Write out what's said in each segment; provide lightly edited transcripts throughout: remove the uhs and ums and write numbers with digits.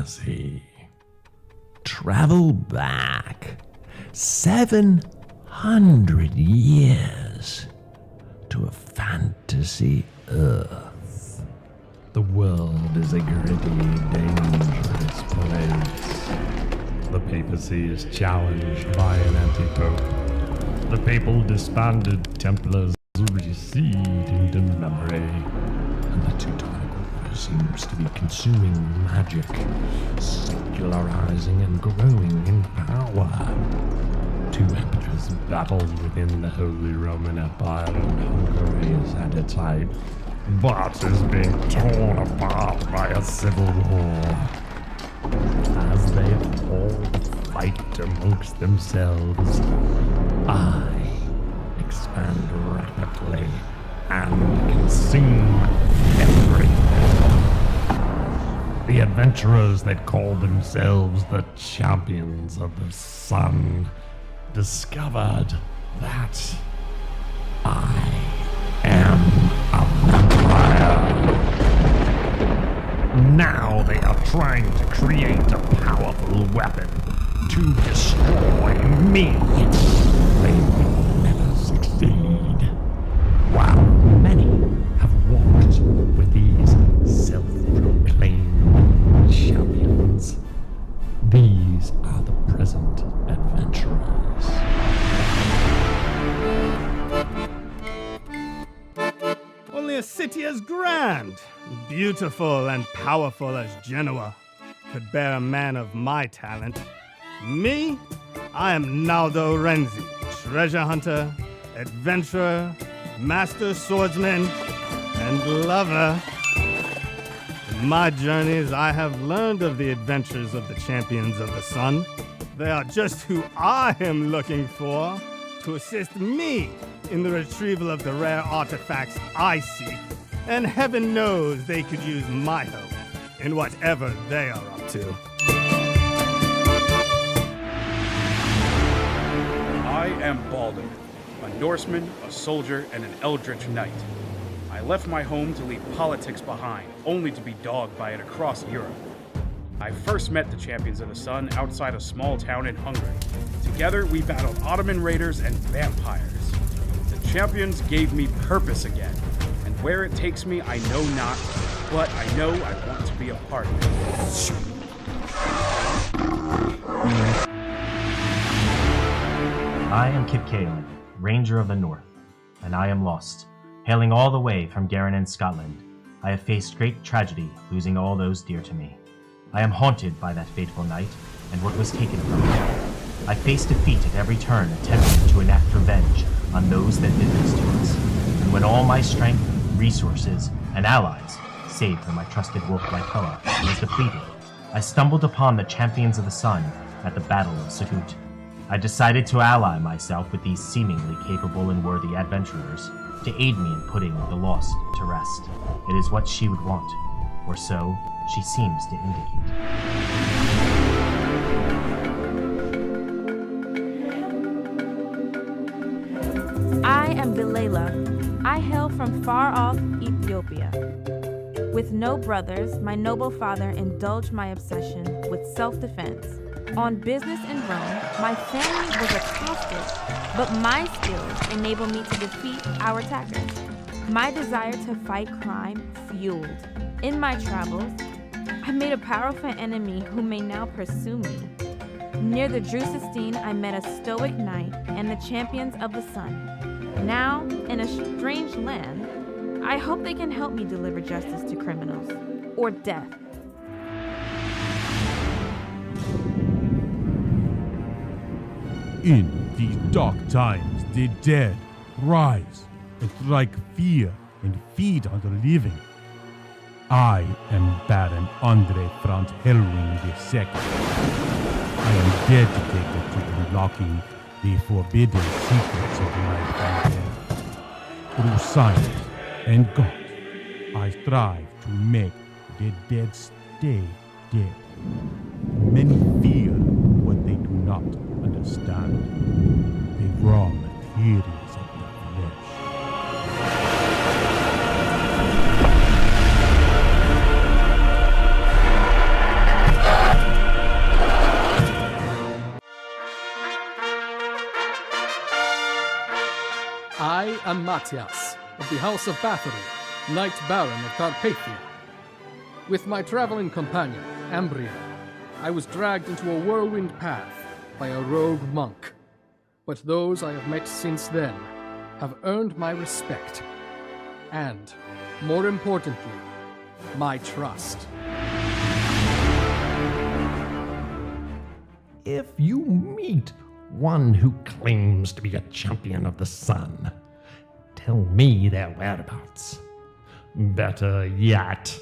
fantasy. Travel back 700 years to a fantasy Earth. The world is a gritty, dangerous place. The papacy is challenged by an anti-pope. The papal disbanded Templars recede into memory, and the Teutonic Order seems to be consuming magic, secularizing and growing in power. Two emperors battle within the Holy Roman Empire, and Hungary is at its height, but is being torn apart by a civil war. As they all fight amongst themselves, I expand rapidly and consume everything. The adventurers that call themselves the Champions of the Sun discovered that I am a vampire. Now they are trying to create a powerful weapon to destroy me. They will never succeed. While many have walked with these self-proclaimed champions, these are the present adventurers. Only a city as grand, beautiful and powerful as Genoa could bear a man of my talent. Me? I am Naldo Renzi, treasure hunter, adventurer, master swordsman, and lover. In my journeys, I have learned of the adventures of the Champions of the Sun. They are just who I am looking for to assist me in the retrieval of the rare artifacts I seek, and heaven knows they could use my help in whatever they are up to. I am Baldur, a Norseman, a soldier, and an eldritch knight. I left my home to leave politics behind, only to be dogged by it across Europe. I first met the Champions of the Sun outside a small town in Hungary. Together, we battled Ottoman raiders and vampires. The Champions gave me purpose again, and where it takes me, I know not, but I know I want to be a part of it. I am Kip Caelan, Ranger of the North, and I am lost. Hailing all the way from Garin in Scotland, I have faced great tragedy, losing all those dear to me. I am haunted by that fateful night, and what was taken from me. I face defeat at every turn, attempting to enact revenge on those that did this to us. And when all my strength, resources, and allies, save for my trusted wolf Lycoa, was depleted, I stumbled upon the Champions of the Sun at the Battle of Sakut. I decided to ally myself with these seemingly capable and worthy adventurers to aid me in putting the lost to rest. It is what she would want, or so she seems to indicate. I am Vilela. I hail from far-off Ethiopia. With no brothers, my noble father indulged my obsession with self-defense. On business in Rome, my family was accosted, but my skills enabled me to defeat our attackers. My desire to fight crime fueled. In my travels, I made a powerful enemy who may now pursue me. Near the Drusistine, I met a stoic knight and the Champions of the Sun. Now, in a strange land, I hope they can help me deliver justice to criminals, or death. In these dark times, the dead rise and strike fear and feed on the living. I am Baron Andre Franz Hellwing II. I am dedicated to unlocking the forbidden secrets of my family. Through science and God, I strive to make the dead stay dead. Many fear what they do not understand. The raw materials of the flesh. I am Matthias, of the House of Bathory, Knight Baron of Carpathia. With my traveling companion, Ambria, I was dragged into a whirlwind path by a rogue monk. But those I have met since then have earned my respect. And, more importantly, my trust. If you meet one who claims to be a champion of the sun, tell me their whereabouts. Better yet,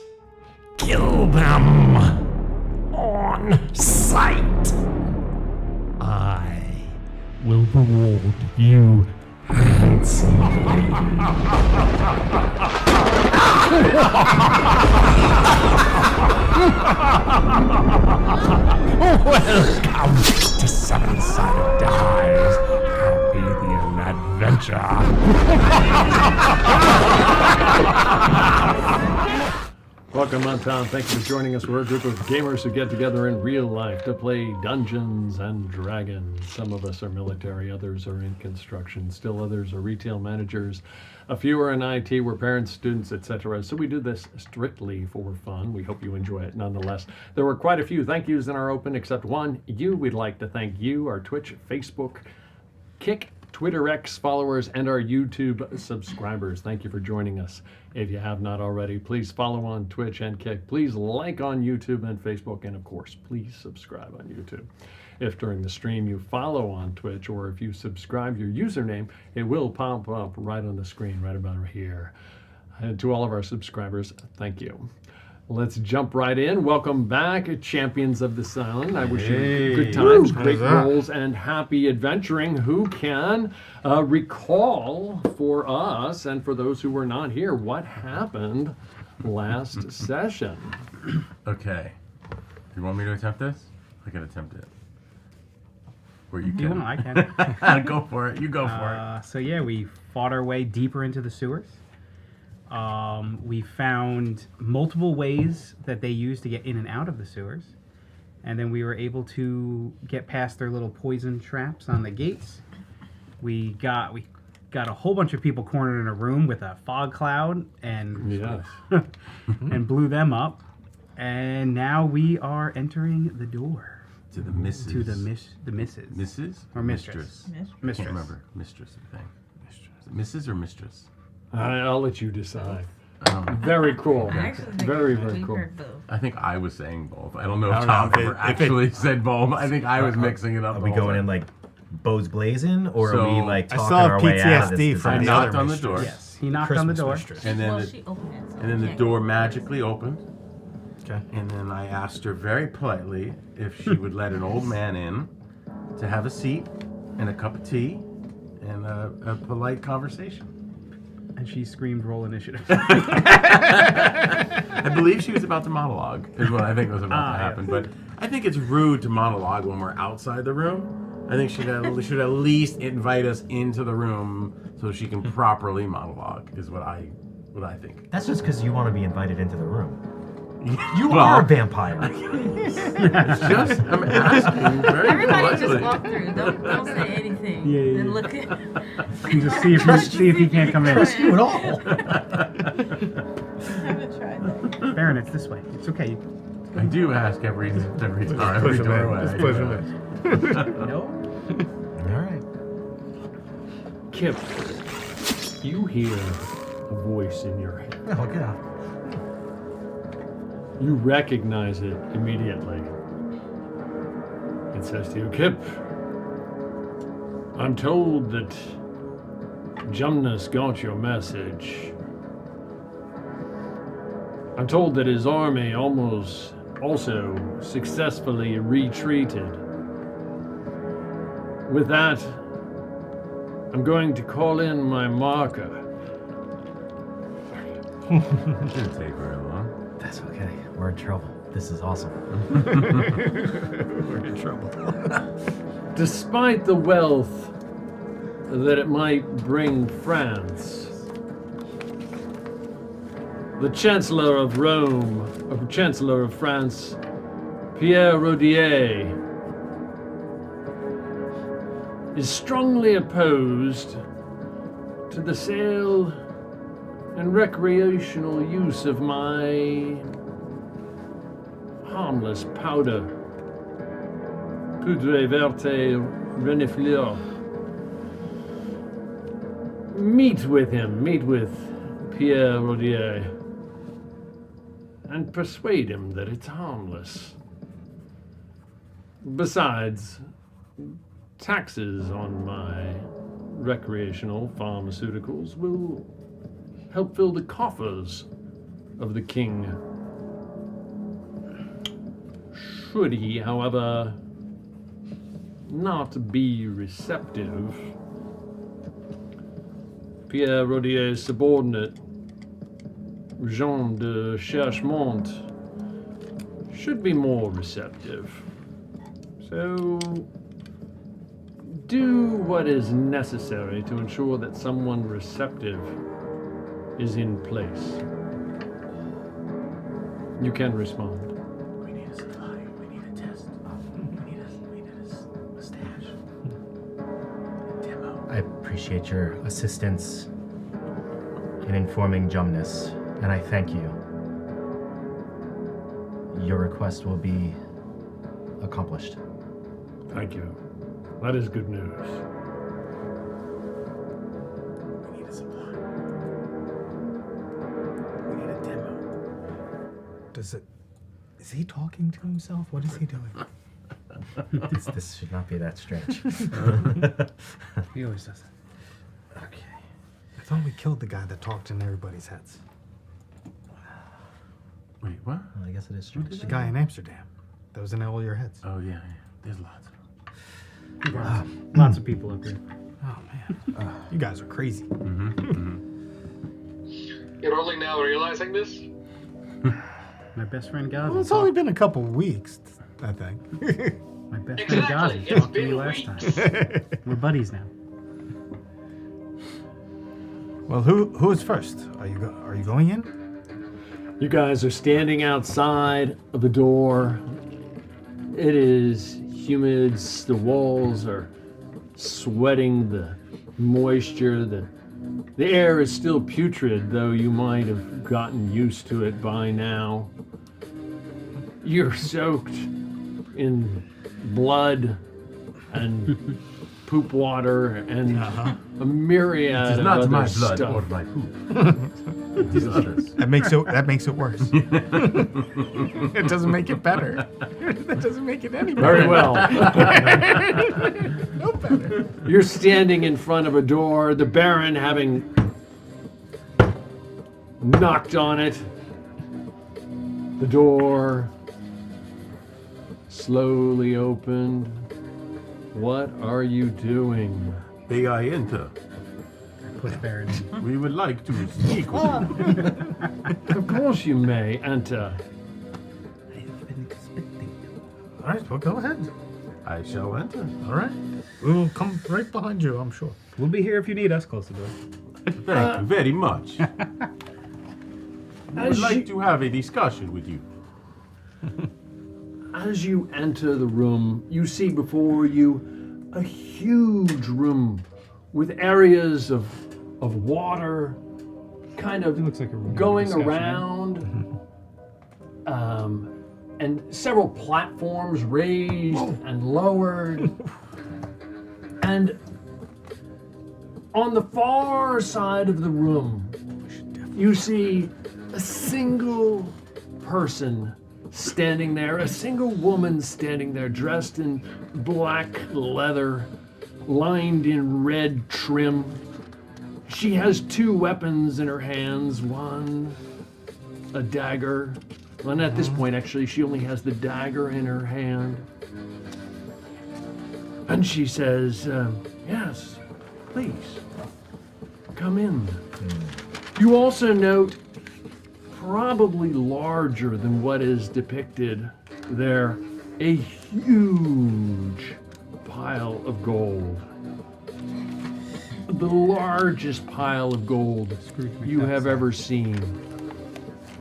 kill them on sight. I will reward you handsomely. Welcome to Seven-Sided Dice Carpathian Adventure. Welcome, Mountown. Thank you for joining us. We're a group of gamers who get together in real life to play Dungeons and Dragons. Some of us are military, others are in construction, still others are retail managers. A few are in IT, we're parents, students, etc. So we do this strictly for fun. We hope you enjoy it nonetheless. There were quite a few thank yous in our open, except one. We'd like to thank you, our Twitch, Facebook, Kick, Twitter X followers, and our YouTube subscribers. Thank you for joining us. If you have not already, please follow on Twitch and Kick. Please like on YouTube and Facebook, and of course, please subscribe on YouTube. If during the stream you follow on Twitch, or if you subscribe your username, it will pop up right on the screen, right about here. And to all of our subscribers, thank you. Let's jump right in. Welcome back, champions of the Silent. I wish you good times, great rolls, and happy adventuring. Who can recall for us, and for those who were not here, what happened last session? Okay. You want me to attempt this? I can attempt it. Or you can. I can. Go for it. You go for it. So yeah, we fought our way deeper into the sewers. We found multiple ways that they used to get in and out of the sewers. And then we were able to get past their little poison traps on the gates. We got a whole bunch of people cornered in a room with a fog cloud and and blew them up. And now we are entering the door. To the missus. To the missus. Missus? Or mistress? I can't remember. Mistress, I think. Missus or mistress? I'll let you decide. Very cool. Very cool. I think I was saying both. I don't know if Tom ever actually said both. I think I was mixing it up. Are we going in like Bo's blazing, or are we like I talking saw our way out of PTSD this? from I the knocked other on the mistress. door. Yes, he knocked on the door. And then the door magically opened. Okay. And then I asked her very politely if she would let an old man in to have a seat and a cup of tea and a polite conversation. And she screamed, "Roll initiative." I believe she was about to monologue, is what I think was about to happen. But I think it's rude to monologue when we're outside the room. I think she should at least invite us into the room so she can properly monologue, is what I think. That's just because you want to be invited into the room. You are a vampire. I'm asking very Everybody politely. just walk through. Don't say anything. Yeah. And look at. And just see if he can't come in. Trust you at all. I haven't tried that. Baron, it's this way. It's okay. I do ask every time, every doorway. Just push him in. No. All right. Kip, you hear a voice in your head. Oh, get out. You recognize it immediately. It says to you, Kip, I'm told that Jumnus got your message. I'm told that his army also successfully retreated. With that, I'm going to call in my marker. Didn't take very long. That's okay. We're in trouble. This is awesome. We're in trouble. Despite the wealth that it might bring France, the Chancellor of France, Pierre Rodier, is strongly opposed to the sale and recreational use of my harmless powder, Poudre Verte Renifleur. Meet with Pierre Rodier, and persuade him that it's harmless. Besides, taxes on my recreational pharmaceuticals will help fill the coffers of the king. Should he, however, not be receptive, Pierre Rodier's subordinate, Jean de Cherchemont, should be more receptive. So, do what is necessary to ensure that someone receptive is in place. You can respond. We need a supply. We need a test. We need a stash. Demo. I appreciate your assistance in informing Jumnus, and I thank you. Your request will be accomplished. Thank you. That is good news. We need a supply. We need a demo. Is he talking to himself? What is he doing? This should not be that strange. He always does that. Okay. I thought we killed the guy that talked in everybody's heads. Wait, what? Well, I guess it is strange. The guy in Amsterdam. That was in all your heads. Oh, yeah. There's lots. Lots of people up here. Oh, man. You guys are crazy. You're only now realizing this? My best friend Gazi. Well, it's only been a couple weeks, I think. My best friend Gazi talked to me last time. We're buddies now. Well, who is first? Are you going in? You guys are standing outside of the door. It is humid. The walls are sweating the moisture. The air is still putrid, though you might have gotten used to it by now. You're soaked in blood and poop water and a myriad It is of not other my blood stuff. or my poop. It is others. That makes it worse. It doesn't make it better. That doesn't make it any better. Very well. No better. You're standing in front of a door, the Baron having knocked on it. The door slowly opened. What are you doing? May I enter? Push Baron in. We would like to speak with you. Of course you may enter. I've been expecting you. All right, well, go ahead. I shall enter. All right. We will come right behind you, I'm sure. We'll be here if you need us. Close the door. Thank you very much. I would like to have a discussion with you. As you enter the room, you see before you a huge room with areas of water kind of looks like a room going discussion. around, and several platforms raised and lowered. And on the far side of the room, you see a single person standing there, a single woman standing there dressed in black leather, lined in red trim. She has two weapons in her hands, one a dagger. And at this point, actually, she only has the dagger in her hand. And she says, yes, please, come in. You also note, probably larger than what is depicted there, a huge pile of gold. The largest pile of gold you have ever seen.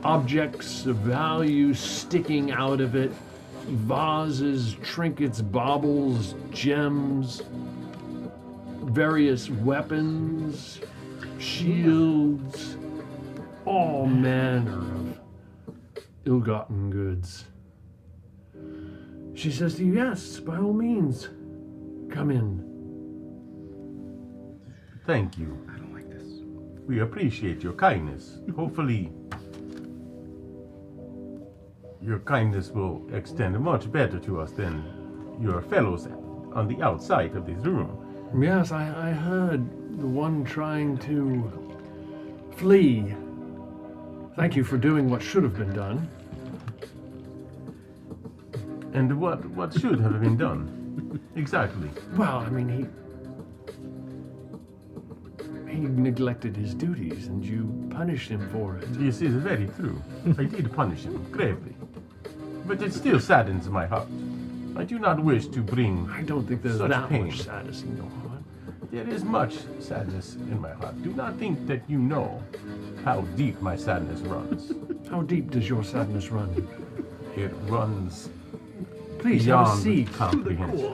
Objects of value sticking out of it, vases, trinkets, baubles, gems, various weapons. shields, all manner of ill-gotten goods. She says to you, yes, by all means, come in. Thank you. I don't like this. We appreciate your kindness. Hopefully, your kindness will extend much better to us than your fellows on the outside of this room. Yes, I heard the one trying to flee. Thank you for doing what should have been done. And what should have been done? Exactly. Well, I mean, he neglected his duties, and you punished him for it. This is very true. I did punish him gravely. But it still saddens my heart. I do not wish to bring I don't think there's such that pain. much sadness in your heart. There is much sadness in my heart. Do not think that you know how deep my sadness runs. How deep does your sadness run? It runs Please have a beyond seat. comprehension.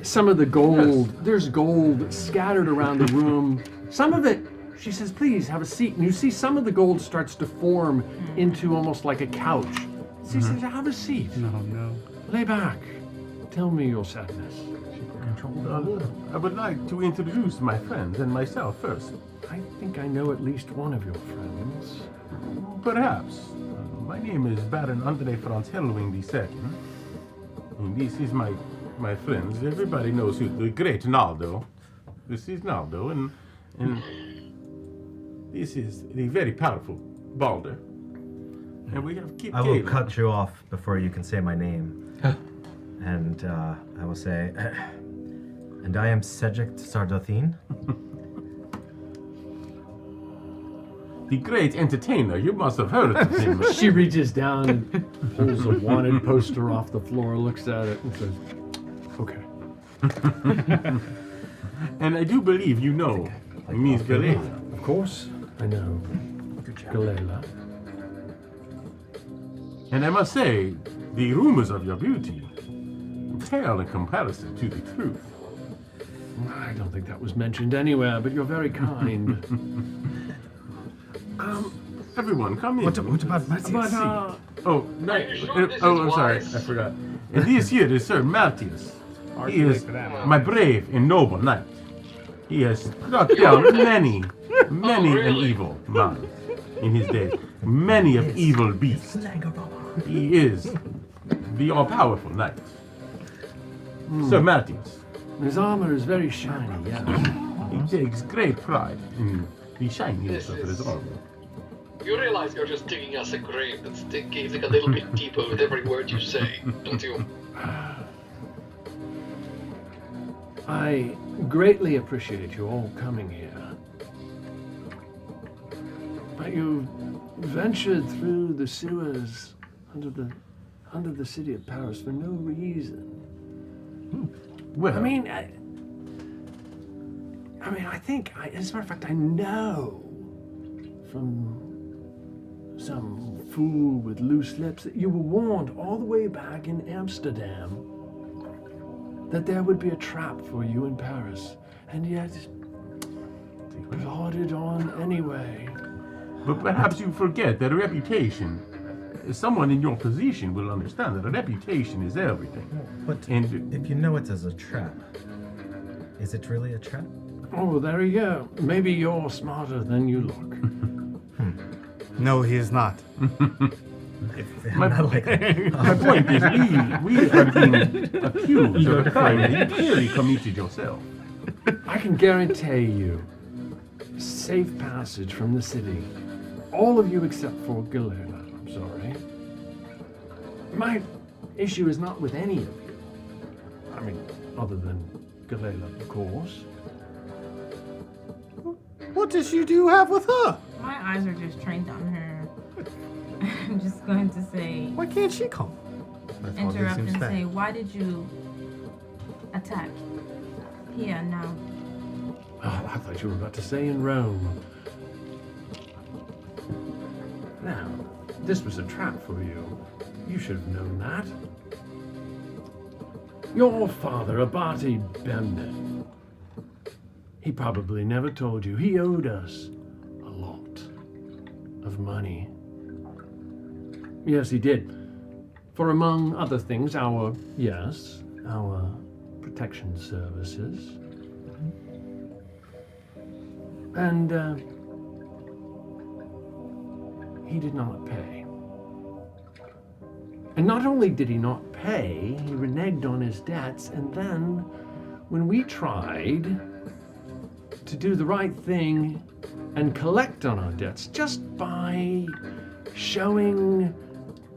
Some of the gold, there's gold scattered around the room. Some of it, she says, please have a seat. And you see some of the gold starts to form into almost like a couch. She says, have a seat. No. Lay back. Tell me your sadness. I would like to introduce my friends and myself first. I think I know at least one of your friends. Perhaps. My name is Baron Andre Franz Hellwing II. And this is my friends. Everybody knows who the great Naldo. This is Naldo, and this is the very powerful Balder. And we have Kit I will Galen. cut you off before you can say my name. And I will say, and I am Cedric Sardothine. The great entertainer, you must have heard of him. She reaches down and pulls a wanted poster off the floor, looks at it, and says, okay. And I do believe you know Miss Galena. Of course, I know. Galena. And I must say, the rumors of your beauty pale in comparison to the truth. I don't think that was mentioned anywhere, but you're very kind. Everyone, come in. What about Matthias? But, Oh, no. I'm sorry. I forgot. And this here is Sir Matthias. He is my brave and noble knight. He has struck down many an evil man in his day. Many of evil beasts. He is the all-powerful knight. Sir Matthias. his armor is very shiny, yeah. He takes great pride in the shininess of his armor. You realize you're just digging us a grave that's gazing a little bit deeper with every word you say, don't you? I greatly appreciate you all coming here. But you ventured through the sewers under the city of Paris for no reason. Well, I mean, I think, as a matter of fact, I know from some fool with loose lips that you were warned all the way back in Amsterdam that there would be a trap for you in Paris, and yet plodded on anyway. but perhaps you forget that a reputation, someone in your position will understand that a reputation is everything. But And if you know it as a trap, is it really a trap? Oh, there you go. Maybe you're smarter than you look. No, he is not. my point is, we are being accused of a crime that you clearly committed yourself. I can guarantee you safe passage from the city. All of you except for Galena, I'm sorry. My issue is not with any of you. I mean, other than Galena, of course. What issue do you have with her? My eyes are just trained on her. I'm just going to say, Why can't she come? interrupt and say, why did you attack here now? Oh, I thought you were about to say in Rome. Now, this was a trap for you. You should have known that. Your father, Abati Bemne, He probably never told you. He owed us a lot of money. Yes, he did. For among other things, our protection services. And he did not pay. And not only did he not pay, he reneged on his debts, and then when we tried to do the right thing and collect on our debts just by showing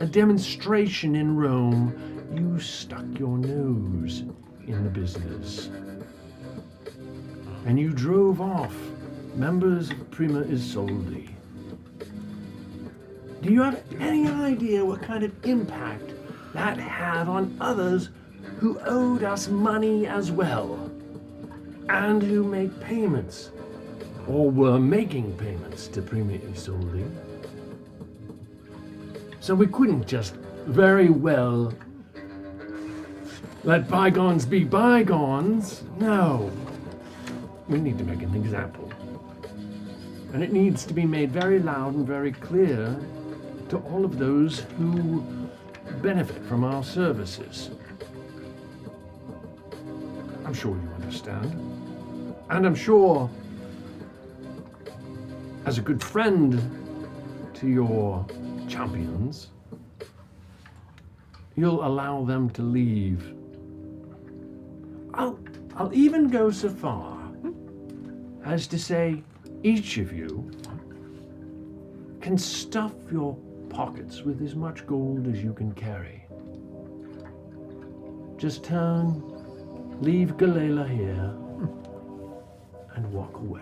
a demonstration in Rome, you stuck your nose in the business. And you drove off members of Prima Isolde. Do you have any idea what kind of impact that had on others who owed us money as well, and who make payments, or were making payments to Prima Isolde? So we couldn't just very well let bygones be bygones. No. We need to make an example. And it needs to be made very loud and very clear to all of those who benefit from our services. I'm sure you understand. And I'm sure, as a good friend to your champions, you'll allow them to leave. I'll even go so far as to say each of you can stuff your pockets with as much gold as you can carry. Just turn, leave Galila here, and walk away.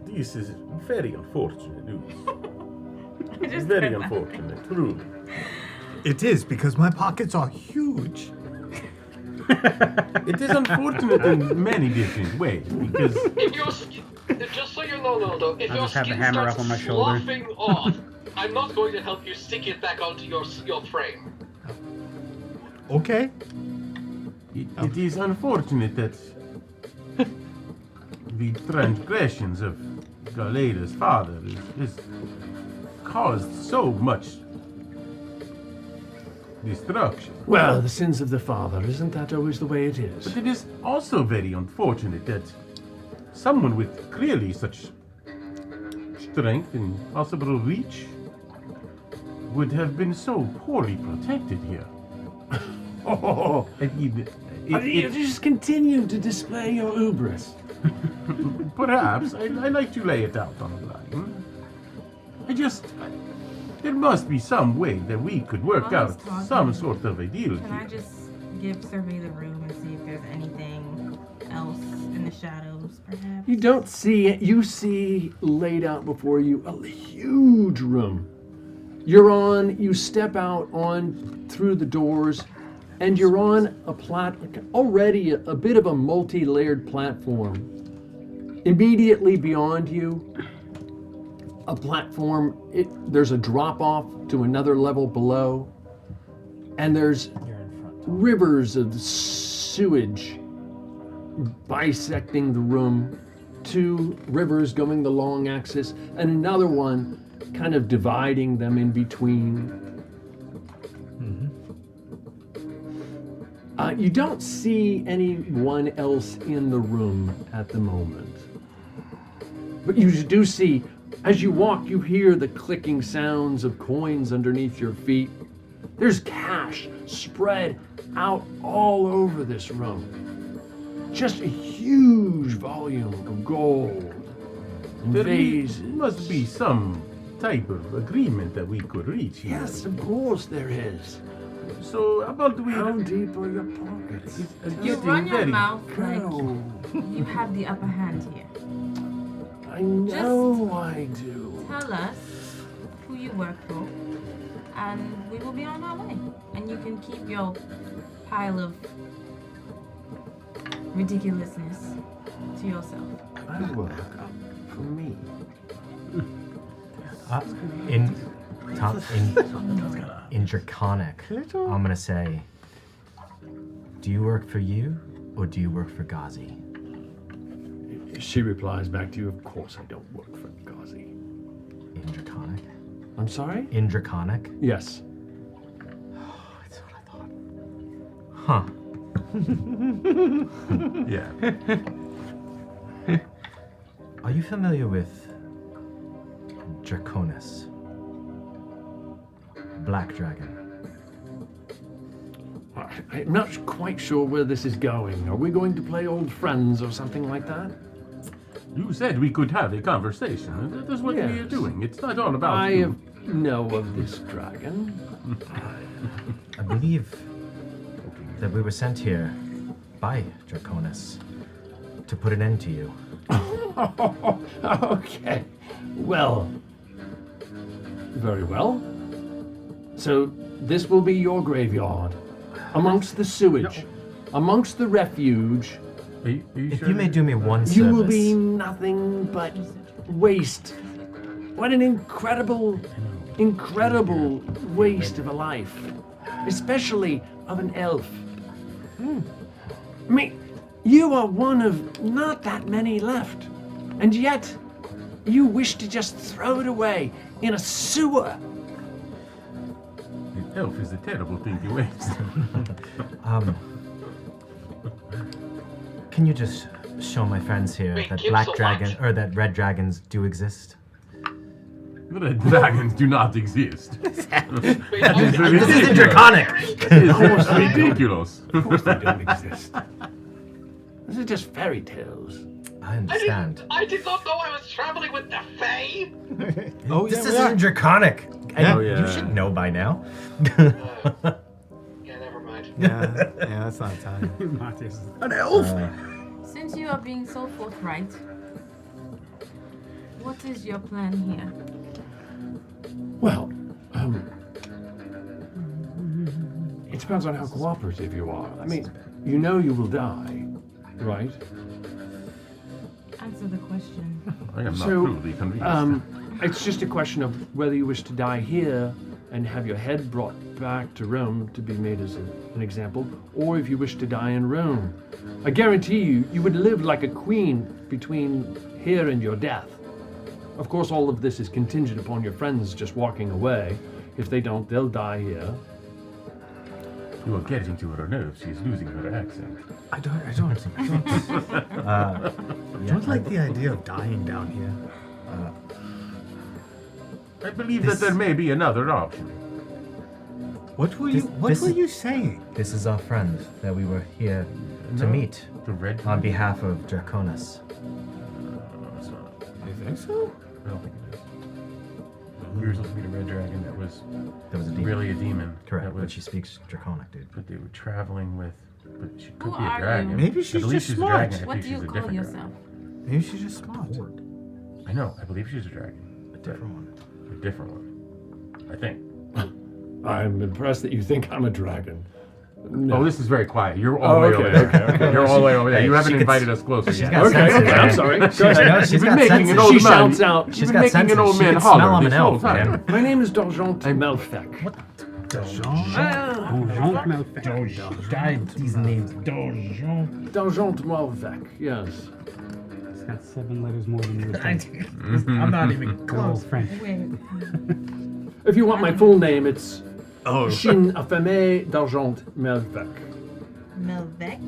This is very unfortunate news. Very unfortunate, truly. It is, because my pockets are huge. It is unfortunate in many different ways, because... If just so you know, Naldo, if I'll your just have the skin hammer starts up on my shoulder. sloughing off, I'm not going to help you stick it back onto your frame. Okay. It is unfortunate that the transgressions of Galeda's father has caused so much destruction. Well, the sins of the father, isn't that always the way it is? But it is also very unfortunate that someone with clearly such strength and possible reach would have been so poorly protected here. Oh, you just continue to display your hubris. Perhaps. I like to lay it out on the line. There must be some way that we could work out some sort of a deal Can here. I just survey the room and see if there's anything else in the shadows, perhaps? You don't see it. You see laid out before you a huge room. You step out on through the doors, and you're on already a bit of a multi-layered platform. Immediately beyond you, a platform, there's a drop-off to another level below, and there's rivers of sewage bisecting the room, 2 rivers going the long axis, and another one kind of dividing them in between. You don't see anyone else in the room at the moment. But you do see, as you walk, you hear the clicking sounds of coins underneath your feet. There's cash spread out all over this room. Just a huge volume of gold. There must be some type of agreement that we could reach here. Yes, of course there is. So, about How deep are your pockets? You run your mouth like Go. you have the upper hand here. I know I do. Tell us who you work for, and we will be on our way. And you can keep your pile of ridiculousness to yourself. I work for me. In Draconic, I'm gonna say, do you work for you, or do you work for Ghazi? She replies back to you, of course I don't work for Ghazi. In Draconic? I'm sorry? In Draconic? Yes. Oh, that's what I thought. Huh. Yeah. Are you familiar with Draconis? Black Dragon. I'm not quite sure where this is going. Are we going to play old friends or something like that? You said we could have a conversation. That is what we are Yes. doing. It's not all about I you. know of this dragon. I believe that we were sent here by Draconis to put an end to you. Okay. Well. Very well. So this will be your graveyard. Amongst the sewage. Amongst the refuge. If you may do me one service. You will be nothing but waste. What an incredible waste of a life. Especially of an elf. I mean, you are one of not that many left. And yet, you wish to just throw it away in a sewer. An elf is a terrible thing to waste. Can you just show my friends here Wait, that give black so dragon much. or that red dragons do exist? The dragons do not exist. This isn't Draconic! It's ridiculous. Of course they don't exist. This is just fairy tales. I understand. I did not know I was traveling with the Fae. This isn't Draconic! Oh, yeah. You should know by now. Yeah, never mind. Yeah, that's not time. An elf? Since you are being so forthright, what is your plan here? Well, it depends on how cooperative you are. I mean, you know you will die, right? Answer the question. I am not So, truly convinced. it's just a question of whether you wish to die here and have your head brought back to Rome to be made as an example, or if you wish to die in Rome. I guarantee you, you would live like a queen between here and your death. Of course, all of this is contingent upon your friends just walking away. If they don't, they'll die here. You are getting to her nerves. She is losing her accent. I don't like the idea of dying down here. I believe that there may be another option. What were you saying? This is our friend that we were here to meet The red on behalf of Draconis. It's not. You think so? I don't think it is. We were supposed to meet a red dragon that was That was a demon. really a demon. Correct, That but was, she speaks Draconic, dude. but they were traveling with. But she could Who be a are dragon. you? Maybe I she's believe just she's smart. a dragon. I What think do you she's a call different yourself? Maybe she's just smart. Dragon. I know. I believe she's a dragon. A different one. A different one. I think. I'm impressed that you think I'm a dragon. No. Oh, this is very quiet. You're all the way okay, over there. okay. You're all the way over there. Hey, You haven't she gets- invited us closer she's yet. got Okay, sense okay, today. I'm sorry. Go No, ahead. she's You've been got making senses. an old She man. shouts out. You've She's been got making senses. an old She man can holler smell I'm this an whole elf, time. man. My name is Dargent Melfek. These names. Donjon. Dargent Melfek, yes. It's got 7 letters more than you. I'm not even close. French. Wait. If you want my full name, it's Oh, Shin Affamé Dargent Melfek. Melvec?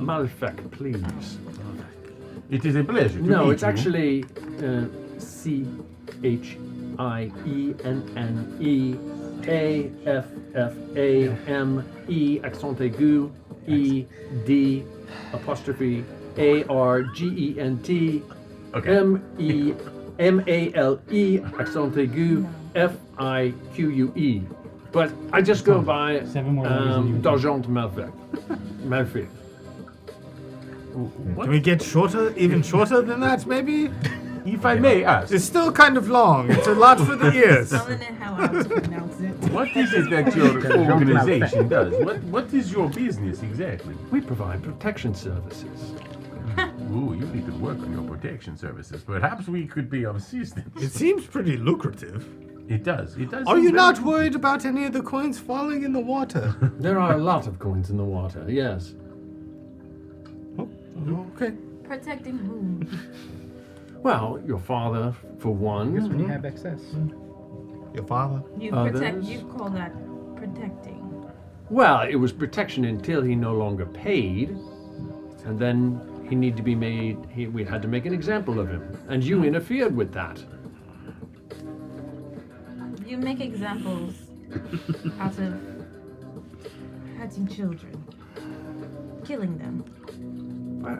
Malfek, please. It is a pleasure to meet No, it's you. actually Chiennefafame accent aigu ed argent Okay. male accent aigu fique. But I just go by 7 more letters than you. Dargent Malfec. Malfec. can we get shorter, even shorter than that, maybe? If I may ask, It's still kind of long. It's a lot for the ears. Telling it how I would pronounce it. what is it that your organization does? What is your business exactly? We provide protection services. Ooh, you need to work on your protection services. Perhaps we could be of assistance. It seems pretty lucrative. It does. It does. Are seem you very- not worried about any of the coins falling in the water? There are a lot of coins in the water, yes. Okay. Protecting whom? Well, your father, for one. I guess when you have excess. Your father? You call that protecting. Well, it was protection until he no longer paid, and then he needed to be made. We had to make an example of him, and you interfered with that. You make examples out of hurting children, killing them.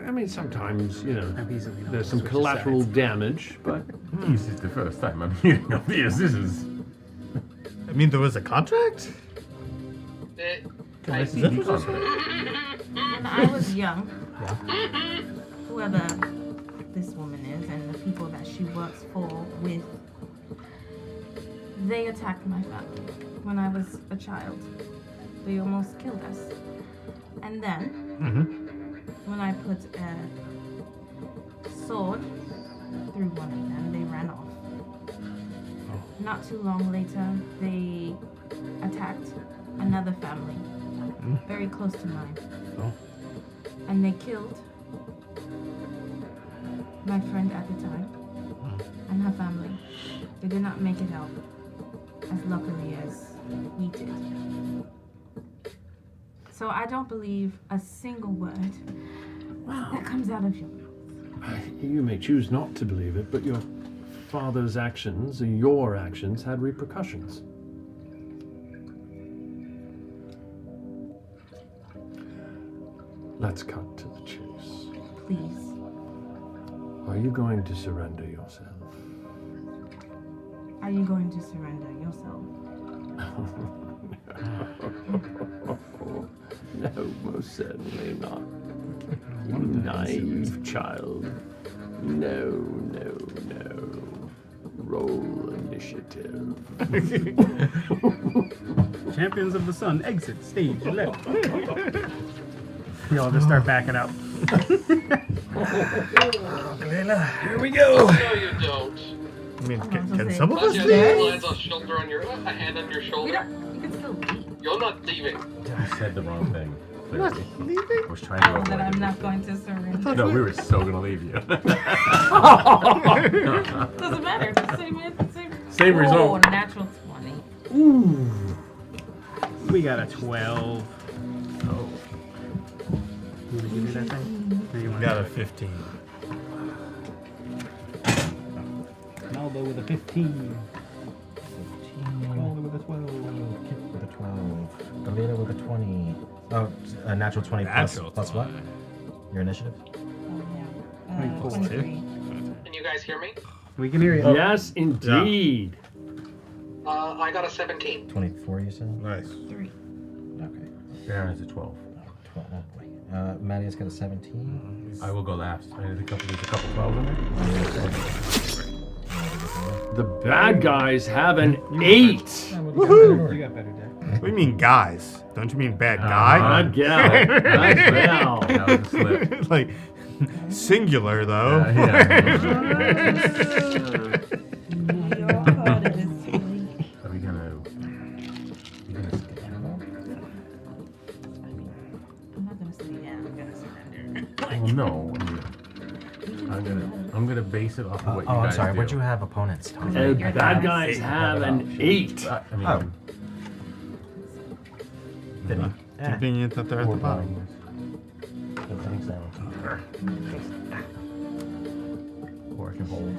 I mean, sometimes, there's some collateral damage, but... This is the first time I'm hearing of this. This is... I mean, there was a contract? When I was young, whoever this woman is and the people that she works with, they attacked my family when I was a child. They almost killed us. And then, when I put a sword through one of them, they ran off. Not too long later, they attacked another family, very close to mine. And they killed my friend at the time and her family. They did not make it out as luckily as we did. So I don't believe a single word that comes out of your mouth. You may choose not to believe it, but your father's actions, your actions, had repercussions. Let's cut to the chase. Please. Are you going to surrender yourself? Are you going to surrender yourself? No, most certainly not. You naive child. No. Roll initiative. Champions of the Sun, exit stage left. We all just start backing up. Here we go. No, you don't. I mean, can some of us You leave? have a shoulder on your, a hand on your shoulder. You can still leave. You're not leaving. I said the wrong thing. Not leaving? I was trying to avoid That I'm it. not going to surrender. No, we were so gonna leave you. Doesn't matter. It's the Same Oh, result. natural 20. Ooh. We got a 12. Oh. You want to give me that thing? Or you want Got a to 15. Naldo with a 15. Calder with a 12. Kip with a 12. Galena with a 20. Oh, a natural 20 Natural plus what? Your initiative? Oh, yeah. 23. Can you guys hear me? We can hear you. Yes, indeed. I got a 17. 24, you said? Nice. 3. Okay. Baron is a 12. 12. Oh boy. Maddie's got a 17. I will go last. There's a couple 12s in there. The bad guys have an 8. Woohoo! You got better deck. What do you mean guys? Don't you mean bad guy? Bad gal. Bad gal. That was a slip. Like, singular though. Are we gonna skip I'm not going to say yeah, I'm going to surrender. Well, no. I'm gonna base it off of what you guys I'm sorry. do. What'd you have opponents? Tom? The bad guys have an 8. I mean, Oh. Didn't. Convenient that they're at the bottom. Or I can hold.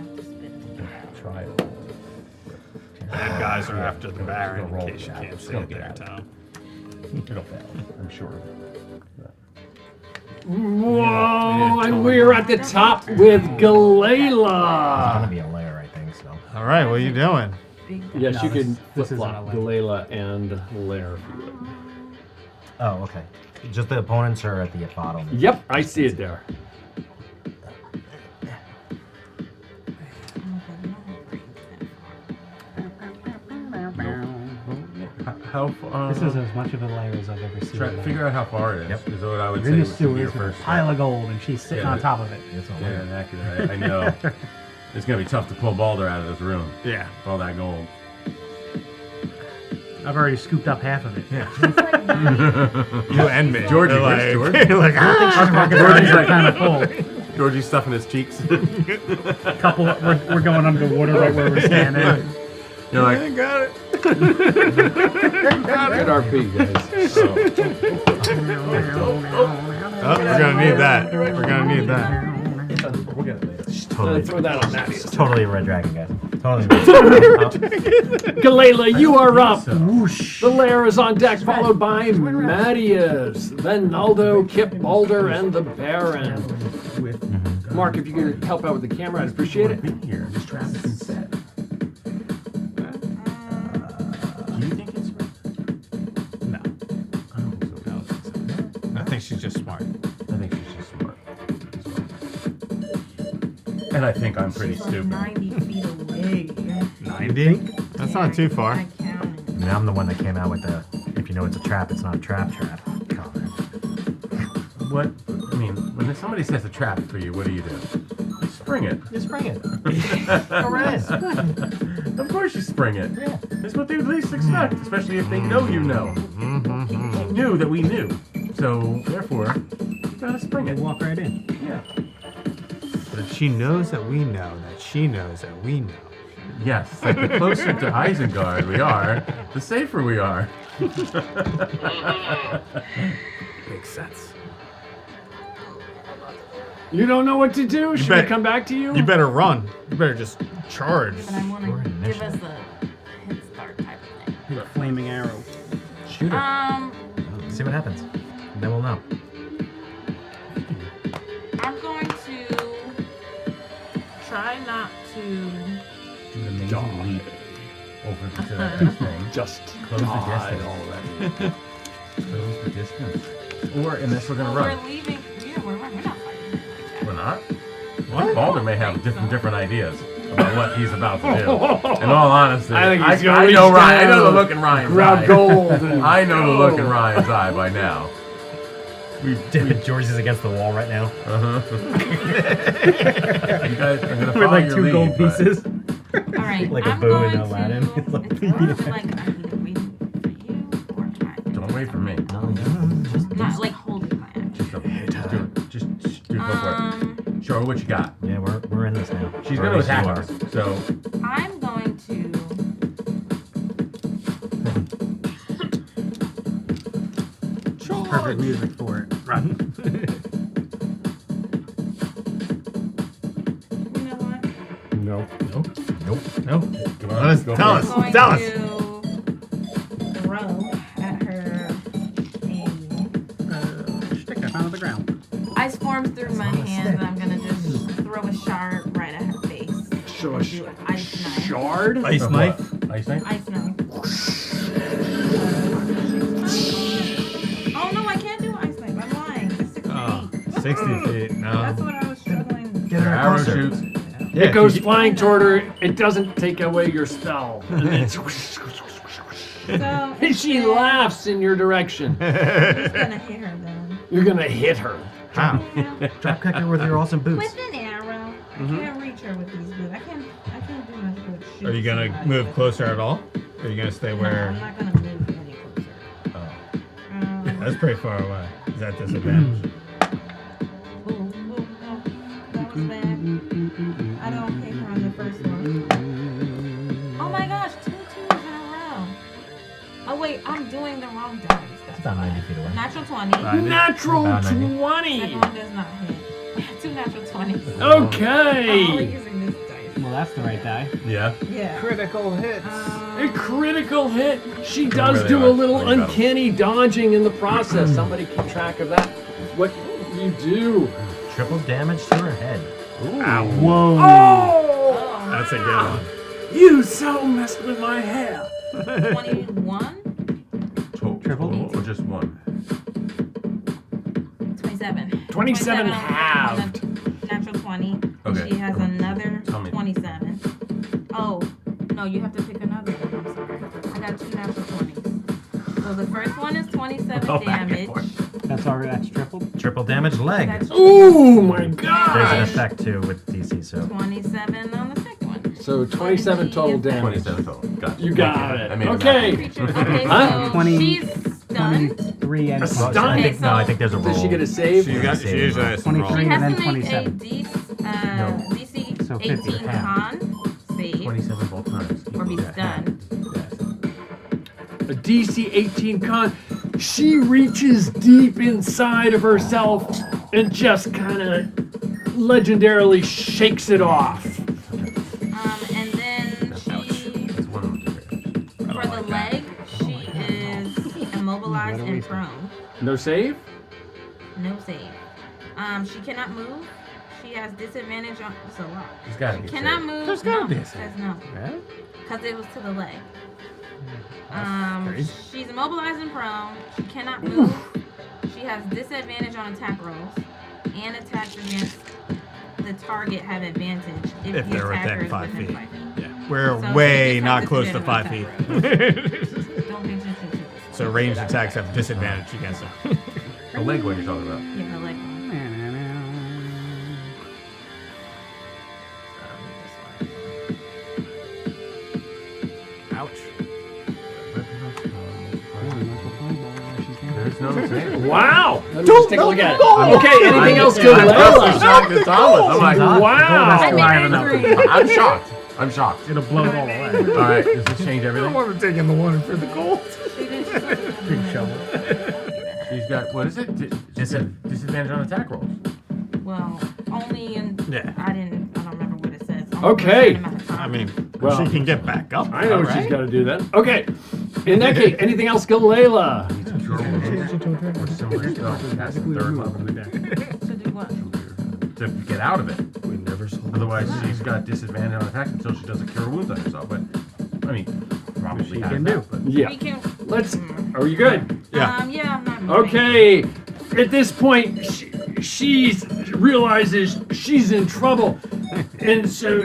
Try it. Bad guys are after the Baron, Roll in case you it out. can't It's see gonna it get there, out. Tom. It'll fail. I'm sure. Whoa, and we're at the top with It's Galila. gonna be a layer, I think. So. All right, what are you doing? Yes, No, you can this isn't flip-flop a Galila and Lair if you would. Oh, okay. Just the opponents are at the bottom. Yep, I see it there. How far? This is as much of a layer as I've ever seen. Try to figure out how far it is. Yep. Is what I would You're in the say. would be your sewers with a first pile step. of gold, and she's sitting Yeah, on top of it. It's a Yeah, layer. inaccurate. I know. It's gonna be tough to pull Balder out of this room. Yeah. With all that gold. I've already scooped up half of it. You and me. Georgie, They're where's like, George? like, Our pockets are kind of full. Georgie's stuffing his cheeks. Couple, we're going underwater right where we're standing. You're like, I got it. Good RP, guys. Oh, we're gonna need that. We're gonna need that. we'll get it later. Totally, Throw that on Maddie. totally a red dragon, guys. Totally. Galela, you are up. The lair is on deck, followed by Mattias, then Naldo, Kip, Balder, and the Baron. Mark, if you could help out with the camera, I'd appreciate it. Here, this trap is set. Do you think it's red? No. I don't think so. I think she's just smart. I think she's just smart. And I think I'm pretty She's like stupid. 90 feet away. 90? That's not too far. I counted. I mean, I'm the one that came out with the, if you know it's a trap, it's not a trap comment. What? I mean, when somebody sets a trap for you, what do? You spring it. You spring it. Go right in. Of course you spring it. Yeah. That's what they would least expect, especially if they know you know. They knew that we knew. So, therefore, you gotta spring it. Walk right in. Yeah. But if she knows that we know that she knows that we know. Yes, it's like the closer to Isengard we are, the safer we are. Makes sense. You don't know what to do? Should I come back to you? You better run. You better just charge. But I want to give us a head start type of thing. A flaming arrow. Shoot her. See what happens. And then we'll know. I'm going to try not to. Do an amazing leap over to that thing. Just close the distance already. Close the distance. Or, unless we're gonna run. We're leaving. We're not fighting. We're not? What? Balder may have different ideas about what he's about to do. In all honesty, I think he's gonna I reach know Ryan. I down know the look in Ryan's grab eye. gold and I know the look in Ryan's eye by now. George is against the wall right now. You guys are gonna With follow like your 2 lead, gold but- pieces. All right. Like a I'm boo in going Aladdin. To, it's a little bit like I'm either waiting for you or trying. Don't wait for me. Not like holding my action. Just do it. Just go for it. Show her what you got. Yeah, we're in this now. She's Or gonna at least you attack are. us. So I'm going to. Perfect music for it. Run. You know what? Nope. No. come on, go Tell for us. I'm Tell going us. to throw at her a Stick I found on the ground. ice forms through my hand, and I'm gonna just throw a shard right at her face. So a Do an ice knife. shard? Ice Of knife. what? Ice knife? Ice knife. Oh no, I can't do ice knife. I'm lying. It's 6 Oh, feet. 60 feet. No. That's what I was struggling. Get Your her arrow closer. shoots. It goes flying toward her. It doesn't take away your spell. And then So she laughs in your direction. I'm just gonna hit her then. You're gonna hit her. How? Drop kick her with your awesome boots. With an arrow. I can't reach her with these boots. I can't do much good shooting. Are you gonna move closer at all? Or are you gonna stay No, where? I'm not gonna move any closer. Oh. That's pretty far away. Is that disadvantage? Ooh, ooh, no. That was bad. I don't hit her on the first one. Oh my gosh, 2 twos in a row. Oh wait, I'm doing the wrong dice. That's About why. 90 feet away. Natural 20. Natural About 90. 20. Second one does not hit. 2 natural 20s. I'm only Okay. using this dice. Well, that's the right die. Yeah. Yeah. Critical hits. A critical hit. She Don't does really do a like little playing battles. uncanny dodging in the process. Somebody keep track of that. What you do? Triple damage to her head. Whoa. Oh! That's a good one. You so messed with my hair. 21. Triple or just one? 27. 27 on halved. the Natural 20. Okay. She has another Tell me. 27. Oh, no, you have to pick another one. I'm sorry. I got 2 natural 20s. So the first one is 27 Go back and damage. forth. That's tripled. Triple damage leg. That's Oh my There's an gosh! effect too with DC, so. 27 on the second one. So 27 total damage. 27 total. Got it. You got I it. made it Okay. Okay, Huh? so 20 she's stunned. 3 and A 27. stun? I think, no, I think there's a roll. Does she get a save? She usually has some roll. 23 She and has then to make a 27. DC So 50 18 half. con save 27 both times. or be stunned. A DC 18 con. She reaches deep inside of herself and just kind of legendarily shakes it off. And then she, for the leg, she is immobilized and prone. No save? No save. She cannot move. She has disadvantage on. It's a lot. There's gotta be a Cannot save. move. There's gotta no, be a save. says no. Right? Because it was to the leg. crazy. She's immobilized and prone. She cannot move. She has disadvantage on attack rolls, and attacks against the target have advantage If the they're attacker within is 5 within feet. 5 feet. Yeah. We're So way you just not have close to disadvantage 5 on feet. attack. Don't pay attention to this. So ranged attacks have disadvantage against them. The leg one you're talking about. Yeah, the leg one. Ouch. There's no save. Wow! Let me just take a look at it. Okay, anything else good, I'm Layla? shocked as Thomas. I'm like, Wow! I'm angry. I'm shocked. I'm shocked. It'll blow it all away. All right, does this change everything? want to take in the one for the gold. Big shovel. She's got, what is it? Disadvantage on attack rolls. Well, only in. Yeah. I don't remember what it says. Only Okay. for a certain amount of time. I mean, Well, she can get back up. I know what she's alright? got to do then. Okay. In that case, anything else good, Layla? Or similar spell. Cast a third level To do what? to get out of it. We never saw Otherwise, she's got disadvantage on attack until she does a cure wounds on herself. But, I mean, probably has can that, do. but- Yeah. We can. Let's. Are you good? Yeah. Yeah, I'm not. moving. Okay. At this point, she realizes she's in trouble, and so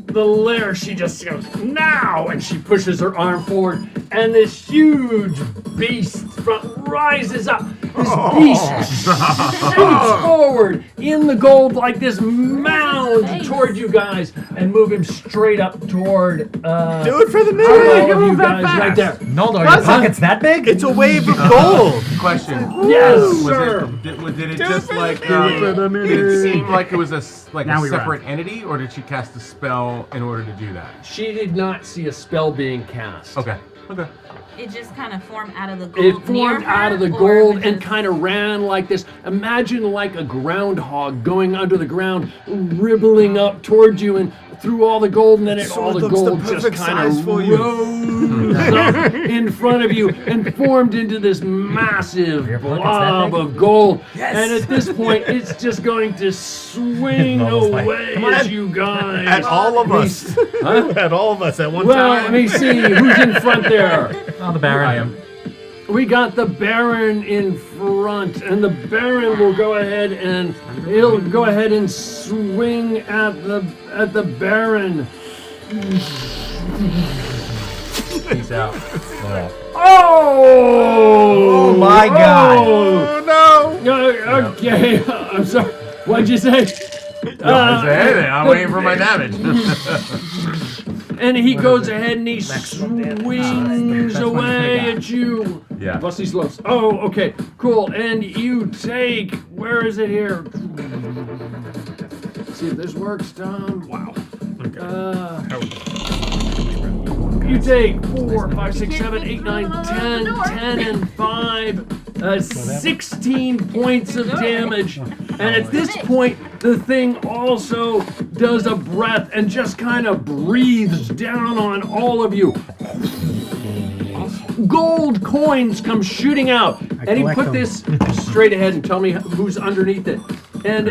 the lair, she just goes now, and she pushes her arm forward, and this huge beast rises up. This beast shoots forward in the gold like this mound toward you guys, and move him straight up toward. Do it for the all of minute. you guys right there. Noldo, are your pockets that big? It's a wave of gold. Question. Yes, Was sir. did it just like, did it seem like it was a Now we run. separate entity, or did she cast a spell in order to do that? She did not see a spell being cast. Okay. Okay. It just kind of formed out of the gold. It formed near out of the her, or gold was and it- kind of ran like this. Imagine like a groundhog going under the ground, ribbling up towards you and through all the gold, and then all the looks the gold just perfect kind size of for you. rose up in front of you and formed into this massive Your pocket's that blob big? of gold. And at this point, it's just going to swing Noldo's like, away "Come on." at you guys. At all of us. Huh? At all of us at one Well, time. let me see who's in front there. Oh, the Baron. I am. We got the Baron in front, and the Baron will go ahead and he'll go ahead and swing at the Baron. Peace out. Oh! Oh my God. Oh no! Okay, I'm sorry. What'd you say? No, I didn't say anything. I'm waiting for my damage. And he goes ahead and he swings away at you. Yeah. Busty slopes. Oh, okay, cool. And you take. Where is it here? See if this works, Tom. Wow. You take 4, 5, 6, 7, 8, 9, 10, 10, and 5. 16 points of damage. And at this point, the thing also does a breath and just kind of breathes down on all of you. Gold coins come shooting out. And he collect put them. this straight ahead and tell me who's underneath it. And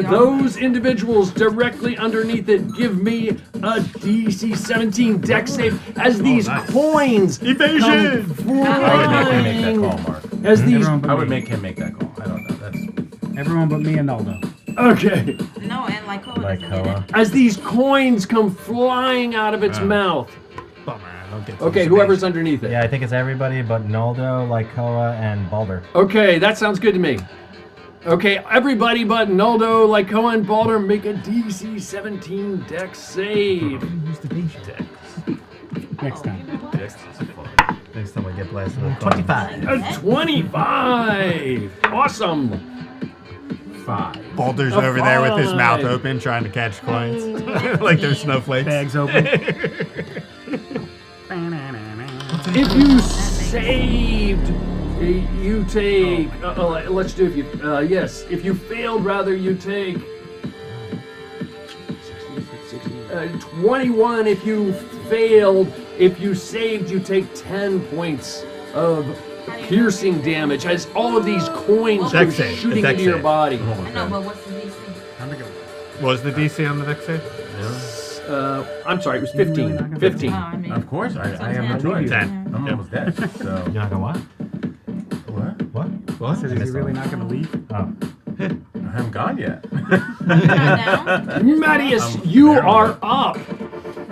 those individuals directly underneath it give me a DC 17 dex save as these coins Evasion! come I would make him make that flying. call, Mark. As these, Everyone but I would me. make him make that call. I don't know. That's Everyone but me and Noldo. okay, No, and like Koa Like doesn't get Koa. it. as these coins come flying out of its mouth. Bummer, I don't get Okay, these whoever's underneath it. Yeah, I think it's everybody but Noldo, Lycoa, and Balder. Okay, that sounds good to me. Okay, everybody but Noldo, Lycoa, and Balder make a DC 17 dex save. Use the beach deck. Next time. Next time we get glass of 25. A 25! Awesome! 5. Boulder's A over there with his mouth 5. open trying to catch coins. Like there's snowflakes. Bags open. If you saved, you take. Let's do if you. Yes, if you failed, rather, you take. 21 if you failed. If you saved, you take 10 points of piercing damage as all of these coins go Dex save. shooting Dex into your save. body. I know, but what's the DC? What was the DC on the dex save? I'm sorry, it was 15. 15. Oh, I mean, Of course, I have no 10. choice. 10. I'm almost dead. So You're not gonna what? what? What? What? Says he's really not going to leave. Oh. I haven't gone yet. Marius, you are up.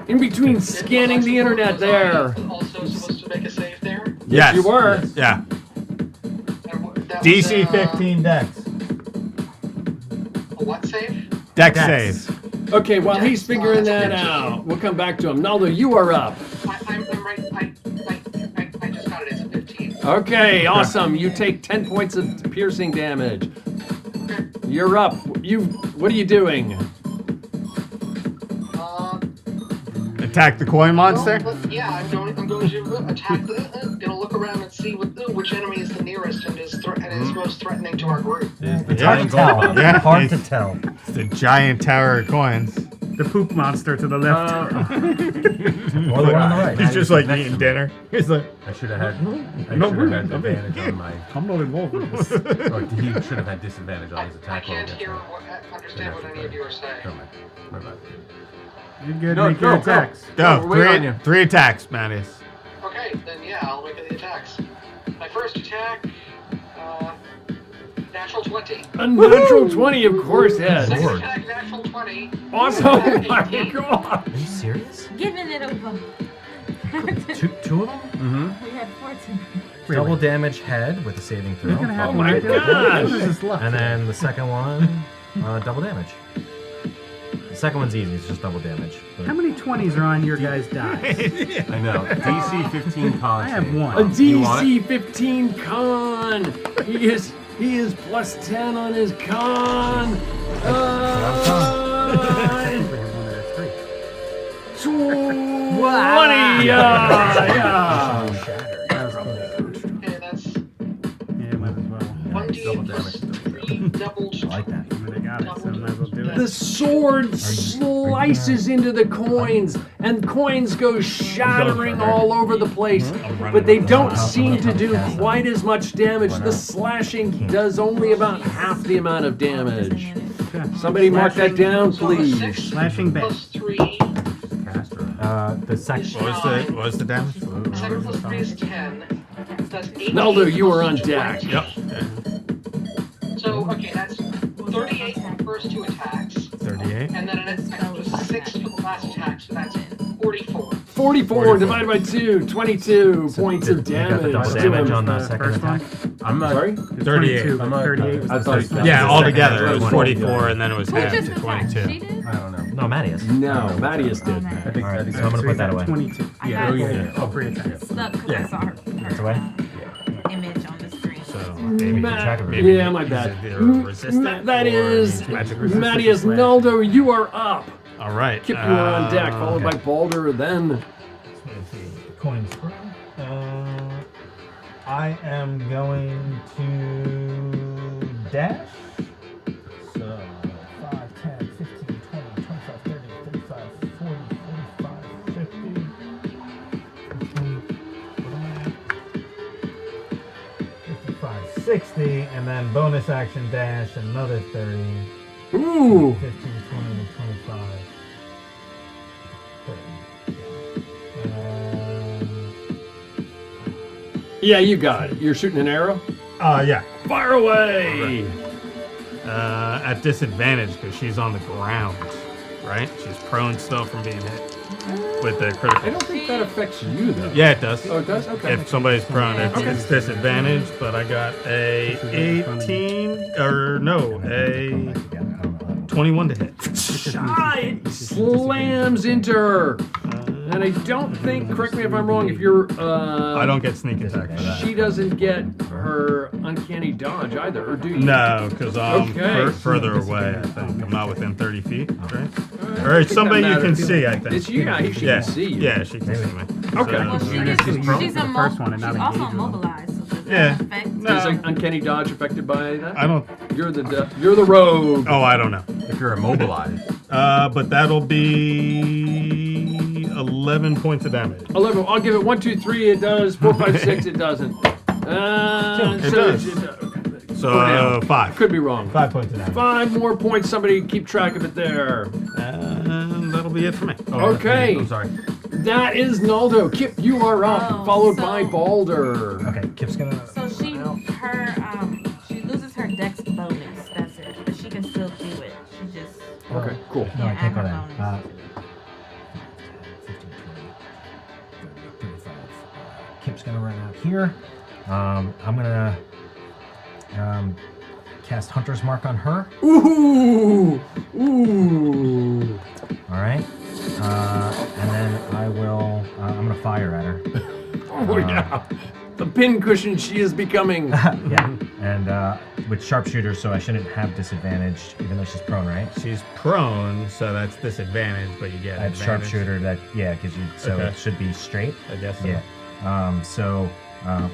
In between scanning the internet there. Also supposed to make a save there? Yes. You were. Yeah. That was, DC 15 dex. A what save? Dex Dex. save. Okay, while he's figuring that out, we'll come back to him. Naldo, you are up. I'm right. I just got it. It's a 15. Okay, awesome. You take 10 points of piercing damage. You're up. What are you doing? Attack the coin monster? Yeah, I'm going to attack. Gonna look around and see which enemy is the nearest and is most threatening to our group. It's hard to tell. Yeah, Hard to it's- tell. It's the giant tower of coins. The poop monster to the left. Or the one on the right. He's just like eating dinner. He's like, I should have had. I No, should we're- have had I'm in. advantage on my. I'm not involved with this. Or he should have had disadvantage on his I attack roll. can't hear or understand what any of you are saying. Never mind. My bad. You're good. No, Make your go, go. attacks. go, we're waiting on you. three attacks, Manius. Okay, then yeah, I'll make the attacks. My first attack, natural 20. A natural 20, of course, yes. Second attack, natural 20. Awesome. Third Oh attack, my 18. god. Are you serious? Giving it over. Two of them? We had 14. Double damage head with a saving throw. You're gonna have Oh to my wait. gosh. What is this left? And then the second one, double damage. The second one's easy, it's just double damage. But How many 20s are on your guys' dice? I know. DC 15 con. I have save. one. A You want DC 15 con. He is plus 10 on his con. Three. 20. Yeah. Okay, that's Yeah, might as well. 1d8 plus 3 doubled. I like that. They got it, so might as well do it. The sword slices into the coins, and coins go shattering all over the place. But they don't seem to do quite as much damage. The slashing does only about half the amount of damage. Somebody mark that down, So the please. 6 Slashing back. plus 3. The second. What was the damage? 7 plus 3 is 10. That's 18. Naldo, you are on plus deck. 20. Yep. So, okay, that's 38 for the first 2 attacks. 38. And then an extra 6 for the last attack, so that's 44. 44 divided by 2, 22 points of You got the damage. double to damage him. on the The second first attack? one? I'm not. Sorry? 38. 22, but 38 was I the thought first one. Yeah, the all second together it was attack. 44, and then it was Who half just to attacked? 22. She did? I don't know. No, Mattias. No, Mattias did. I think. All right, I think so I'm gonna put that away. 22. I Yeah, got oh, yeah. Oh, free attack. stuck because I saw her That's away. image on the screen. So Maybe Ma- track of it. maybe yeah, my is bad. it either resistant That or is magic resistant? Mattias. Naldo, you are up. All right. Kip, you are on deck, followed by Baldur, then Coins. I am going to dash. So 5, 10, 15, 20, 25, 30, 35, 40, 45, 50. 55, 60, and then bonus action dash, another 30. ooh, 15, 20, 25, 30. yeah, you got it. You're shooting an arrow. Yeah. Fire away. At disadvantage because she's on the ground, right? She's prone still from being hit with the critical. I don't think that affects you though. Yeah, it does. Oh, it does. Okay. If somebody's prone, it's disadvantage, but I got a 18, or no, a 21 to hit. Ah, it slams into her. And I don't think, correct me if I'm wrong, if you're... I don't get sneak attack for that. She doesn't get her uncanny dodge either, or do you? No, because I'm further away, I think. I'm not within 30 feet, right? Or it's somebody you can see, I think. It's you, she can see you. Yeah, she can see me. Okay. Well, she's the first one and not also engage with them. immobilized. So does Yeah. that affect? Is uncanny dodge affected by that? I don't... You're the rogue. Oh, I don't know. If you're immobilized. But that'll be 11 points of damage. 11. I'll give it 1, 2, 3. It does. 4, 5, 6. It doesn't. It does. So 5. Could be wrong. 5 points of damage. 5 more points. Somebody keep track of it there. And that'll be it for me. Okay. I'm sorry. That is Naldo. Kip, you are up, followed by Balder. Okay, Kip's gonna. So she loses her dex bonus. That's it, but she can still do it. She just Okay, cool. No, I can't go add down. her 15, 20, 35. Kip's gonna run out here. I'm gonna cast Hunter's Mark on her. Ooh! All right. And then I will. I'm gonna fire at her. Oh yeah. The pincushion she is becoming. Yeah. And with sharpshooter, so I shouldn't have disadvantage, even though she's prone, right? She's prone, so that's disadvantage, but you get I have advantage. sharpshooter that gives you. So Okay. it should be straight. I guess so. Yeah.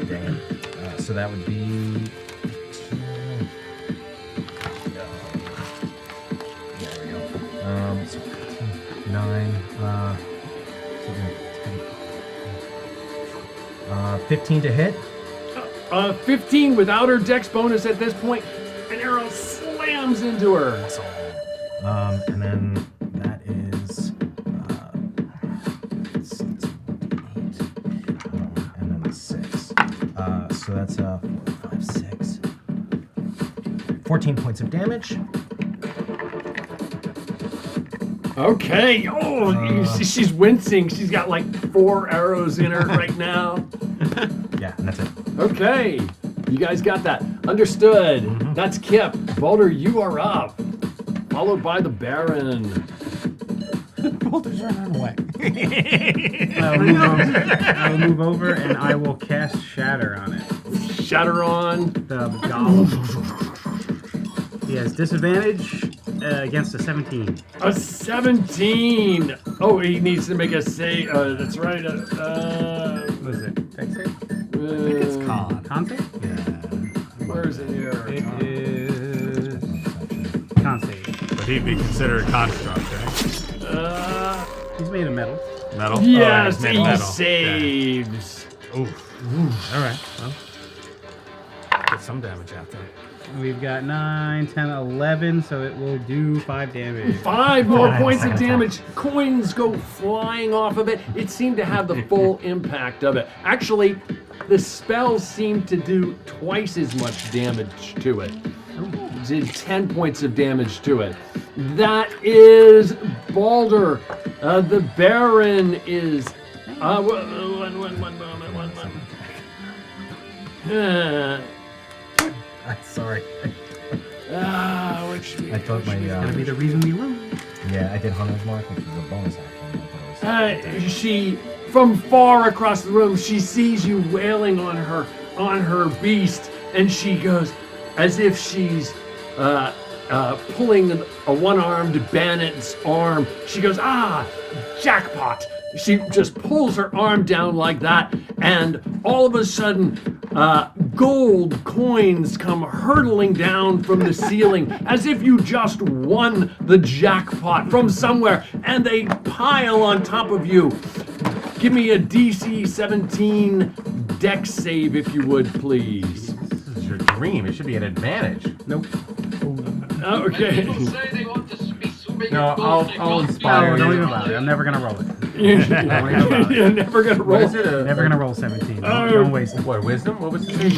Dang it. So that would be. There we go. So 9. 15 to hit. 15 without her dex bonus at this point. An arrow slams into her. And then that is 8, and then 6. So that's 4, 5, 6. 14 points of damage. Okay. Oh, she's wincing. She's got like 4 arrows in her right now. Yeah, and that's it. Okay. You guys got that. Understood. That's Kip. Balder, you are up. Followed by the Baron. Balder's running away. I'll move over and I will cast Shatter on it. Shatter on the golem. He has disadvantage against a 17. A 17. Oh, he needs to make a save. That's right. What is it? Dex save? I think it's con. Con save? Yeah. Where is it here? It is con save. But he'd be considered a construct, right? He's made of metal. Metal? Yes, he's made he of metal. saves. Yeah. Oof. All right. Well, get some damage out there. We've got 9, 10, 11, so it will do 5 damage. 5 more points of damage. Coins go flying off of it. It seemed to have the full impact of it. Actually, the spell seemed to do twice as much damage to it. Did 10 points of damage to it. That is Balder. The Baron is... Sorry. Which I thought my. Gonna be the reason we lose. Yeah, I did Hunter's Mark, which is a bonus action. She, from far across the room, she sees you wailing on her beast, and she goes, as if she's pulling a one-armed bandit's arm. She goes, jackpot! She just pulls her arm down like that, and all of a sudden, gold coins come hurtling down from the ceiling as if you just won the jackpot from somewhere, and they pile on top of you. Give me a DC 17 dex save, if you would, please. This is your dream. It should be an advantage. Nope. Okay. People say they want to be swimming No, in gold. I'll They inspire must be Oh, don't you. even bother. I'm never gonna roll it. You're never gonna roll. What is it? Never gonna roll 17. Don't waste it. What, wisdom? What was the thing?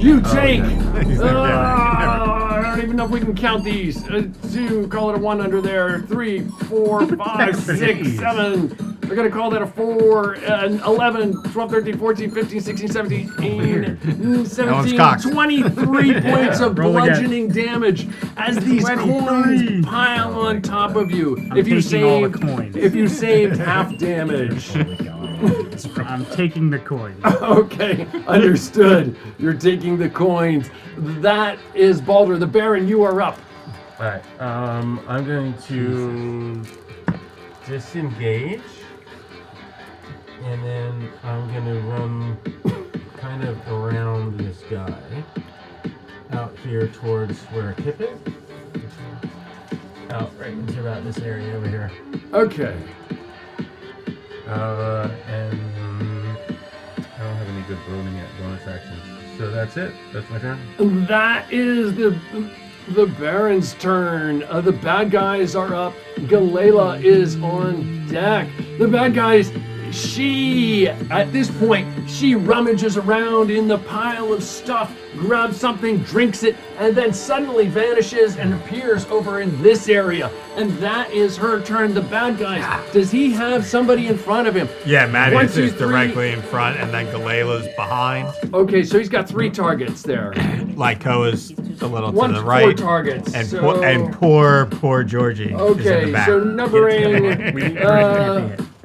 You take. He's I never- don't even know if we can count these. 2, call it a 1 under there. 3, 4, 5, 6, 7. We're going to call that a 4, 11, 12, 13, 14, 15, 16, 17, 17 cocked. 23 points of Roll again. bludgeoning damage as these 23. coins pile on top of you. I'm taking all the coins. If you saved half damage. I'm taking the coin. Okay, understood. You're taking the coins. That is Baldur. The Baron, you are up. Alright, I'm going to disengage. And then I'm going to run kind of around this guy. Out here towards where Kip is. Out right into about this area over here. Okay. And I don't have any good bonus actions. So that's it. That's my turn. That is the Baron's turn. The bad guys are up. Galela is on deck. The bad guys, at this point, she rummages around in the pile of stuff, grabs something, drinks it, and then suddenly vanishes and appears over in this area. And that is her turn. The bad guys. Does he have somebody in front of him? Yeah, 1, Mattias 2, is 3. directly in front, and then Galela's behind. Okay, so he's got 3 targets there. Lycoa's a little to the 4 right. targets. And, so... poor Georgie is in the Okay, back. so numbering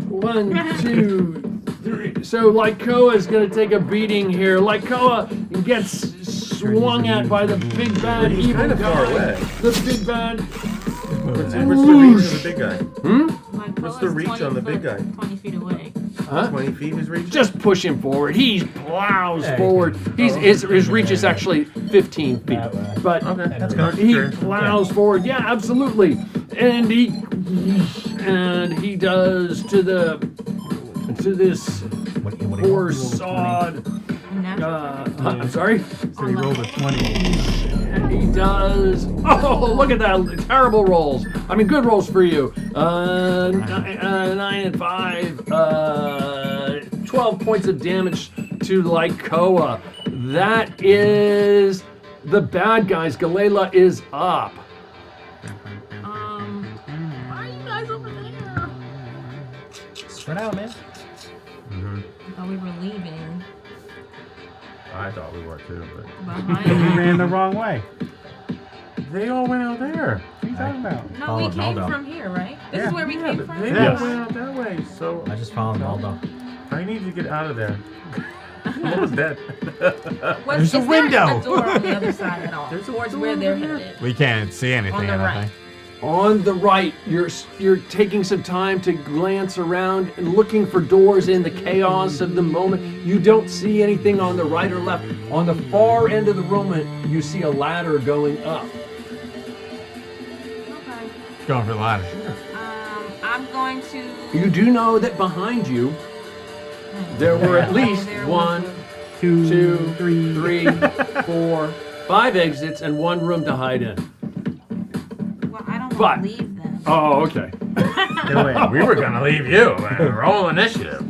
1, 2, 3. So Lycoa is going to take a beating here. Lycoa gets swung at by the big bad He's evil kind of far guy. away. The big bad. What's the reach of the big guy? What's the Lycoa's reach 20 on the big foot- guy? 20 feet away. Huh? 20 feet his reach? Just push him forward. He plows forward. His reach is actually 15 feet. But Okay. he plows forward. Yeah, absolutely. And he does to this poor sod. I'm sorry? So he rolled a 20. And he does. Oh, look at that. Terrible rolls. I mean, good rolls for you. 9 and 5. 12 points of damage to Lycoa. That is the bad guys. Galela is up. Why are you guys over there? Spread out, man. I thought we were leaving. I thought we were too, but Behind We that. ran the wrong way. they all went out there. What are you talking about? No, we Followed came Maldo. from here, right? This is where we came But from? they Yes. all went out that way, so I just followed Maldo. I need to get out of there. I'm almost dead. There's a is window. There a door on the other side at all? There's a Towards door where they're over there. headed. We can't see anything, On the I don't right. think. On the right, you're taking some time to glance around and looking for doors in the chaos of the moment. You don't see anything on the right or left. On the far end of the room, you see a ladder going up. Okay. Going for the ladder. I'm going to. You do know that behind you, there were at least There 1, was 2, 3, 4, 5 exits and 1 room to hide in. Well, I don't But- want to leave them. Oh, okay. We were gonna leave you. Roll initiative.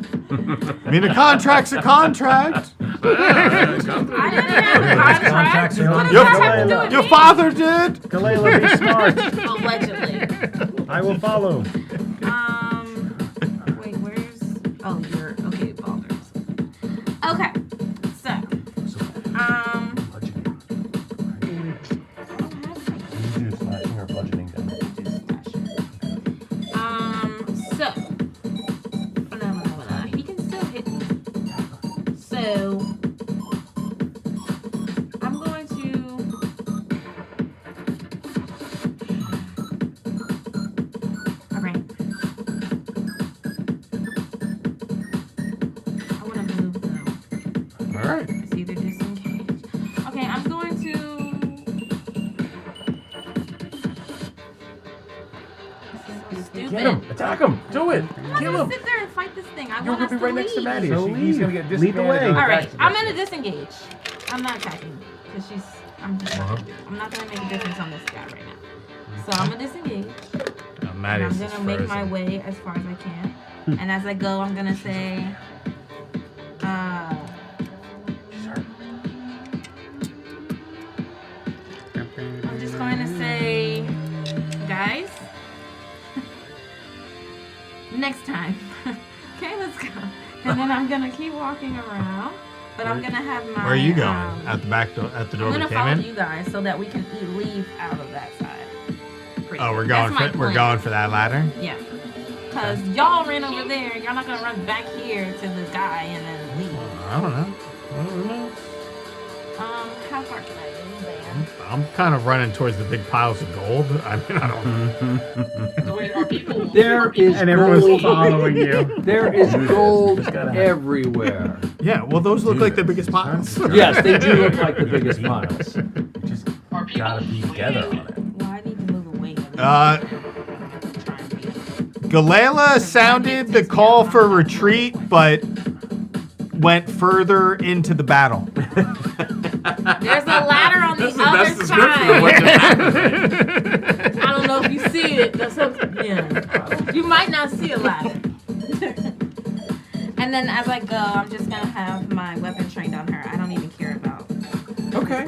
I mean, a contract's a contract. I didn't have a contract. Contracts are What on does that have to do with Your me? father did. Galela, be smart. Allegedly. I will follow. Wait, where's? Oh, you're okay, Baldur's. Okay, so, You do slashing or bludgeoning damage. he can still hit me. So, I'm going to. Alright. I want to move though. Alright. It's either disengage. Okay, I'm going to. This is stupid. Get him! Attack him! Do it! I'm not Kill gonna him! sit there and fight this thing. I You're want gonna us be right next to leave. Maddie. So He's gonna leave. get Lead the way. disadvantage. All right, I'm gonna disengage. I'm not attacking because I'm not gonna make a difference on this guy right now. So I'm gonna disengage. No, And Mattias I'm is gonna make my frozen. way as far as I can. And as I go, I'm gonna say, I'm just going to say, guys, next time. Okay, let's go. And then I'm gonna keep walking around, but I'm gonna have my. Where are you going? At the back door, at the door I'm we gonna came follow in. you guys so that we can leave out of that side. Oh, we're That's going my for we're plan. going for that ladder. Yeah. Cause y'all ran over there, y'all not gonna run back here to the guy and then leave. I don't know. How far can I do there? I'm kind of running towards the big piles of gold. I mean, I don't know. So wait, are people? There is And everyone's gold. following you. There is gold Just gotta have- everywhere. Yeah, well, those look like the biggest piles. Yes, they do look like the biggest piles. Just Are people gotta be together on it. Well, I need to move away. Galila sounded the call for retreat, but went further into the battle. There's a ladder on the That's the best other description of what side. just happened. I don't know if you see it. That's yeah. You might not see a ladder. And then as I go, I'm just gonna have my weapon trained on her. I don't even care about. Okay.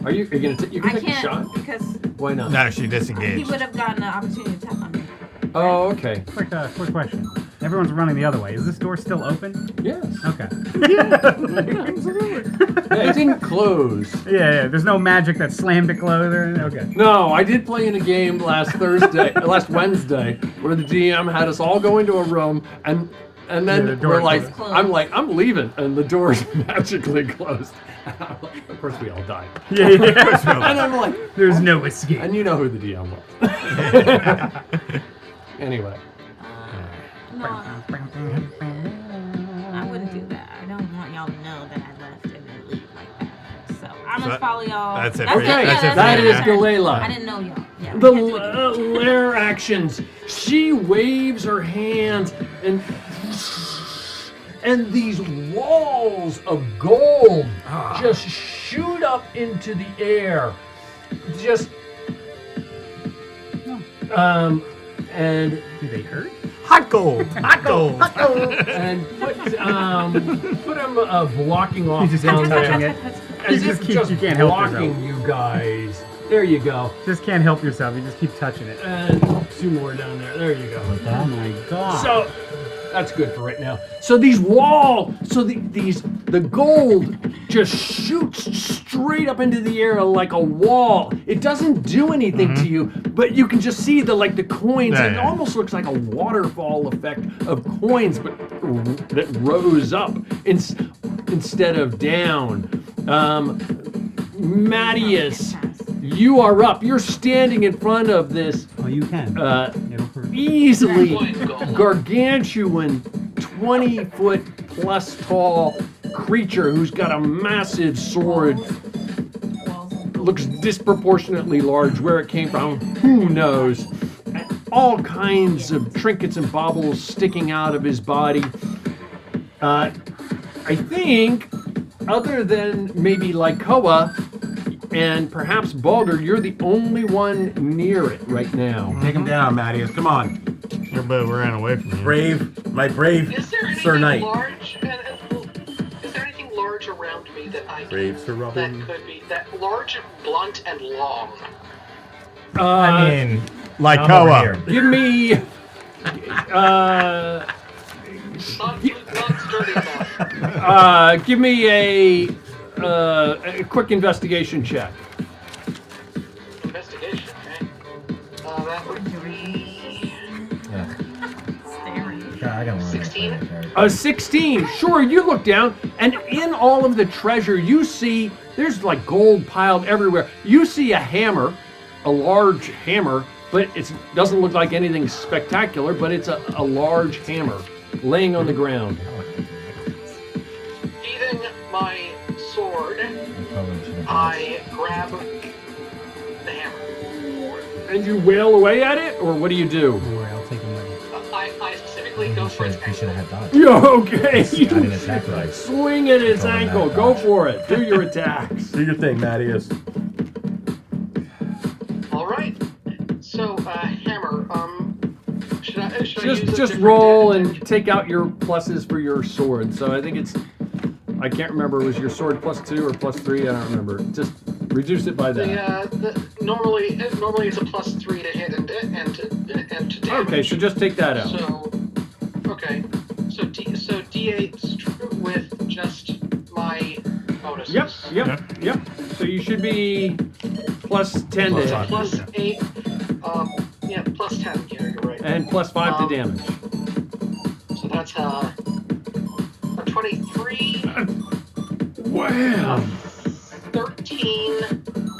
Are you gonna you I can take a can't shot? because Why not? No, she he disengaged. would have gotten an opportunity to tap on me. Oh, okay. Quick question. Everyone's running the other way. Is this door still open? Yes. Okay. Yeah, it didn't close. Yeah. There's no magic that slammed it closed. Okay. No, I did play in a game last Wednesday, where the DM had us all go into a room and then the door we're like, closed. I'm leaving, and the door's magically closed. Of course, we all died. Yeah. And I'm like, There's no escape. and you know who the DM was. Anyway. No, I wouldn't do that. I don't want y'all to know that I left and then leave like that. So I'm gonna follow y'all. That's it for you. Okay, That's it for that you, is yeah. Galila. I didn't know y'all. Yeah, The we can't do it. lair actions. She waves her hands and these walls of gold just shoot up into the air. Just and Do they hurt? Hot gold. Hot gold. and put him blocking off He's just down touching there. it. As You if just keep- just you can't help blocking yourself. you guys. There you go. Just can't help yourself. You just keep touching it. And two more down there. There you go. Oh my god. So that's good for right now. So the gold just shoots straight up into the air like a wall. It doesn't do anything to you, but you can just see the coins. Yeah, It yeah. almost looks like a waterfall effect of coins, but that rose up instead of down. Mattias, you are up. You're standing in front of this Oh, you can. It'll hurt. easily Gold. gargantuan 20-foot plus tall creature who's got a massive sword. Looks disproportionately large. Where it came from, who knows? All kinds of trinkets and baubles sticking out of his body. I think, other than maybe Lycoa and perhaps Baldur, you're the only one near it right now. Take him down, Mattias. Come on. Everybody ran away from you. My brave Is there Sir anything Knight. large? Is there anything large around me that I Brave Sir that Robin. could be that large, blunt, and long? I mean, Like I'm over Koa. here. Give me. Not sturdy enough. Give me a quick investigation check. Investigation, okay? That would be Yeah. Staring. Yeah, I got one. 16? A 16. Sure, you look down, and in all of the treasure, you see there's gold piled everywhere. You see a hammer, a large hammer, but it doesn't look like anything spectacular, but it's a large hammer laying on the ground. Even my sword, I grab the hammer. And you wail away at it, or what do you do? Don't worry, I'll take him with you. I specifically go for its You should ankle. have had dodge. You're okay. I didn't attack right. Swing at its Oh, no, ankle. Go gosh. for it. Do your attacks. Do your thing, Mattias. All right. So, hammer. Should I use a Just different roll damage? and take out your pluses for your sword. So I think it's, I can't remember, was your sword +2 or +3? I don't remember. Just reduce it by that. Normally it's a +3 to hit and to damage. Okay, so just take that out. So Yep. So you should be plus 10 to hit. Plus 8. Plus 10. Yeah, you're right. And plus 5 to damage. So that's a 23. Wow. 13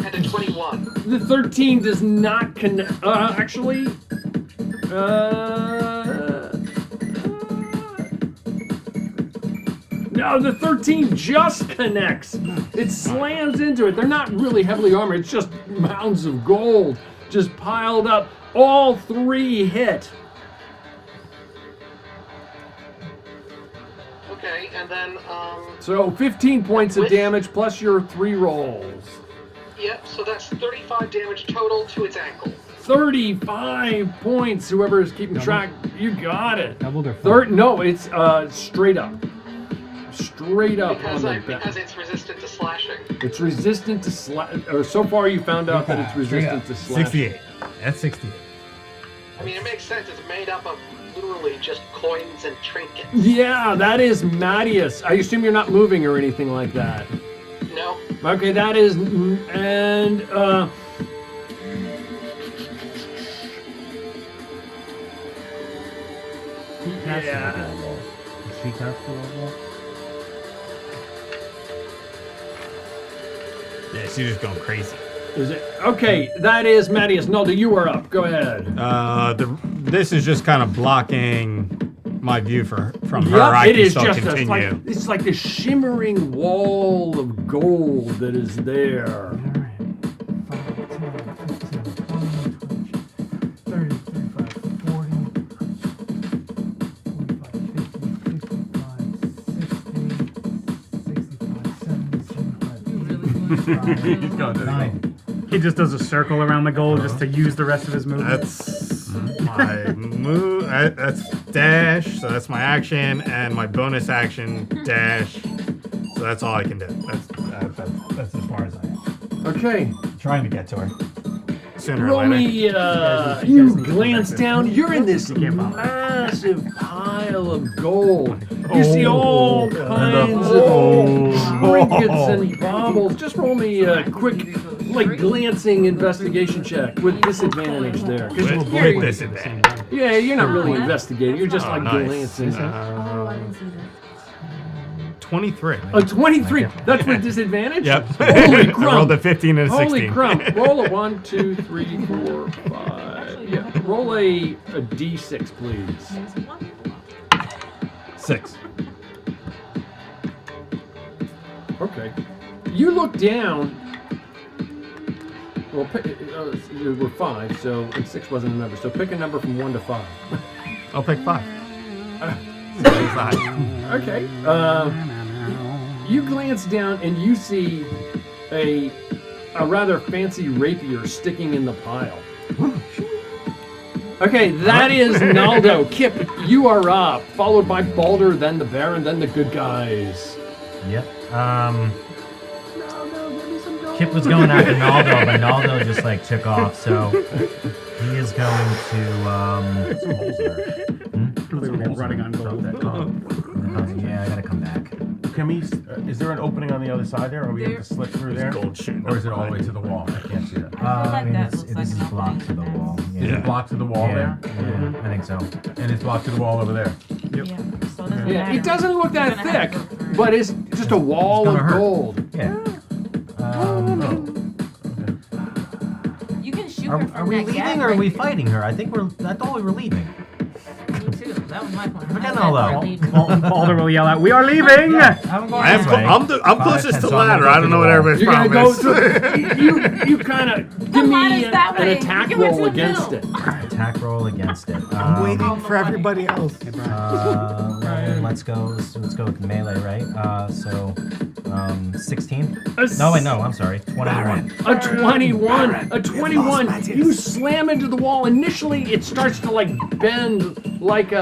and a 21. The 13 does not connect. Actually. No, the 13 just connects. It slams into it. They're not really heavily armored. It's just mounds of gold just piled up. All 3 hit. Okay, and then So 15 points of damage plus your 3 rolls. Yep, so that's 35 damage total to its ankle. 35 points. Whoever is keeping track, you got it. Doubled or No, it's straight up. Straight up Because on the back. because it's resistant to slashing. It's resistant to slash. Or so far, you found out that it's resistant to slash. 68. That's 68. I mean, it makes sense. It's made up of literally just coins and trinkets. Yeah, that is Mattias. I assume you're not moving or anything like that. No. Okay, that is, and yeah. She cast the wall. Yeah, she's just going crazy. Is it okay? That is Mattias. Naldo, you are up. Go ahead. This is just kind of blocking my view from her. Yep, I it can is still just continue. it's like a shimmering wall of gold that is there. 30, 35, 40, 45, 50, 65, 70, 75, 80, 9. He just does a circle around the goal just to use the rest of his movement. That's my move. That's dash. So that's my action, and my bonus action dash. So that's all I can do. That's as far as I am. Okay. Trying to get to her. Sooner or Roll later. me, you glance down, you're in this massive pile of gold. You see all kinds of trinkets and baubles. Just roll me a quick, glancing investigation check with disadvantage there. 'Cause With you're- disadvantage. Yeah, you're not really investigating, you're just nice. glancing. Oh, I didn't see that. 23. A 23, that's with disadvantage? Yep. Holy I crump. rolled a 15 and a 16. Holy crump. Roll a 1, 2, 3, 4, 5. Yeah, roll a d6, please. 6. Okay. You look down. Well, there were 5, so 6 wasn't a number. So pick a number from 1 to 5. I'll pick 5. Okay. You glance down and you see a rather fancy rapier sticking in the pile. Okay, that is Naldo. Kip, you are up, followed by Balder, then the Baron, then the good guys. Yep. Kip was going after Naldo, but Naldo just took off, so he is going to some holes there. Running on gold. Yeah, I gotta come back. Can we? Is there an opening on the other side there, or we have to slip through there? Gold shooting Or is it all the way to the wall? I can't see that. I mean, that looks like This is an blocked to opening. the wall. Is it blocked to the wall there? Yeah, I think so. And it's blocked to the wall over there. Yeah, so it doesn't Yeah, matter. it doesn't look that You're gonna have thick, to go through. but it's just a wall gonna of hurt. gold. Yeah. You can shoot her Are from we that leaving gap or are right we there. fighting her? I thought we were leaving. Me too. That was my plan. Forget I all said that. we're leaving. Balder will yell out, "We are leaving!" I'm going this way. I'm closest to ladder. I don't know what everybody's You're gonna problem go is. through. You kind of give me ladder's that an way. attack Give it to roll the against it. middle. Attack roll against it. I'm waiting for everybody else. Let's go with melee, right? 16. No, wait, no. I'm sorry. 21. A 21. A 21. You slam into the wall. Initially, it starts to bend like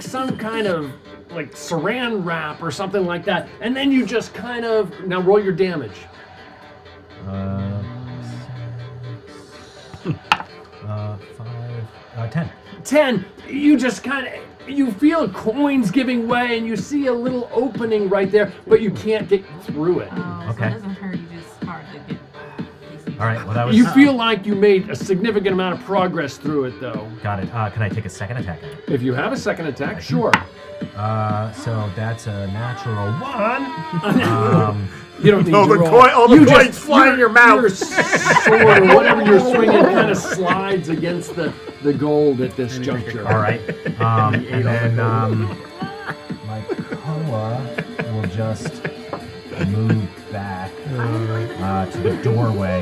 some kind of saran wrap or something like that, and then you just now roll your damage. 10. 10. You just you feel coins giving way, and you see a little opening right there, but you can't get through it. Oh, so Okay. it doesn't hurt, you just hard to get. All right. Well, that was. You feel like you made a significant amount of progress through it, though. Got it. Can I take a second attack at it? If you have a second attack, sure. So that's a natural 1. You don't need All to the roll. all the coins fly in your mouth. Your sword or whatever you're swinging kind of slides against the gold at this juncture. All right. And then my koa will just move back to the doorway,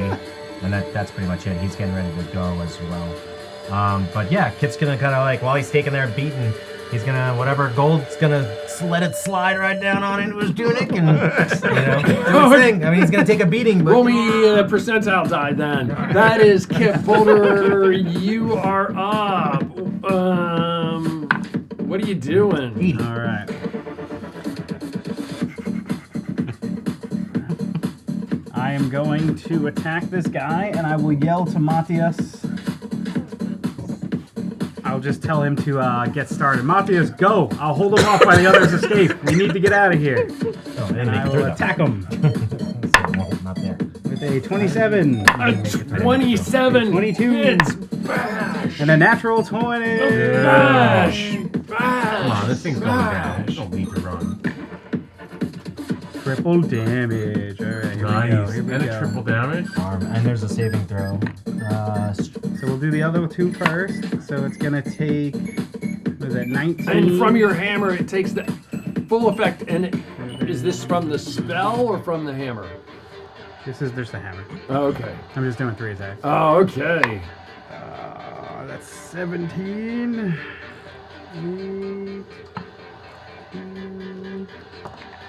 and that's pretty much it. He's getting ready to go as well. But yeah, Kit's gonna kind of like, while he's taking there beating, he's gonna, whatever gold's gonna let it slide right down on into his tunic and, do his thing. I mean, he's gonna take a beating, but... Roll me a percentile die then. That is Kip Boulder. You are up. What are you doing? 80. All right. I am going to attack this guy, and I will yell to Matthias. I'll just tell him to get started. Matthias, go! I'll hold him off while the others escape. We need to get out of here. Oh, And I will attack him Not there. with a 27. A 27. 22. Hits. Bash. And a natural 20. Bash. Come Bash. on, this thing's going down. You don't need to run. Triple damage. All right, here we go. Here we And go. a triple damage. And there's a saving throw. So we'll do the other two first. So it's gonna take, what is that, 19? And from your hammer, it takes the full effect. And is this from the spell or from the hammer? This is just the hammer. Oh, okay. I'm just doing 3 attacks. Oh, okay. That's 17. 8.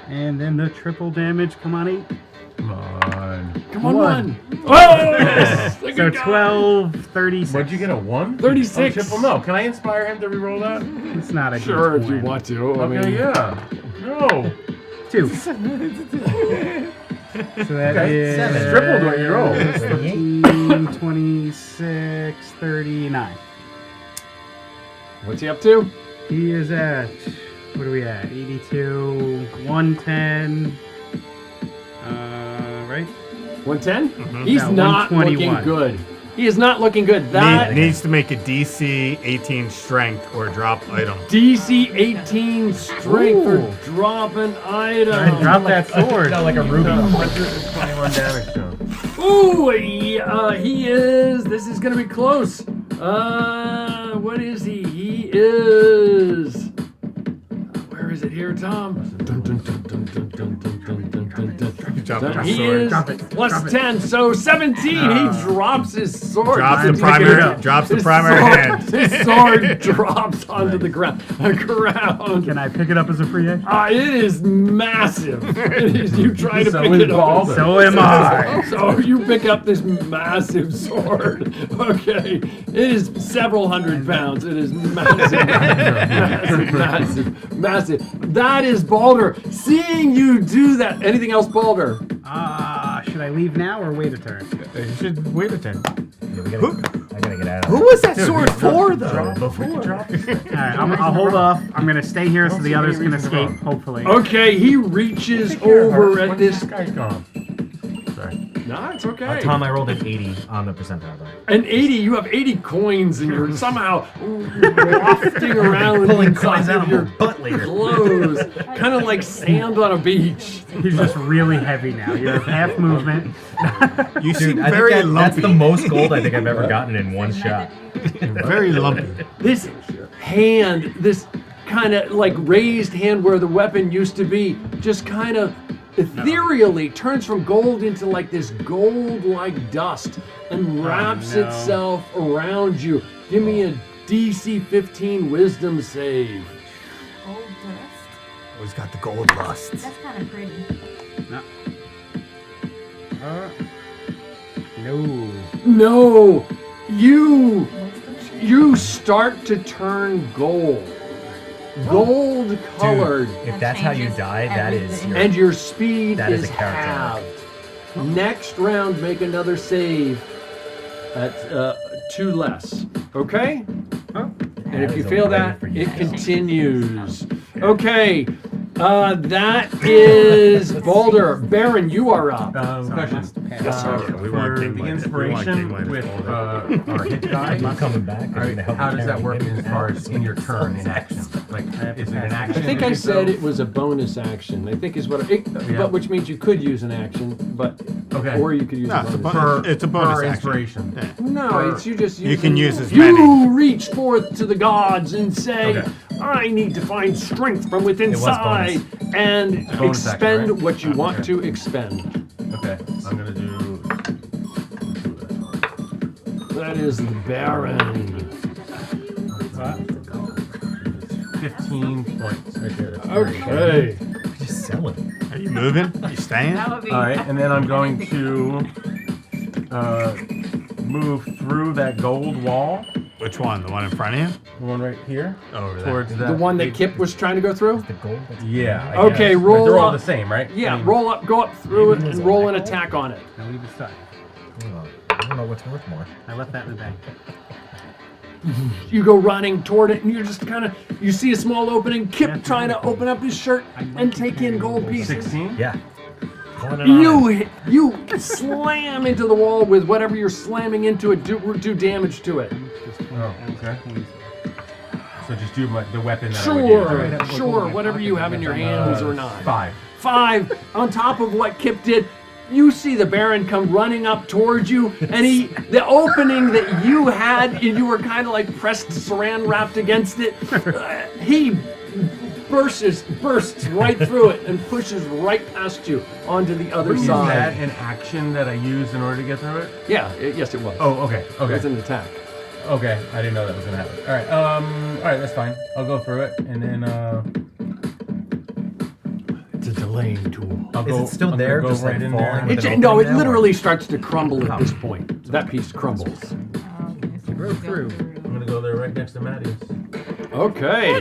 And then the triple damage. Come on, 8. Come on. Come on, one. Oh! So Look at 12, 36. What'd you get, a 1? 36. Oh, triple, no. Can I inspire him to reroll that? It's not a Sure, good if you win. want to. I Okay, mean, yeah. No. 2. So that is... Seven. Tripled what you rolled. 13, 26, 39. What's he up to? He is at... What are we at? 82, 110... right? 110? He's No, not 121. looking good. He is not looking good. That Needs to make a DC 18 strength or drop item. DC 18 strength for dropping item. Drop that sword. No, like a ruby. 121 damage to him. Ooh, he is. This is gonna be close. What is he? He is. Where is it here, Tom? Dun, dun, dun, dun, dun, dun, dun, dun, dun, dun, dun. He is plus 10, so 17. He drops his sword. Drops the His primary sword- hand. His sword drops onto the ground. Can I pick it up as a free action? It is massive. You try to So pick is it up. Balder. So am I. So you pick up this massive sword. Okay. It is several hundred pounds. It is massive. Massive. That is Balder. Seeing you do that. Anything else, Balder? Should I leave now or wait a turn? You should wait a turn. Yeah, I gotta get out of Who there. was that sword for, though? Alright, I'll hold off. I'm gonna stay here so the others can escape, hopefully. Okay, he reaches over at this. This guy's gone. Sorry. No, it's okay. Tom, I rolled an 80 on the percentile die. An 80, you have 80 coins and you're somehow wafting around Pulling inside coins out of your my butt later. clothes. Kind of like sand on a beach. He's just really heavy now. You have half movement. You seem Dude, I very think that's lumpy. the most gold I think I've ever gotten in one shot. Very lumpy. This hand, this kind of like raised hand where the weapon used to be, just kind of ethereally turns from gold into like this gold-like dust and wraps itself around you. Give me a DC 15 wisdom save. Gold dust. Always got the gold lust. That's kind of pretty. No. No, you start to turn gold. Gold colored. If that's how you die, that is your... And your speed That is is a character. halved. Next round, make another save at 2 less. Okay? And if That you is a fail way that, for you it to- continues. Okay. That is Boulder. Baron, you are up. Question. Yes, sir. We want For King the Midas. We want King inspiration Midas with Boulder. our hit die, I'm coming back. all right, how does that work as far as in your turn in action? Like, is it an I action? think I said it was a bonus action. I think is what it, Yeah. but which means you could use an action, but Okay. or you could use No, a it's a bonus. bonus. It's a bonus for action. inspiration. Yeah. No, it's you just You can use as you many. reach forth to the gods and say, Okay. I need to find strength from within was inside and bonus expend action, right? what you want Okay. to expend. Okay, I'm gonna do. That is the Baron. 15 points right there. That's very good. Okay. Just selling. Are you moving? Are you staying? That would be. All right, and then I'm going to move through that gold wall, Which one? The one in front of you? the one right here, Over there. towards The one that Kip was trying to go through? The gold. That's Yeah. I Okay, guess. But roll they're all up. the same, right? Yeah, I mean, roll up, go up through it, Maybe and there's roll a an black attack on it. Now leave it aside. I don't know what's worth more. I left that in the bag. You go running toward it, and you're just kind of, you see a small opening. Kip trying to open up his shirt and take in gold pieces. 16. Yeah. Pulling it on. You slam into the wall with whatever you're slamming into it. Do damage to it. Oh, okay. So just do the weapon that I would use. Sure. Whatever you have in your hands or not. 5. 5 on top of what Kip did. You see the Baron come running up towards you, and the opening that you had, and you were kind of like pressed saran wrapped against it, he bursts right through it and pushes right past you onto the other Is side. that an action that I used in order to get through it? Yeah, yes it was. Oh, okay. It was Okay. an attack. Okay. I didn't know that was gonna happen. All right. All right. That's fine. I'll go through it, and then It's a delaying tool. I'll Is go. it still I'm there, gonna go just, like, right in falling there. with an No, opening it now, literally or- starts to crumble at this point. That piece crumbles. You rode through. I'm gonna go there right next to Mattias. Okay.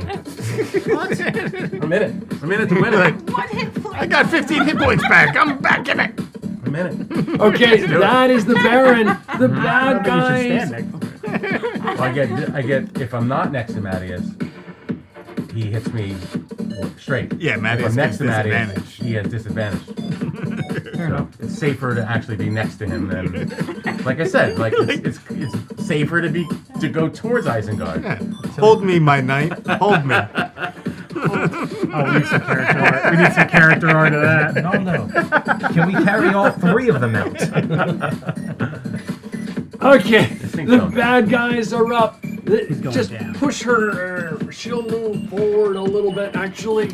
A minute to win it. One hit point. I got 15 hit points back. I'm back in it. A minute. Okay, that is the Baron. The bad guys. Well, I get. If I'm not next to Mattias, he hits me straight. Yeah, Mattias If I'm next to gets Mattias, disadvantage. he has disadvantage. So it's safer to actually be next to him than, like I said, like it's safer to go towards Isengard. Yeah. Hold me, my knight. Hold me. Oh, we need some character art. We need some character art of that. No. Can we carry all 3 of them out? Okay, think the so. bad guys are up. going Just down. push her. She'll move forward a little bit, actually.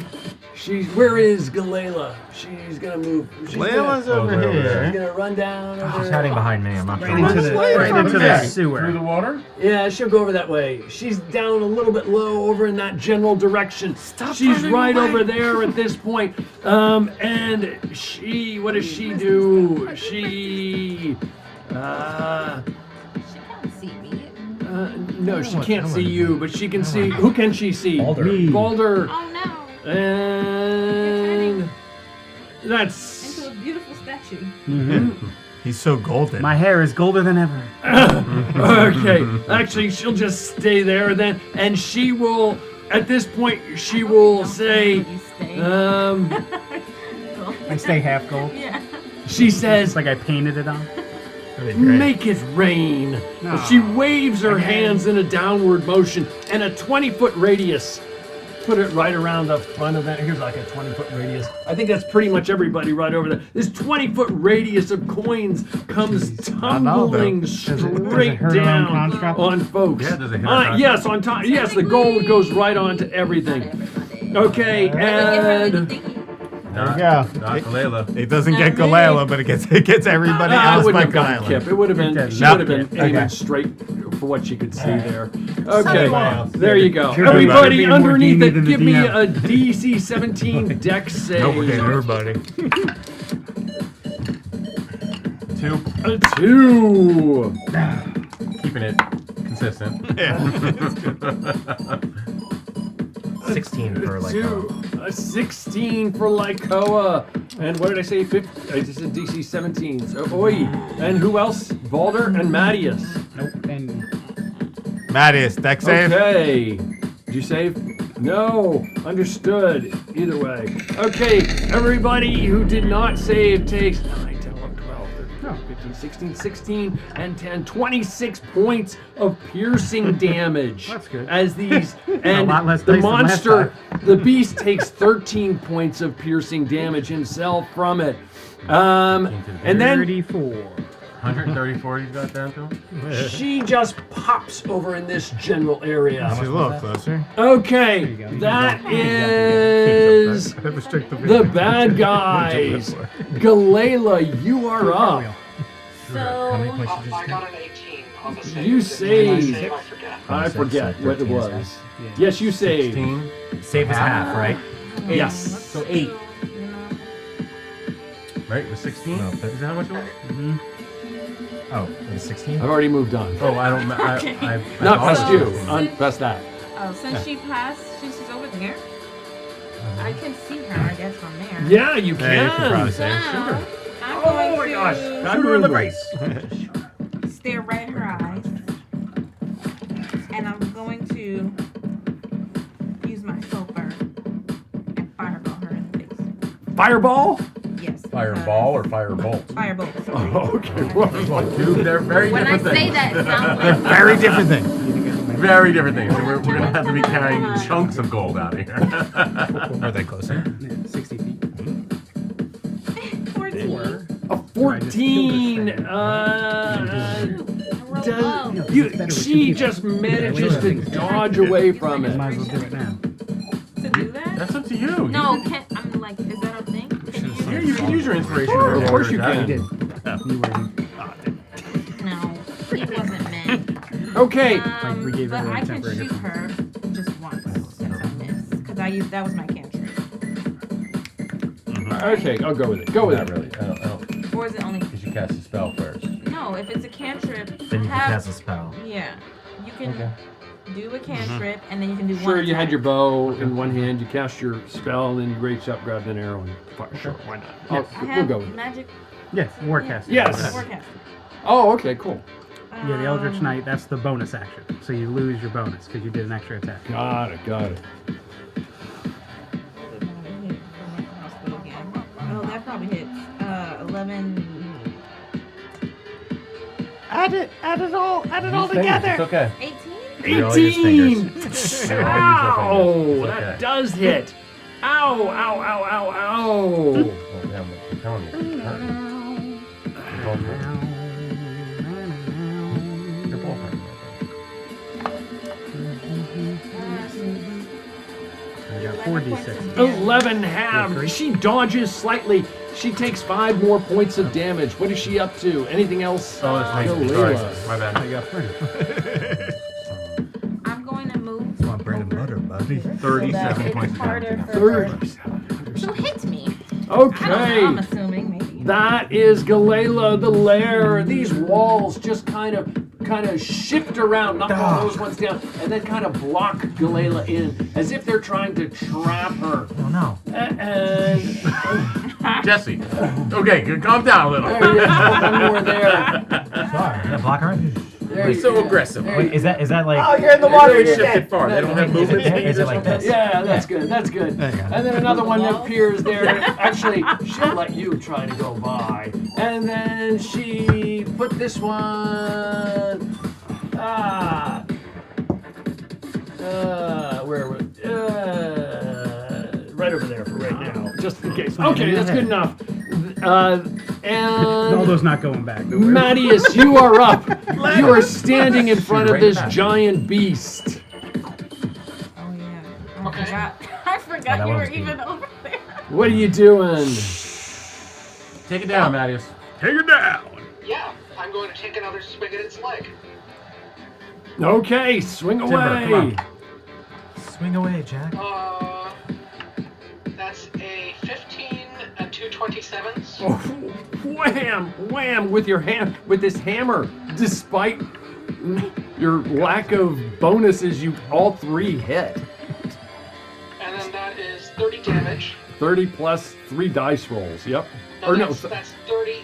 Where is Galela? She's gonna move. Layla's over they're over here. there. She's gonna run down over. She's hiding behind me. I'm not Right sure. into the, Wait, right from into there. the sewer. Through the water? Yeah, she'll go over that way. She's down a little bit low over in that general direction. She's running right away. over there at this point. And what does she do? She, Can't see me. no, she can't see you, but she can see. Who can she see? Baldur. Me. Baldur. Oh no. And that's. Into a beautiful statue. He's so golden. My hair is golder than ever. Okay, actually, she'll just stay there then, and she will. At this point, she will say, You stay. I stay half gold. Yeah. she says, It's like I painted it on. That'd be great. make it rain. No. She waves her hands in a downward motion, and a 20-foot radius. Put it right around the front of that. Here's like a 20-foot radius. I think that's pretty much everybody right over there. This 20-foot radius of coins comes tumbling Does it straight hurt her own down construct? on folks. Yeah, does it hit her construct? Yes, on top. Yes, the gold goes right onto everything. Okay, and There you go. Not Galela. It doesn't Not get me. Galela, but it gets everybody I else wouldn't but have gotten Kip. Galela. It would have been. Okay. She would have been Okay. aiming straight for what she could see there. Okay, Someone. there you go. Should Everybody be more underneath gamey it, than the give me DM. a DC 17 Dex save. Nope, we're getting everybody. 2. A 2. Keeping it consistent. 16 for like. 2. A 16 for Lycoa. And what did I say? I just said DC 17. So, oi. And who else? Baldur and Mattias. Nope. And Marius, deck save. Okay. Did you save? No. Understood. Either way. Okay, everybody who did not save takes 9, 10, 11, 12, 13, 15, 16, 16, and 10, 26 points of piercing damage. That's good. As these, and lot less the dice than last monster, time. the beast takes 13 points of piercing damage himself from it. And then 34. 134 he's got down to him? she just pops over in this general area. Let's see a little closer. Okay, you go. that is the bad guys. Galela, you are up. So, I got an 18 on the save. You Did I saved. save? I forget. I forget what it 13 is was. Yes, you saved. 16. Save is half, right? Yes. So 8. Right? It was 16? No, Is that how much it was? Oh, it was 16? I've already moved on. Oh, I don't. Okay. Not thought past it you. was- On past that. oh, since she passed, she's over there. I can see her, I guess, from there. Yeah, you Yeah, you can probably can. save. So, I'm Oh going my to gosh. Shoot her in the face. stare right in her eyes. And I'm going to use my sulfur and fireball her in the face. Fireball? Yes. Fireball or firebolt? Firebolt. Sorry. Oh, okay. Well, Dude, they're very When I different say things. that, it sounds They're like very different things. Very different things. We're gonna have to be carrying chunks of gold out of here. Are they closer? Yeah, 60 feet. 14. a 14. She just manages to dodge away from it. Might as well do it now. To do that? That's up to you. No, can I'm like, is that a thing? Can you Yeah, you can use your inspiration. Of course you Attack. can. You were No, it wasn't meant. Okay. we gave But her a I can temporary shoot her just once since I missed. Because I used that was my cantrip. Okay, I'll go with it. Go with Not it. really. I don't. Or is it only Because you cast a spell first. no, if it's a cantrip, Then you can have- cast a spell. Yeah. You can Okay. do a cantrip and then you can do one. Sure, you had attack. your bow in one hand, you cast your spell, and then you reach up, grab an arrow, and fire. Sure, why not? I We'll have go with it. magic. Yeah, Warcaster. Yes. Warcaster. Oh, okay, cool. Yeah, the Eldritch Knight, that's the bonus action. So you lose your bonus because you did an extra attack. Got it, got it. Oh, that probably hits. 11. Add it all It's okay. 18? We all use 18! fingers. We all use our Ow! fingers. It's That okay. does hit. Ow, ow, ow, ow, ow. Oh, damn, I'm telling you. You're both hurting. You're both hurting. I got 4d6. 11 half. She dodges slightly. She takes 5 more points of damage. What is she up to? Anything else? Oh, that's Go me. Sorry, Layla. my bad. I got 30. I'm going to move. It's my bread and butter, buddy. 37 points of damage. 37. So hit me. Okay. I'm assuming maybe. That is Galela the lair. These walls just kind of shift around, knock all those ones down, and then kind of block Galela in, as if they're trying to trap her. Oh no. And Jesse. Okay, calm down a little. there you go, one more there. Sorry, is that block her? There He's you so go. aggressive. There Wait, you- is that like? Oh, you're in the They water. don't You're shift dead. it far. They don't have Is movement it- speed is or it like something. this? Yeah, that's good. That's good. There you go. And then another one appears there. Actually, she'll let you try to go by. And then she put this one. Where was? Right over there for right now, just in case. Okay, that's good enough. And Naldo's not going back. Don't worry. Mattias, you are up. You are standing in front of right this back. giant beast. Oh yeah. I Okay. forgot. I forgot that you were one's even over there. What are you doing? Take it down, Mattias. Take it down. Yeah, I'm going to take another swing at its leg. Okay, swing Timber, away. come on. Swing away, Jack. That's a 15 and 2 27s. Oh, wham, wham with your hand, with this hammer. Despite your lack of bonuses, you all 3 hit. And And then that is 30 damage. 30 plus 3 dice rolls. Yep. No, Or that's 30. That's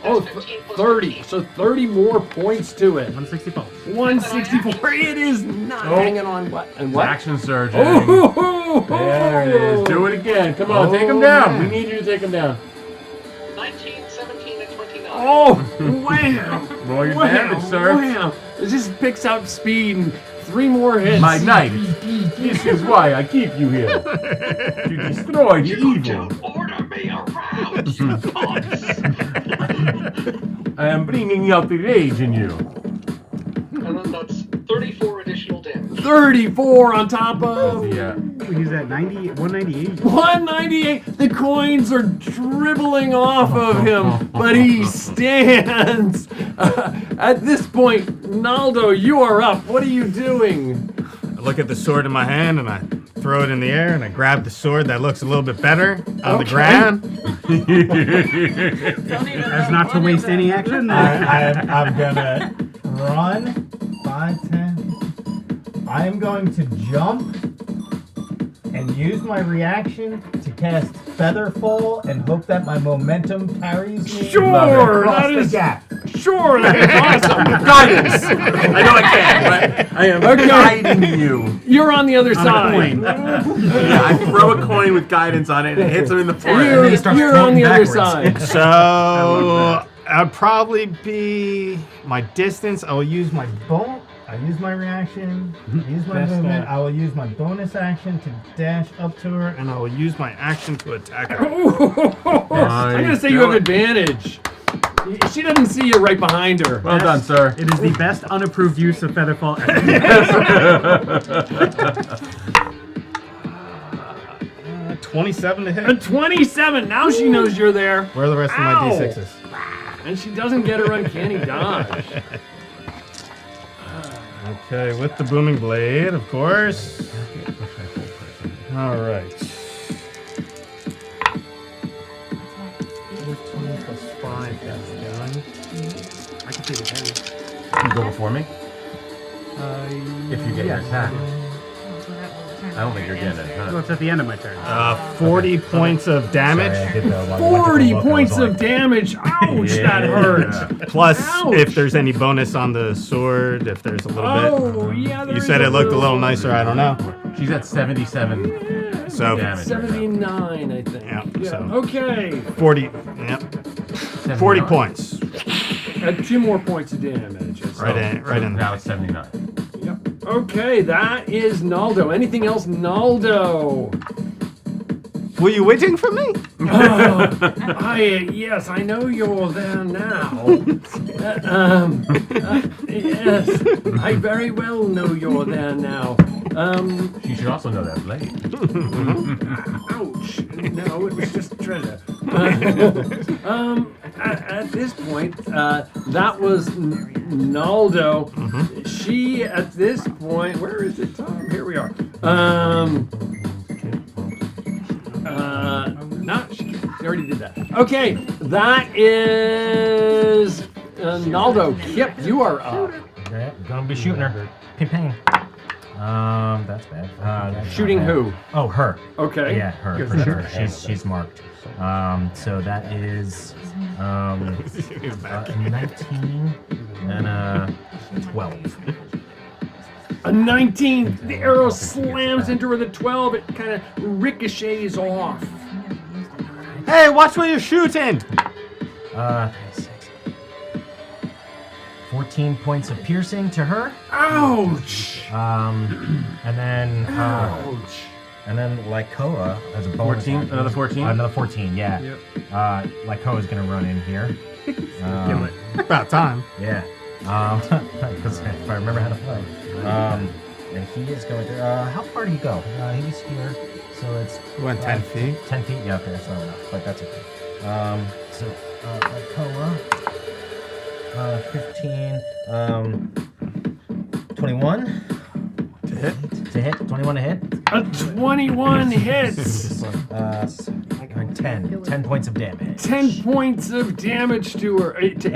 Oh, 15 plus 30. 15. So 30 more points to it. 164. 164. It is not hanging on what? And what? Action surge. Oh, There it is. Do it again. Come on, take him down. We need you to take him down. 19, 17, and 29. Oh, wham! Roll your damage, sir. Wham! It just picks up speed and 3 more hits. My knight. This is why I keep you here. To destroy the evil. Order me around, you gods. I am bringing out the rage in you. And then that's 34 additional damage. 34 on top of Yeah. He's at 198. 198. The coins are dribbling off of him, but he stands. At this point, Naldo, you are up. What are you doing? I look at the sword in my hand and I throw it in the air and I grab the sword that looks a little bit better on the ground. As not to waste any action. I'm gonna run 5, 10. I am going to jump and use my reaction to cast Featherfall and hope that my momentum carries me Sure, across that the is gap. Sure, that is awesome. Guidance. I know I can't, but I am guiding you. You're on the other side. Yeah, I throw a coin with guidance on it and it hits him in the forehead. You're on the other side. So I'd probably be my distance. I will use my Boom. I use my reaction, use my Best movement. that. I will use my bonus action to dash up to her. and I will use my action to attack her. I'm gonna say you have advantage. She doesn't see you right behind her. Well done, sir. It is the best unapproved use of Featherfall ever. 27 to A hit. 27. Now she knows you're there. Where are the rest of my Ow. d6s? And she doesn't get her uncanny dodge. Okay, with the booming blade, of course. All right. 14 plus 5, that's done. I can see the penny. You go before me? If you get your attack. I don't think you're getting it, Well, huh? it's at the end of my turn. 40 points of damage. Sorry, I did the 40 look, I points was of like- damage. Ouch, that hurt. Plus, Ouch. if there's any bonus on the sword, if there's a little bit. Oh, yeah. You said it looked a little nicer, I don't know. She's at 77 So, damage. 79, I think. Yeah, so- Okay. 40, yep. 40 points. 2 more points of damage. Right in. Now it's 79. Yep. Okay, that is Naldo. Anything else, Naldo? Were you waiting for me? Yes, I know you're there now. Yes, I very well know you're there now. She should also know that blade. Ouch! No, it was just treasure. At this point, that was Naldo. She, at this point, where is it, Tom? Here we are. She already did that. Okay, that is Naldo. Kip, you are up. Yeah, gonna be shooting her. Ping ping. That's bad. That's Shooting not bad. who? Oh, her. Okay. Yeah, her for sure. She's marked. So that is a 19 and a 12. A 19. The arrow slams into her. The 12. It kind of ricochets off. Hey, watch where you're shooting! 14 points of piercing to her. Ouch! And then Ouch! and then Lycoa as a bonus. 14? action. Another 14? Another 14. Yeah. Yep. Lycoa's gonna run in here. About time. Yeah. Because if I remember how to play. And he is going to. How far did he go? He's here. So it's. We went 10 feet. 10 feet? Yeah, okay, that's not enough, but that's okay. So, Lycoa. 15. 21. To hit. To hit. 21 to hit. A 21 hits. 10. 10 points of damage. 10 points of damage to her. To it.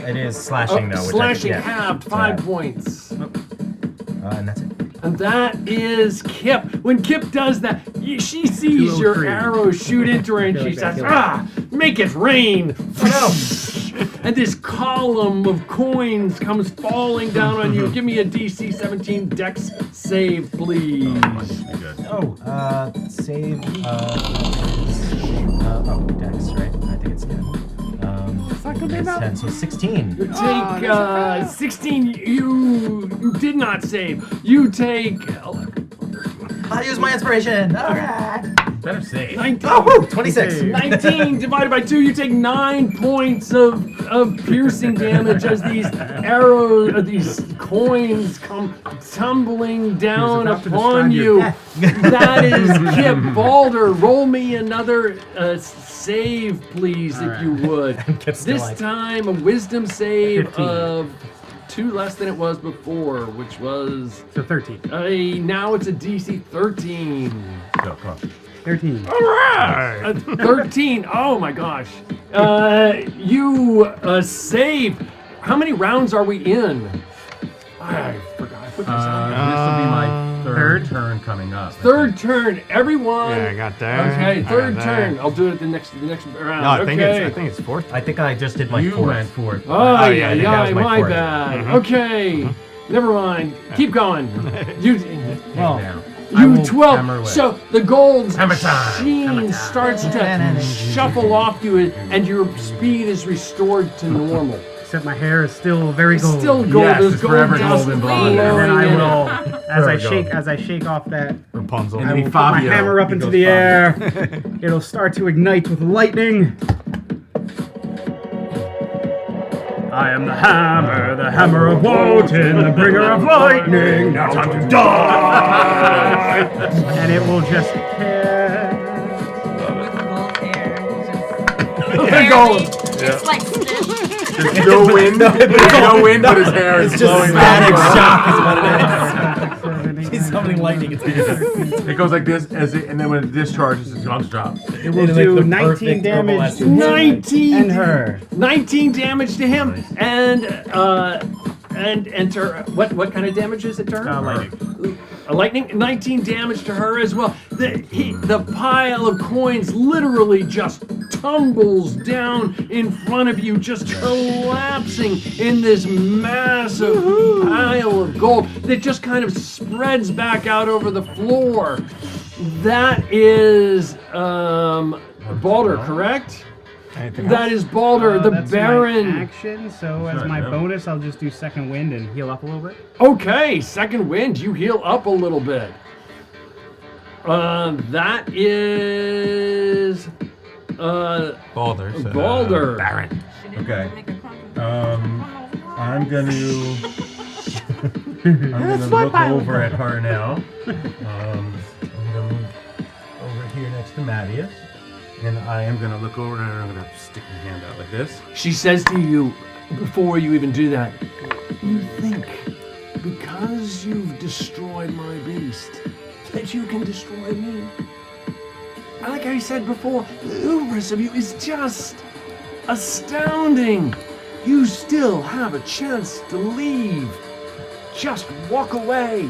It is slashing though. Which Slashing yeah. halved. 5 points. And that's it. And that is Kip. When Kip does that, She sees your 203. arrow shoot into her and she says, make it rain. And this column of coins comes falling down on you. Give me a DC 17 Dex save, please. Save. Dex, right? I think it's good. It's 10, so 16. You take 16. You did not save. You take. I'll use my inspiration. All right. Better save. 19. 26. 19 divided by 2, you take 9 points of piercing damage as these arrows, these coins come tumbling down upon you. That is Kip. Balder, roll me another save, please, if you would. This time, a wisdom save 15. of 2 less than it was before, which was... So 13. Now it's a DC 13. Go, come on. 13. All right. 13. Oh my gosh. You save. How many rounds are we in? I forgot. This will be my third turn coming up. Third turn. Everyone. Yeah, I got there. Okay, I third got turn. there. I'll do it the next round. No, I okay. think it's fourth. I think I just did my You fourth. went fourth. Oh, yeah, I think that was my my fourth. bad. Okay. Never mind. Keep going. You. Well, now. You 12. So the gold Hammer time. sheen starts to shuffle off you, and your speed is restored to normal. Except my hair is still very It's gold. still gold. Yes, There's it's gold forever dust golden flowing blonde. And then I in it. will, There as I shake off that, Rapunzel. And I then will he put my Fabio. hammer up He into goes the Fabio. air. It'll start to ignite with lightning. I am the hammer of Wotan, the bringer of lightning. Now time to die. And it will just hit. The gold. It's like Stitch. There's no wind. There's no wind, but his hair is It's just blowing static back. shock is what it is. He's summoning lightning. It goes like this, and then when it discharges, it's going to drop. It will do 19 damage to him 19 and her. 19 damage to him, and to her. What kind of damage is it to her? Lightning. A lightning. 19 damage to her as well. The pile of coins literally just tumbles down in front of you, just collapsing in this massive pile of gold that just kind of spreads back out over the floor. That is Balder, correct? That is Balder, the That's Baron. my action, so as my bonus, I'll just do second wind and heal up a little bit. Okay, second wind, you heal up a little bit. That is Balder. Balder. Baron. Okay. I'm gonna look over at her now. I'm gonna move over here next to Mattias. And I am gonna look over and I'm gonna stick my hand out like this. She says to you, before you even do that, you think because you've destroyed my beast, that you can destroy me. Like I said before, the hubris of you is just astounding. You still have a chance to leave. Just walk away.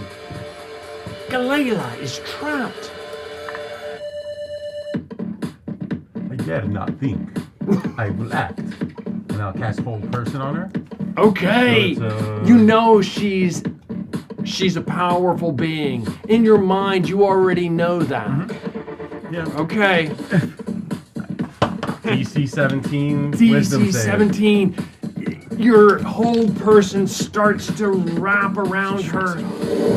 Galela is trapped. I dare not think. I will act. And I'll cast Hold Person on her. Okay. So it's, You know she's a powerful being. In your mind, you already know that. Yeah. Okay. DC 17. Wisdom DC save. 17. Your whole person starts to wrap around her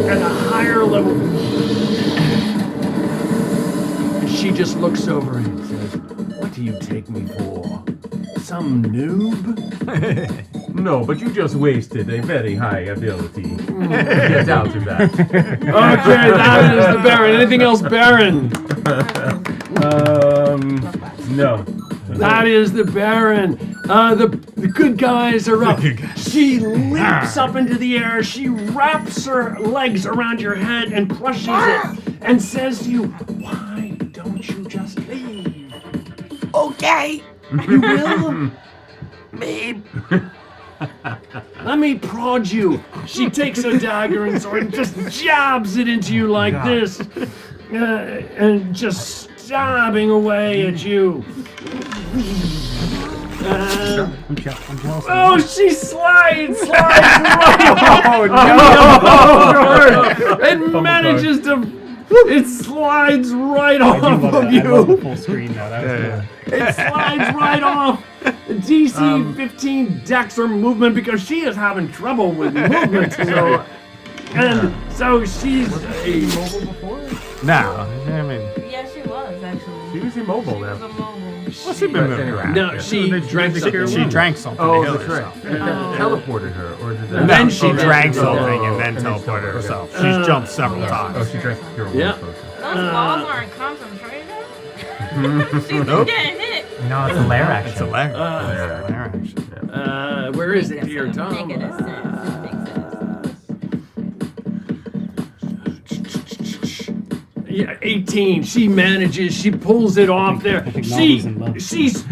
at a higher level. And she just looks over and says, "What do you take me for? Some noob?" No, but you just wasted a very high ability. Get out of that. Okay, that is the Baron. Anything else, Baron? No. That is the Baron. The good guys are up. She leaps up into the air. She wraps her legs around your head and crushes it and says to you, "Why don't you just leave?" "Okay, you will?" "Maybe." "Let me prod you." She takes a dagger and sword and just jabs it into you like this. and just stabbing away at you. I'm jealous. Oh, she slides right off. It manages to. It slides right off of I love you. the full screen now. That was cool. It slides right off. DC 15 dex or movement because she is having trouble with movement. So she's Mobile before? No, I mean, Yeah, she was actually. She was immobile She now. was a mobile. what's she been moving around? no, she drank something. She drank something. Oh, to heal that's right. herself. Teleported her, or did that? And then she Oh, drank oh, something oh, and then and then teleported teleported. herself. She's jumped several Yeah. times. Oh, she drank the pure Yeah. water. Those walls aren't concentrated. She's Nope. getting hit. No, it's a lair action. It's a lair. Lair action. Where is it here, Make Tom? it a sense. It makes sense. Yeah, 18. She manages. She pulls it off there. Nobby's in love. She's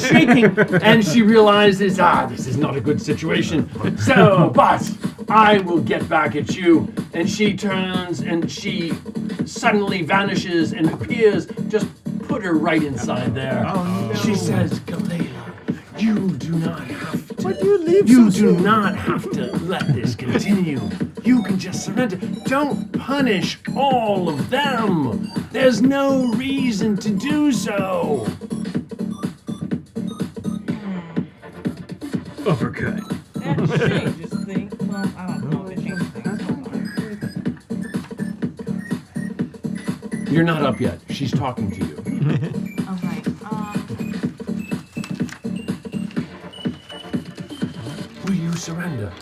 shaking, and she realizes, this is not a good situation. So, but I will get back at you. And she turns, and she suddenly vanishes and appears. Just put her right inside there. Oh, no. She says, Galela, you do not have to. Why do you leave You so do soon? not have to let this continue. You can just surrender. Don't punish all of them. There's no reason to do so. Uppercut. That changes things. Well, I don't know if it changes things. Hold on. You're not up yet. She's talking to you. Alright, Will you surrender?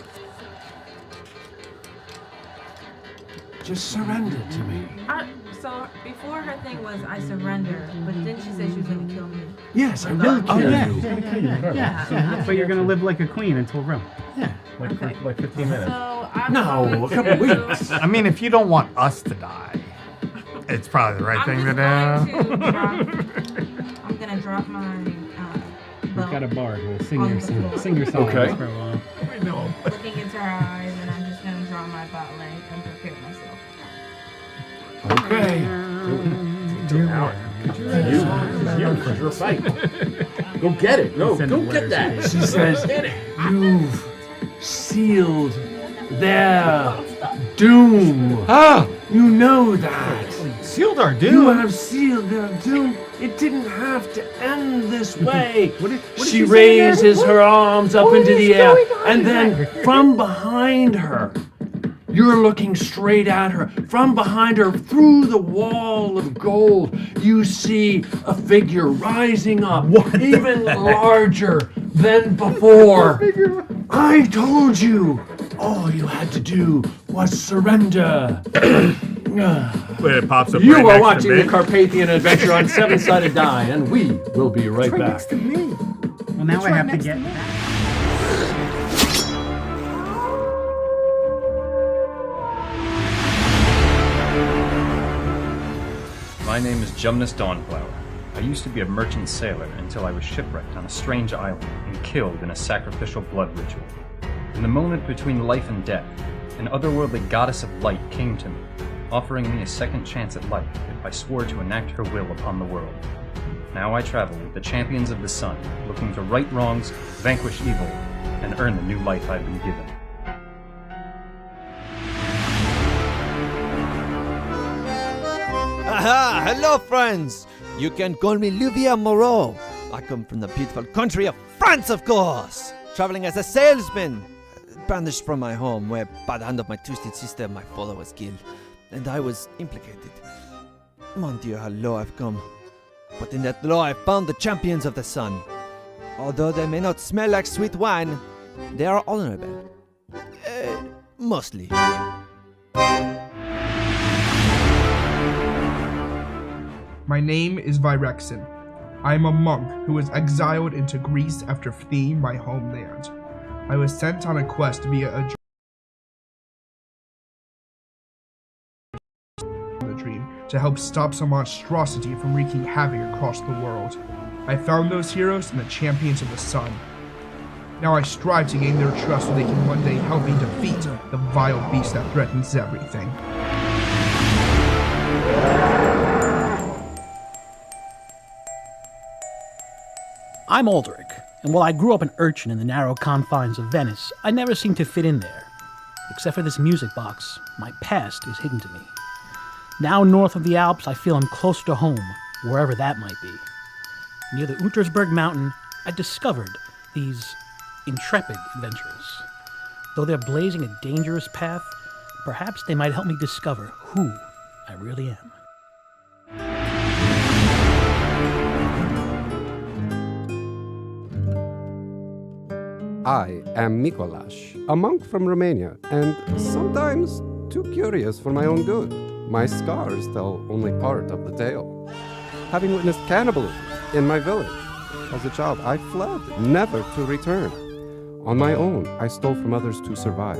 Just surrender to me. so before her thing was I surrender, but then she said she was gonna kill me. Yes, I will kill you. Yeah. But you're gonna live like a queen until Rome. Like, Okay. like 15 minutes. So I'm No, going a couple to- weeks. I mean, if you don't want us to die, it's probably the right I'm thing to just do. going to drop, I'm gonna drop my We've belt, got a bard who will sing On your the song, floor. sing your songs Okay. for a while. I know. looking into her eyes, and I'm just gonna draw my ballet and prepare myself. Okay. It's your fight. Go get it. No, Send go letters get that. to She says, you've sealed their doom. You know that. Sealed our You doom. have sealed their doom. It didn't have to end this way. What did She she say there? raises her arms up into the air, and then from behind her, you're looking straight at her. From behind her, through the wall of gold, you see a figure rising up, even larger than before. I told you, all you had to do was surrender. Wait, it pops up You right are next watching to the me. Carpathian Adventure on Seven-Sided Die, and we will be right back. Well, now I have to get back. My name is Jumnus Dawnflower. I used to be a merchant sailor until I was shipwrecked on a strange island and killed in a sacrificial blood ritual. In the moment between life and death, an otherworldly goddess of light came to me, offering me a second chance at life if I swore to enact her will upon the world. Now I travel with the champions of the sun, looking to right wrongs, vanquish evil, and earn the new life I've been given. Aha! Hello, friends! You can call me Livia Moreau. I come from the beautiful country of France, of course! Traveling as a salesman. Banished from my home, where by the hand of my twisted sister, my father was killed, and I was implicated. Mon Dieu, how low I've come. But in that low, I found the champions of the sun. Although they may not smell like sweet wine, they are honorable. Mostly. My name is Virexin. I am a monk who was exiled into Greece after fleeing my homeland. I was sent on a quest via a dream to help stop some monstrosity from wreaking havoc across the world. I found those heroes in the champions of the sun. Now I strive to gain their trust so they can one day help me defeat the vile beast that threatens everything. I'm Aldrich, and while I grew up an urchin in the narrow confines of Venice, I never seemed to fit in there. Except for this music box, my past is hidden to me. Now north of the Alps, I feel I'm closer to home, wherever that might be. Near the Untersberg mountain, I discovered these intrepid adventurers. Though they're blazing a dangerous path, perhaps they might help me discover who I really am. I am Mikolash, a monk from Romania, and sometimes too curious for my own good. My scars tell only part of the tale. Having witnessed cannibalism in my village, as a child, I fled, never to return. On my own, I stole from others to survive.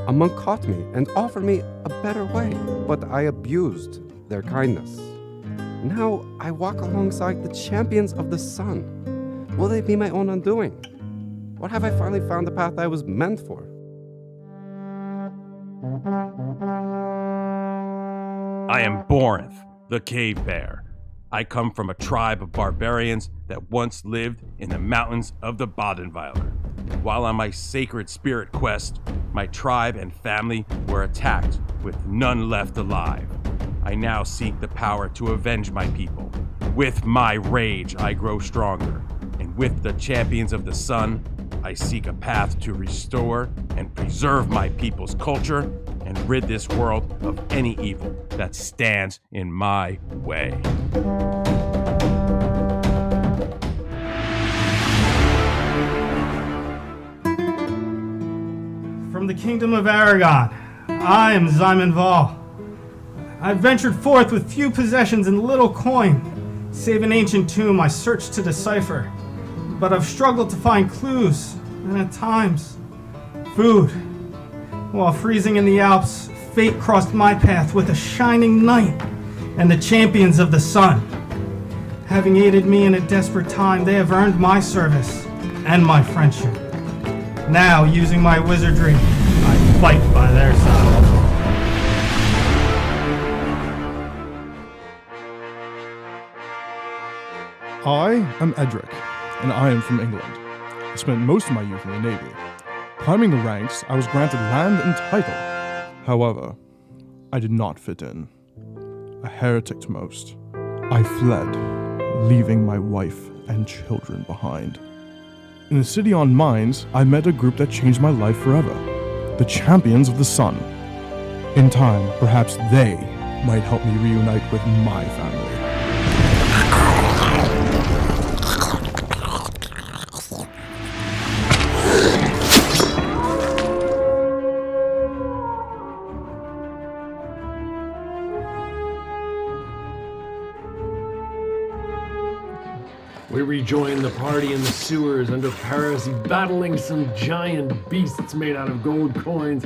A monk caught me and offered me a better way, but I abused their kindness. Now I walk alongside the champions of the sun. Will they be my own undoing? Or have I finally found the path I was meant for? I am Borinth, the cave bear. I come from a tribe of barbarians that once lived in the mountains of the Badenweiler. While on my sacred spirit quest, my tribe and family were attacked with none left alive. I now seek the power to avenge my people. With my rage, I grow stronger, and with the champions of the sun, I seek a path to restore and preserve my people's culture and rid this world of any evil that stands in my way. From the kingdom of Aragon, I am Zyman Val. I've ventured forth with few possessions and little coin, save an ancient tomb I searched to decipher. But I've struggled to find clues, and at times, food. While freezing in the Alps, fate crossed my path with a shining night and the champions of the sun. Having aided me in a desperate time, they have earned my service and my friendship. Now, using my wizardry, I fight by their side. I am Edric, and I am from England. I spent most of my youth in the Navy. Climbing the ranks, I was granted land and title. However, I did not fit in. A heretic to most. I fled, leaving my wife and children behind. In the city on mines, I met a group that changed my life forever. The Champions of the Sun. In time, perhaps they might help me reunite with my family. We rejoin the party in the sewers under Paris, battling some giant beasts made out of gold coins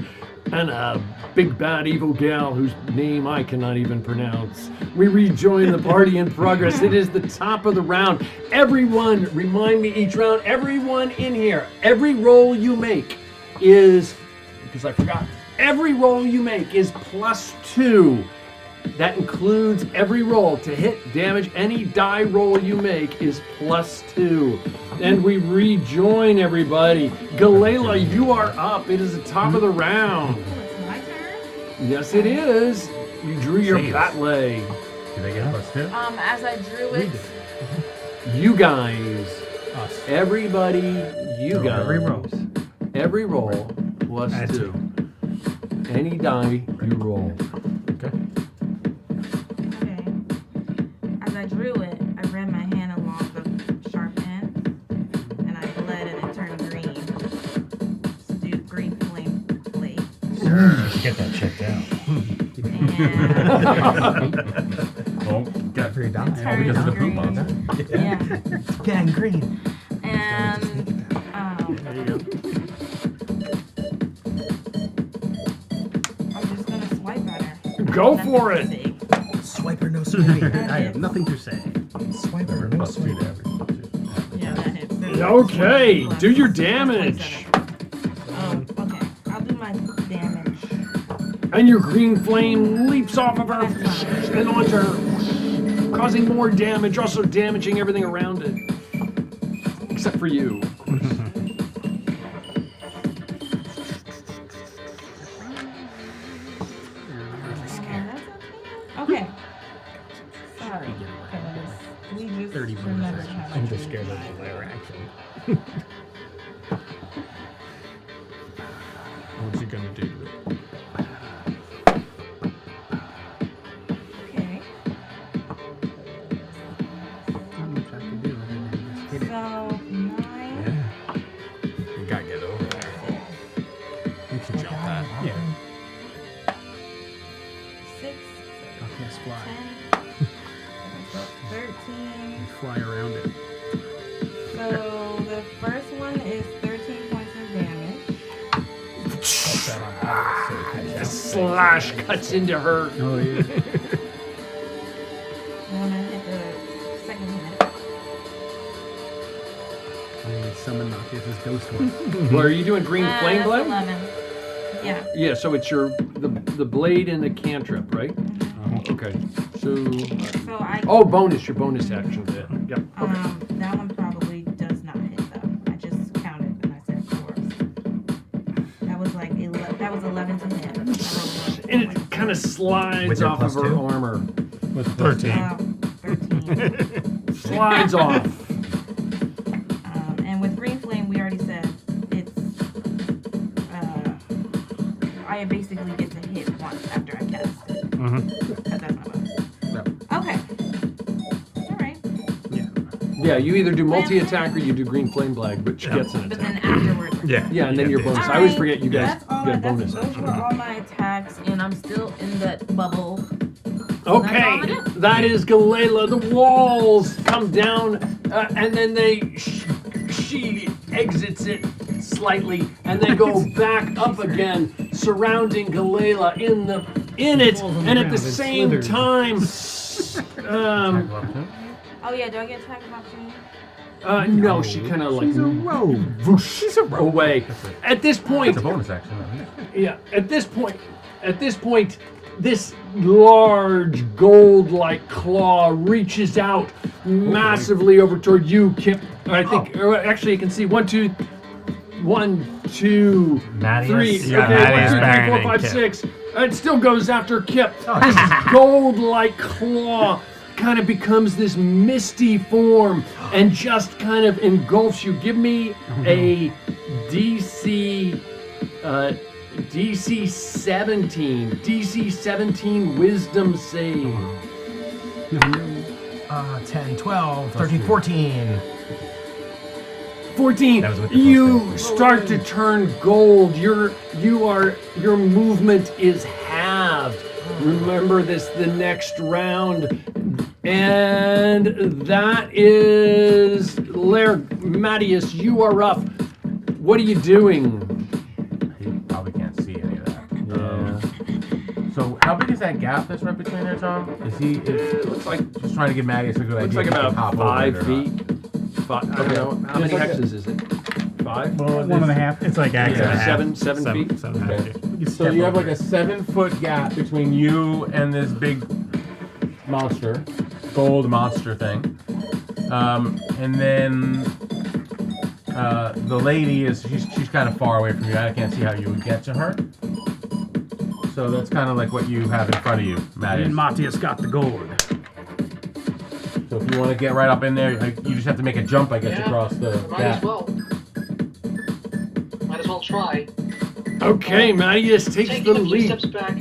and a big bad evil gal whose name I cannot even pronounce. We rejoin the party in progress. It is the top of the round. Everyone, remind me each round, everyone in here, every roll you make is, because I forgot, every roll you make is +2. That includes every roll. To hit damage, any die roll you make is +2. And we rejoin everybody. Galela, you are up. It is the top of the round. My turn? Yes, it is. You drew your batlay. Did I get +2? As I drew it. You guys. Us. Everybody, you guys. Every roll. Every roll +2. Any die you roll. Okay. As I drew it, I ran my hand along the sharp end, and I bled and it turned green. Just do green flame blade. Let's get that checked out. Well, got 3 dimes. All because of the poop monster. Yeah. Gangrene. And There you go. I'm just gonna swipe at her. Go for it. Swiper, no swiping. I have nothing to say. Swiper, no swiping. Yeah, that hits. Okay, do your damage. Oh, okay. I'll do my damage. And your green flame leaps off of her and onto her, causing more damage, also damaging everything around it. except for you. Okay. Sorry, guys. We just 30 remembered bonus how action. I'm much just we scared of divided. the layer action. What's he gonna do to it? Okay. Not much I can do other than just hit it. So 9. You gotta get over there. You can jump that. Yeah. 6. Oh, yes, fly. 13. You fly around it. So the first one is 13 points of damage. The slash cuts into her. Oh, yeah. I'm gonna hit the second hit. I summon Noctis' ghost one. Well, are you doing green flame That's blade? 11. Yeah. Yeah, so it's the blade and the cantrip, right? Okay. So oh, bonus, your bonus action there. Yep. Okay. That one probably does not hit though. I just counted and I said 4. That was like 11 to hit. And it kind of slides With your off of her +2? armor. With 13. 13. Slides off. And with green flame, we already said it's. I basically get to hit once after I cast it. Because that's my bonus. Okay. All right. Yeah, you either do multi-attack or you do green flame blade, which gets an But attack. then afterwards. Yeah, and then your bonus. All I always right, forget you guys that's all get a I- that's- bonus Those action. were all my attacks, and I'm still in that bubble. Okay, that is Galela. The walls come down, and then she exits it slightly, and they go back up again, surrounding Galela in it, and at the same time, Oh yeah, do I get attack of opportunity? no, she kind of like whoosh away. At this point, It's a bonus action. yeah, at this point, this large gold-like claw reaches out massively over toward you, Kip. I think, actually, you can see 1, 2, 3. Mattias. Okay, 1, 2, 3, 4, 5, 6. It still goes after Kip. This gold-like claw kind of becomes this misty form and just kind of engulfs you. Give me a DC 17 wisdom save. 10, 12, 13, 14. 14. That was with the You start to turn gold. Your movement is halved. Remember this the next round. And that is Lair Mattias, you are up. What are you doing? He probably can't see any of that. So how big is that gap that's right between there, Tom? It looks like just trying to give Mattias a good idea. Looks like if he can about hop over 5 it or feet. not. I don't know. How many hexes is it? 5? Well, 1.5. It's like X and a half. 7 feet? 7.5 feet. So you have like a 7-foot gap between you and this big monster, gold monster thing. And then the lady she's kind of far away from you. I can't see how you would get to her. So that's kind of like what you have in front of you, Matty. And Matthias got the gold. So if you want to get right up in there, you just have to make a jump, I guess, across the Might gap. as well. Might as well try. Okay, Mattias takes Taking the a few lead. steps back,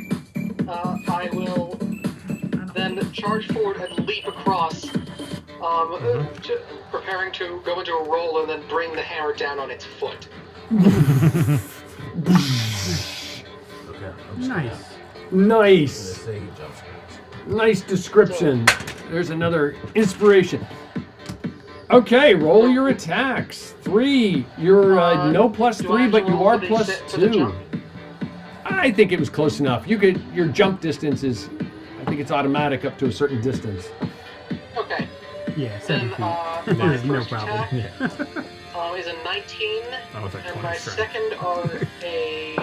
I will then charge forward and leap across, preparing to go into a roll and then bring the hammer down on its foot. Nice. Nice description. There's another inspiration. Okay, roll your attacks. 3. You're no +3, but you are +2. I think it was close enough. Your jump distance is, I think it's automatic up to a certain distance. Okay. Yeah, 7 feet. My There's no first problem. attack is a 19, That was like and 20 my strike. second are a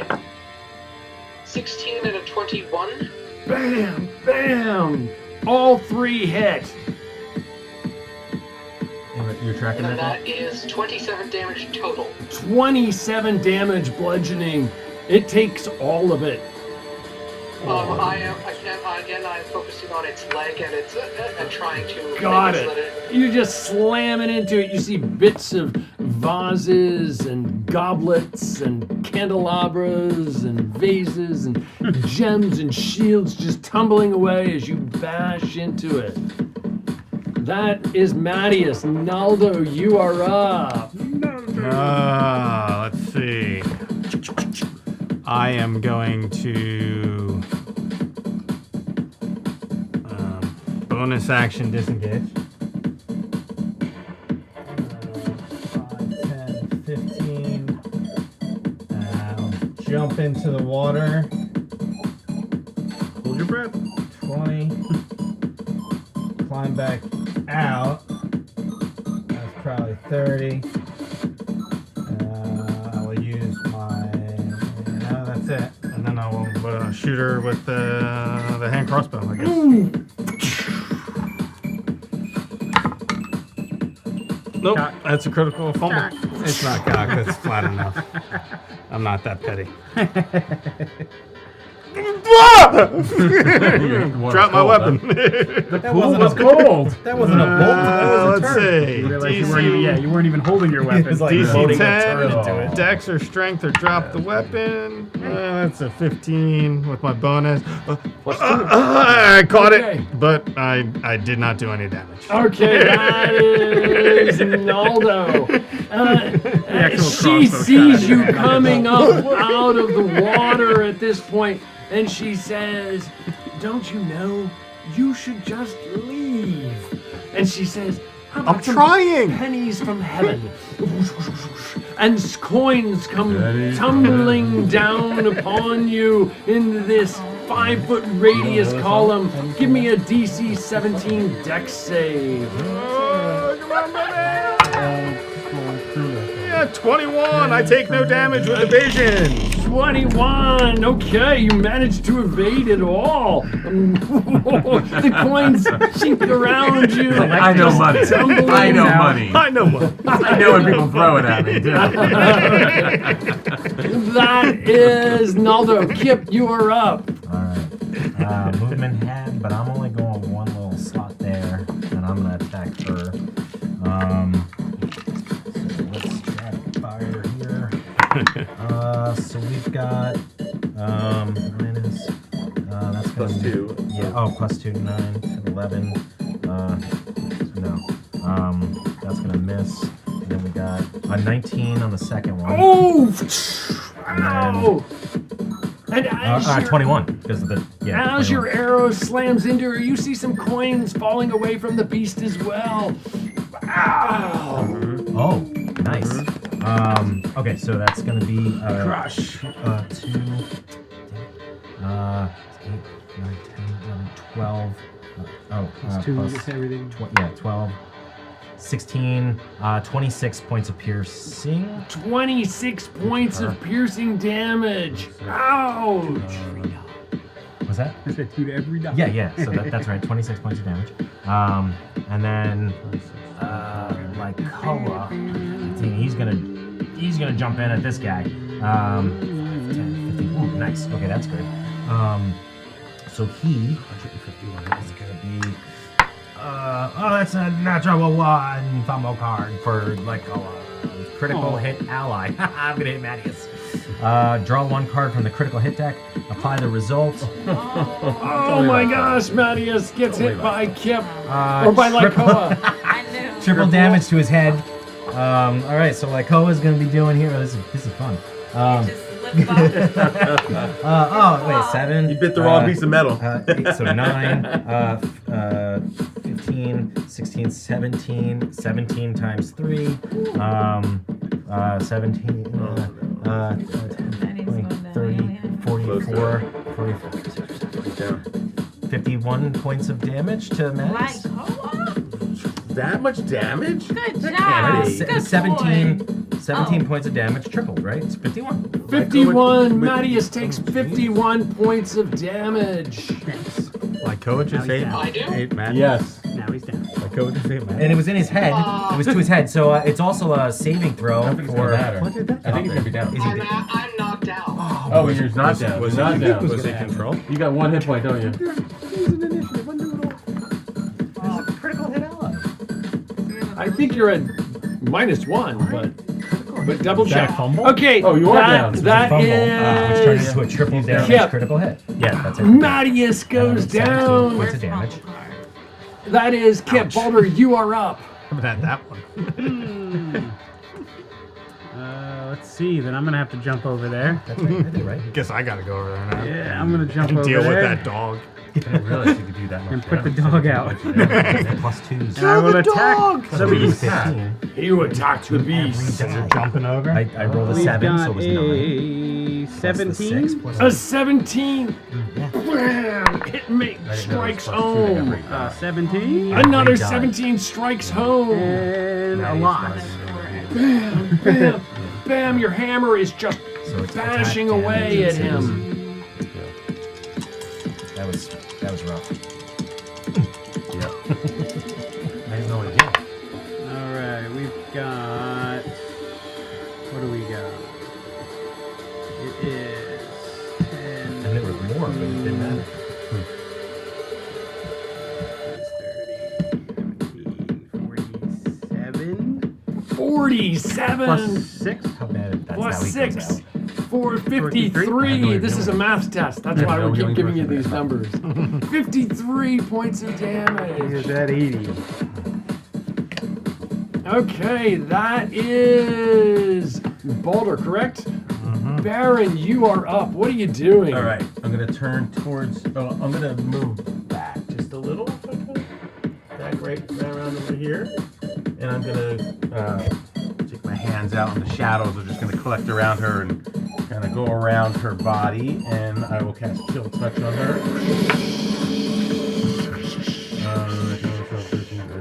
16 and a 21. Bam! Bam! All 3 hit. You're tracking And that? that is 27 damage total. 27 damage bludgeoning. It takes all of it. I'm focusing on its leg and it's and trying to Got make it. so that You just slam it into it. You see bits of vases and goblets and candelabras and vases and gems and shields just tumbling away as you bash into it. That is Mattias. Naldo, you are up. Let's see. I am going to bonus action disengage. 5, 10, 15. Jump into the water. Hold your breath. 20. Climb back out. That's probably 30. I will use my. No, that's it. And then I will shoot her with the hand crossbow, I guess. Nope, that's a critical fumble. Cock. It's not cock, that's flat enough. I'm not that petty. Drop my weapon. That wasn't a cold. That wasn't a bolt. That was a Let's turn. see. You realize you weren't even holding your weapon. DC 10, Dex or Strength or drop the weapon. That's a 15 with my bonus. I caught it, but I did not do any damage. Okay, that is Naldo. She sees you coming up out of the water at this point, and she says, "Don't you know you should just leave?" And she says, "How about I'm some trying. pennies from heaven?" And coins come tumbling down upon you in this 5-foot radius column. Give me a DC 17 Dex save. Yeah, 21. I take no damage with evasion. 21. Okay, you managed to evade it all. The coins chink around you. I know money. tumbling I know down. money. I know money. I know when people throw it at me, too. That is Naldo. Kip, you are up. Alright. Movement head, but I'm only going one little slot there, and I'm gonna attack her. So let's try to fire here. So we've got minus that's Plus 2. Yeah, plus 2, 9, 10, 11. No. That's gonna miss. And then we got a 19 on the second one. Oh! Ow! And as 21 because of the as 21. your arrow slams into her, you see some coins falling away from the beast as well. Ow! Oh, nice. Okay, so that's gonna be Crush. 2, 8, 9, 10, 11, 12. Plus 2 is everything. 12. 16, 26 points of piercing. 26 points of piercing damage. Ouch! What's that? I said 2 to every die. Yeah. So that's right. 26 points of damage. And then Lycoa, he's gonna jump in at this guy. 10, 15. Ooh, nice. Okay, that's good. So he is gonna be. That's a natural 1 fumble card for Lycoa. Critical hit ally. I'm gonna hit Mattias. Draw 1 card from the critical hit deck. Apply the result. Oh my gosh, Mattias gets hit by Kip or by Lycoa. Triple damage to his head. All right, so Lycoa is going to be doing here. This is fun. Wait, 7. You bit the wrong piece of metal. 8, so 9, 15, 16, 17. 17 times 3. 17. 30, 44, 51 points of damage to Mattias. That much damage? Good job. Yeah, Good 17 points of damage tripled, right? It's 51. 51. Mattias takes 51 points of damage. Lycoa just ate I do? Matt. Yes. Now he's down. go with the same And it was in his head. It was to his head. So it's also a saving throw for. I think he's gonna be down. I'm knocked out. Oh, you're not down. Was You're not down. Was it control? You got 1 hit point, don't you? Critical hit ally. I think you're at -1, but double check. Fumble? Okay. Oh, you are down. That Which turned is. into a triple damage Kip. critical hit. Yeah, that's it. Mattias goes 17 down. points of damage. That is Kip. Baldur, you are up. I haven't had that one. Let's see. Then I'm gonna have to jump over there. That's right. I did right. Guess I gotta go over there now. Yeah, I'm gonna jump And over deal there. with that dog. I didn't realize you could do that much. And put the dog out. +2s. And I will attack the beast. 15. You attack the beast. You're jumping over. I rolled a 7, so it was 9. A 17. A 17. Bam! Hit me. Strikes home. 17. Another 17 strikes home. And a lot. Bam, bam, bam. Your hammer is just So it's bashing attack away damage, at him. That was rough. Yeah. I didn't know what it did. Alright, we've got. What do we got? It is 10. And there was more, but it didn't matter. 47. Plus 6. How bad? That's Plus how he 6. goes out. 453. This is a math test. That's why we keep giving you these numbers. 53 points of damage. Is that 80? Okay, that is Baldur, correct? Baron, you are up. What are you doing? All right, I'm gonna turn towards. Oh, I'm gonna move back just a little. If I can. Back right around over here, and I'm gonna take my hands out, and the shadows are just gonna collect around her and kind of go around her body, and I will cast Chill Touch on her.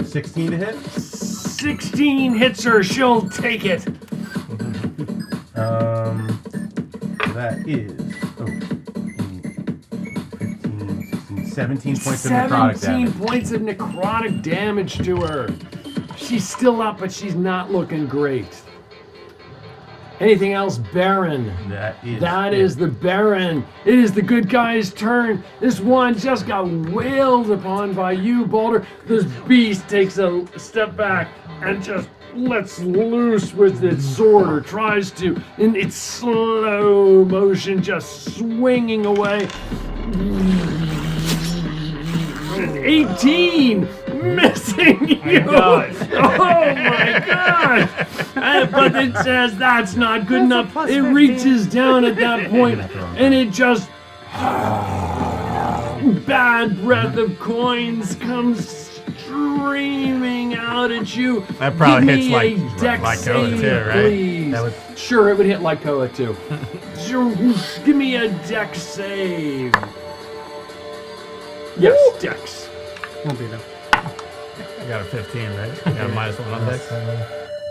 16 to hit. 16 hits her. She'll take it. That is 15, 16, 17 points of necrotic 17 damage. points of necrotic damage to her. She's still up, but she's not looking great. Anything else, Baron? That is the Baron. It is the good guy's turn. This one just got wailed upon by you, Baldur. This beast takes a step back and just lets loose with its sword, or tries to, in its slow motion, just swinging away. 18! Missing you! Oh my god! But it says that's not good enough. It reaches down at that point and it just bad breath of coins comes streaming out at you. That probably Give hits me like a dex Lycoa save, too, right? please. That would- Sure, it would hit Lycoa too. Give me a dex save. Yes, dex. Won't be enough. I got a 15, right? I got a -1 on dex. 7,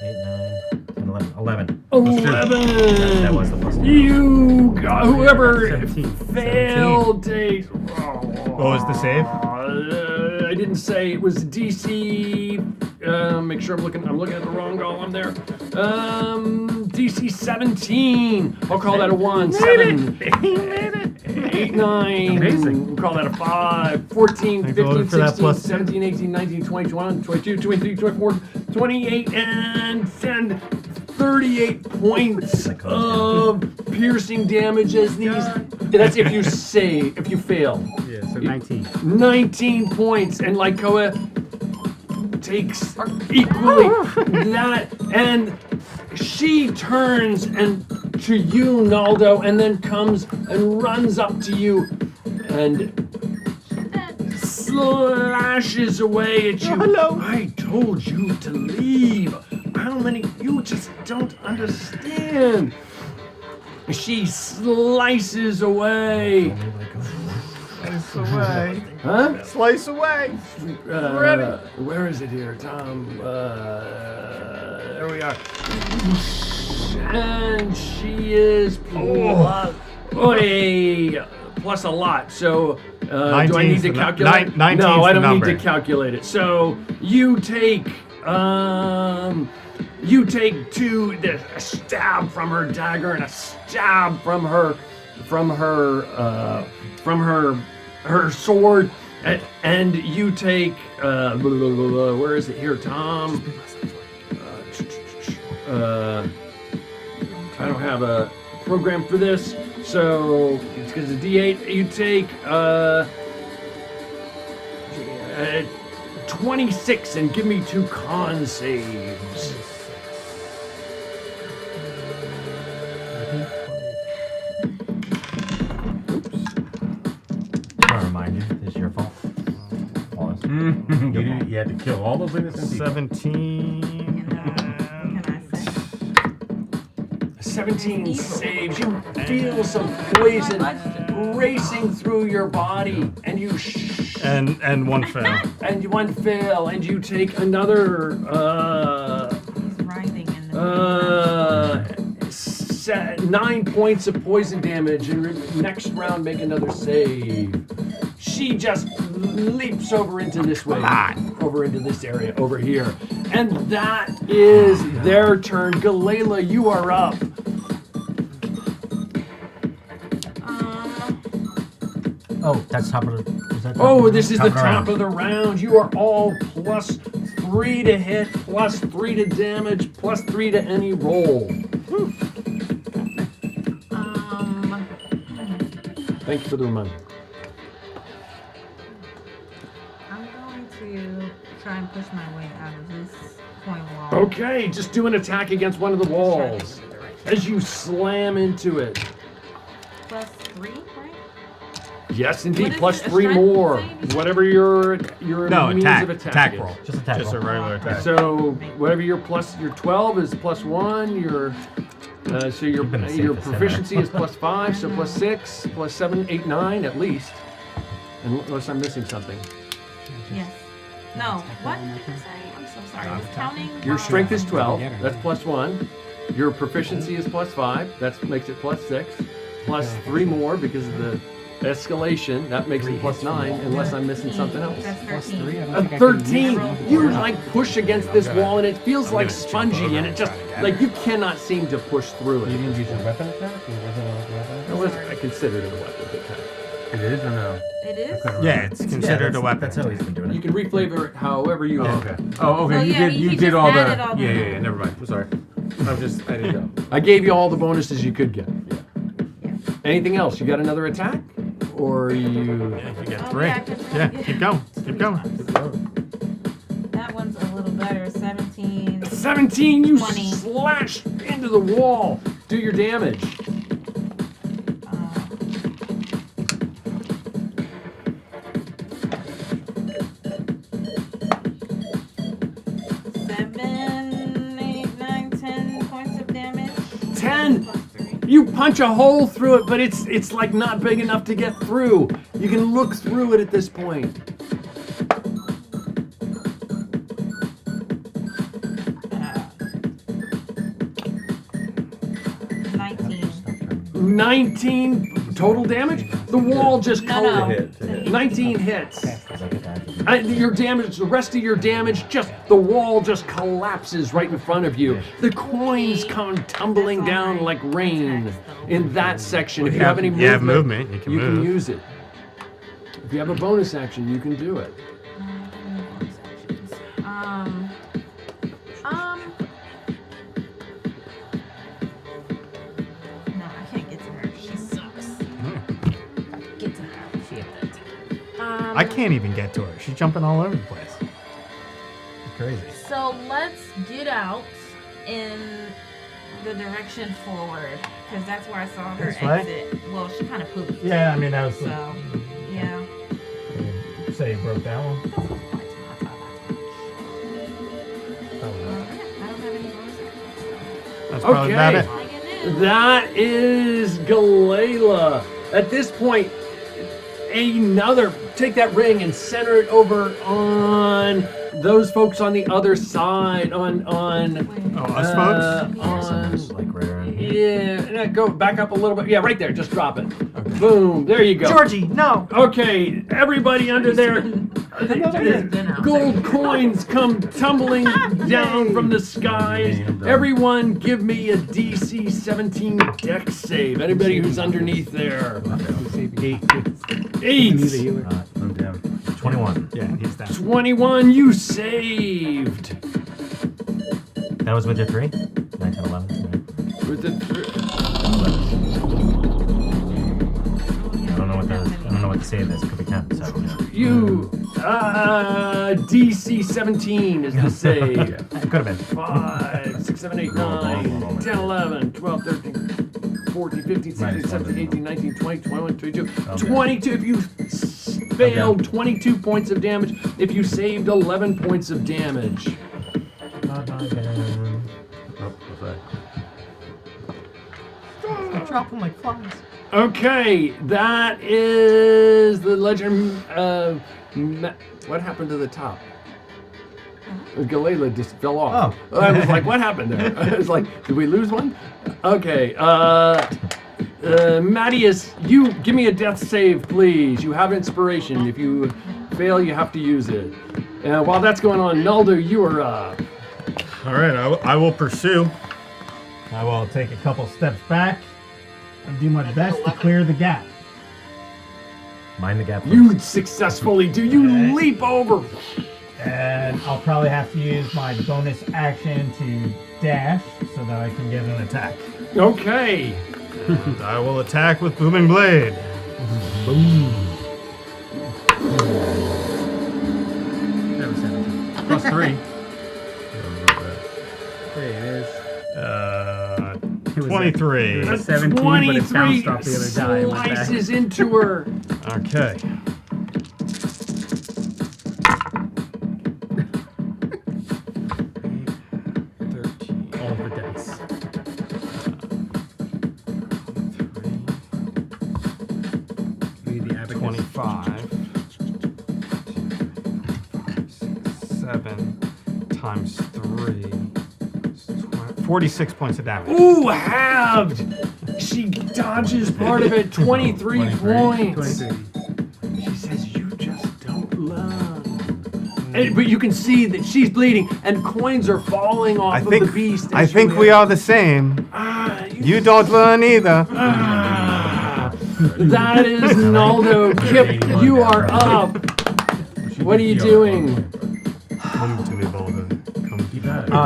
8, 9, 10, 11. 11. 11. That was the plus one. You got whoever 17. failed takes. What was the save? I didn't say it was DC. Make sure I'm looking at the wrong column there. DC 17. I'll call that a 1. 7. 8, 9. Amazing. We'll call that a 5. 14, Thanks, 15, Lord, for that 16, plus 17, 18, 19, 20, 21, 22, 23, 24, 28, and 10. 38 points of piercing damage as these. That's if you fail. Yeah, so 19. 19 points, and Lycoa takes equally that, and she turns and to you, Naldo, and then comes and runs up to you and slashes away at you. Hello. I told you to leave. How many? You just don't understand. She slices away. Slice away. Huh? Slice away. Ready. Where is it here, Tom? There we are. And she is plus a lot. So do I 19's need to the nu- calculate? nine- 19's No, I the don't need number. to calculate it. So you take a stab from her dagger and a stab from her sword, and you take where is it here, Tom? I don't have a program for this, so it's because of D8. You take 26 and give me 2 con saves. I'll remind you, this is your fault. You had to kill all those innocent people. 17. 17 saves. You feel some poison racing through your body, and you and one fail. And one fail, and you take another 9 points of poison damage, and next round make another save. She just leaps over into this way, over into this area over here, and that is their turn. Galela, you are up. Oh, that's top of the. Is that top Oh, of the this is round? the top of the round. You are all +3 to hit, +3 to damage, +3 to any roll. Thank you for the reminder. I'm going to try and push my way out of this point wall. Okay, just do an attack against one of the walls as you slam into it. +3, right? Yes, indeed, What is it, a +3 strength more. save? Whatever your No, means attack. of attack. Attack is. roll. Just attack Just roll. a regular attack. So whatever your 12 is +1. So your been a your safest proficiency is +5. So +6, +7, 8, 9 at least. Unless I'm missing something. Yes. No. What did you say? I'm so sorry. I was counting. Your wrong. strength is 12. That's +1. Your proficiency is +5. That makes it +6. +3 more because of the escalation. That makes it +9. Unless I'm missing something else. That's 13. A 13. You like push against this wall and it feels like spongy and it just like you cannot seem to push through it. You didn't use your weapon attack? Or was it a weapon? I considered it a weapon attack. It is or no? It is? Yeah, it's considered a weapon. That's how he's been doing it. You can reflavor it however you want. Okay. Oh, okay. Oh, you yeah, did. he You just did all added the. all the- Yeah. Never mind. I'm sorry. I didn't know. I gave you all the bonuses you could get. Anything else? You got another attack? Or you... You get 3. yeah, I can try. Yeah, keep going. Keep going. That one's a little better. 17. 17, you 20. slash into the wall. Do your damage. Seven, 8, 9, 10 points of damage. 10. You punch a hole through it, but it's like not big enough to get through. You can look through it at this point. Uh, 19. 19 total damage? The wall just No. hit. 19 hits. Your damage, the rest of your damage, just the wall just collapses right in front of you. The coins come tumbling down like rain in that section. If you have any movement, You have movement. You can you move. can use it. If you have a bonus action, you can do it. No, I can't get to her. She sucks. Get to her. She have that. I can't even get to her. She's jumping all over the place. It's crazy. So let's get out in the direction forward, because that's where I saw her This way? exit. Well, she kind of pooped. Yeah, I mean, that was the- So, yeah. Say you broke that one. I don't have any bonus actions. That's probably about it. That is Galela. At this point, take that ring and center it over on those folks on the other side. On us folks? Yeah, go back up a little bit. Yeah, right there. Just drop it. Boom. There you go. Georgie, no. Okay, everybody under there. Gold coins come tumbling down from the skies. Everyone give me a DC 17 dex save. Anybody who's underneath there. 8. 21. Yeah, he's down. 21, you saved. That was with your 3? 9, 10, 11. With the I don't know what the save is. Could be 10. So DC 17 is the save. It could have been 5, 6, 7, 8, 9, 10, 11, 12, 13, 14, 15, 16, 17, 18, 19, 20, 21, 22. 22. If you failed, 22 points of damage. If you saved, 11 points of damage. I'm dropping like flies. Okay, that is the legend. What happened to the top? Galela just fell off. Oh. I was like, what happened there? I was like, did we lose one? Okay, Mattias, you give me a death save, please. You have inspiration. If you fail, you have to use it. While that's going on, Naldo, you are up. All right, I will pursue. I will take a couple steps back and do my best to clear the gap. Mind the gap. You successfully do. You leap over. And I'll probably have to use my bonus action to dash so that I can get an attack. Okay. And I will attack with Booming Blade. Boom. Plus 3. There it is. 23. It was 17, but it bounced off the other die. Slices into her. Okay. All the dice. 25. 7 times 3. 46 points of damage. Ooh, halved. She dodges part of it. 23 points. 23. She says, "You just don't learn." But you can see that she's bleeding, and coins are falling off of the beast. I think we are the same. You don't learn either. That is Naldo. Kip, you are up. What are you doing? Come to me, Boulder.